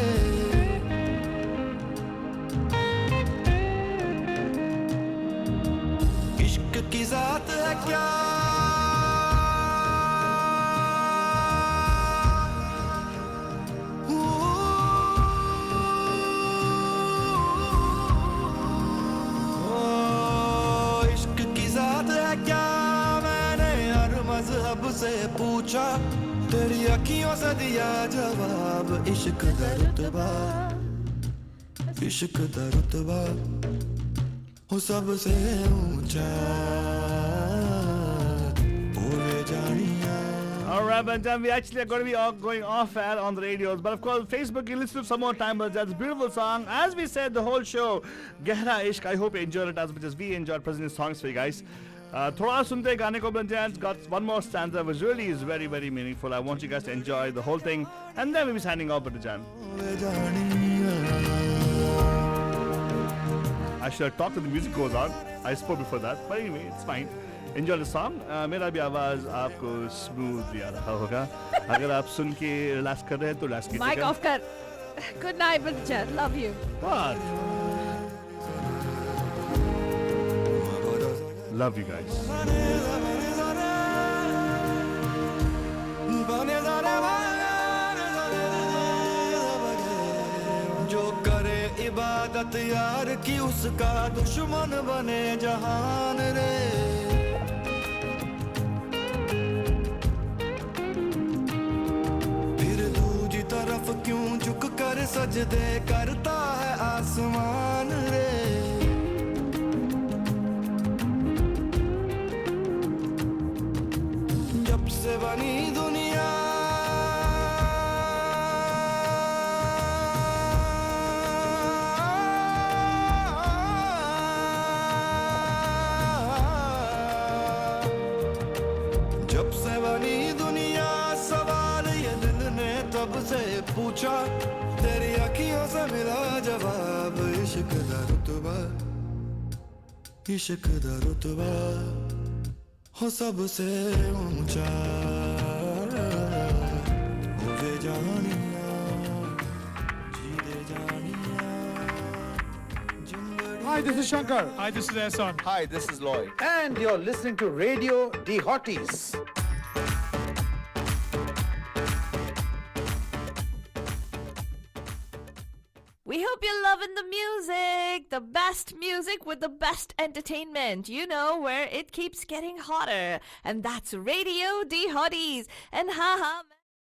इश्क की जात है क्या से पूछा तेरी अखियों से दिया जवाब इश्क दा रुतबा हो सबसे ऊंचा ओवे जानिया. Alright, Banjan, we actually are going to be going off air on the radios. But of course, Facebook, you listen to some more time. But that's a beautiful song. As we said, the whole show, Gehra Ishq. I hope you enjoyed it as much as we enjoyed presenting songs for you guys. Thoda sunte gaane ko Banjan's got one more stanza which really is very, very meaningful. I want you guys to enjoy the whole thing. And then we'll be signing off, Banjan. I should have talked to the music goes on. I spoke before that. But anyway, it's fine. Enjoy the song. मेरा भी आवाज आपको smooth आ रहा होगा. अगर आप सुन के relax कर रहे हैं तो रिलैक्स कीजिएगा. Mic off कर. Good night, Banjan. Love you. What? Love you guys. जो करे इबादत यार की उसका दुश्मन बने जहान रे. तरफ क्यों झुक कर सजदे करता है आसमान रे. जब से बनी दुनिया जब से बनी दुनिया सवाल ये दिल ने तब से पूछा तेरी अखियों से मिला जवाब. इश्क दा रुतबा हो सबसे ऊंचा होवे जानिया जी दे जानिया. Hi, this is Shankar. Hi, this is Ehsan. Hi, this is Lloyd. And you're listening to Radio D Hotties. We hope you're loving the music. The best music with the best entertainment. You know, where it keeps getting hotter. And that's Radio D Hotties. And haha.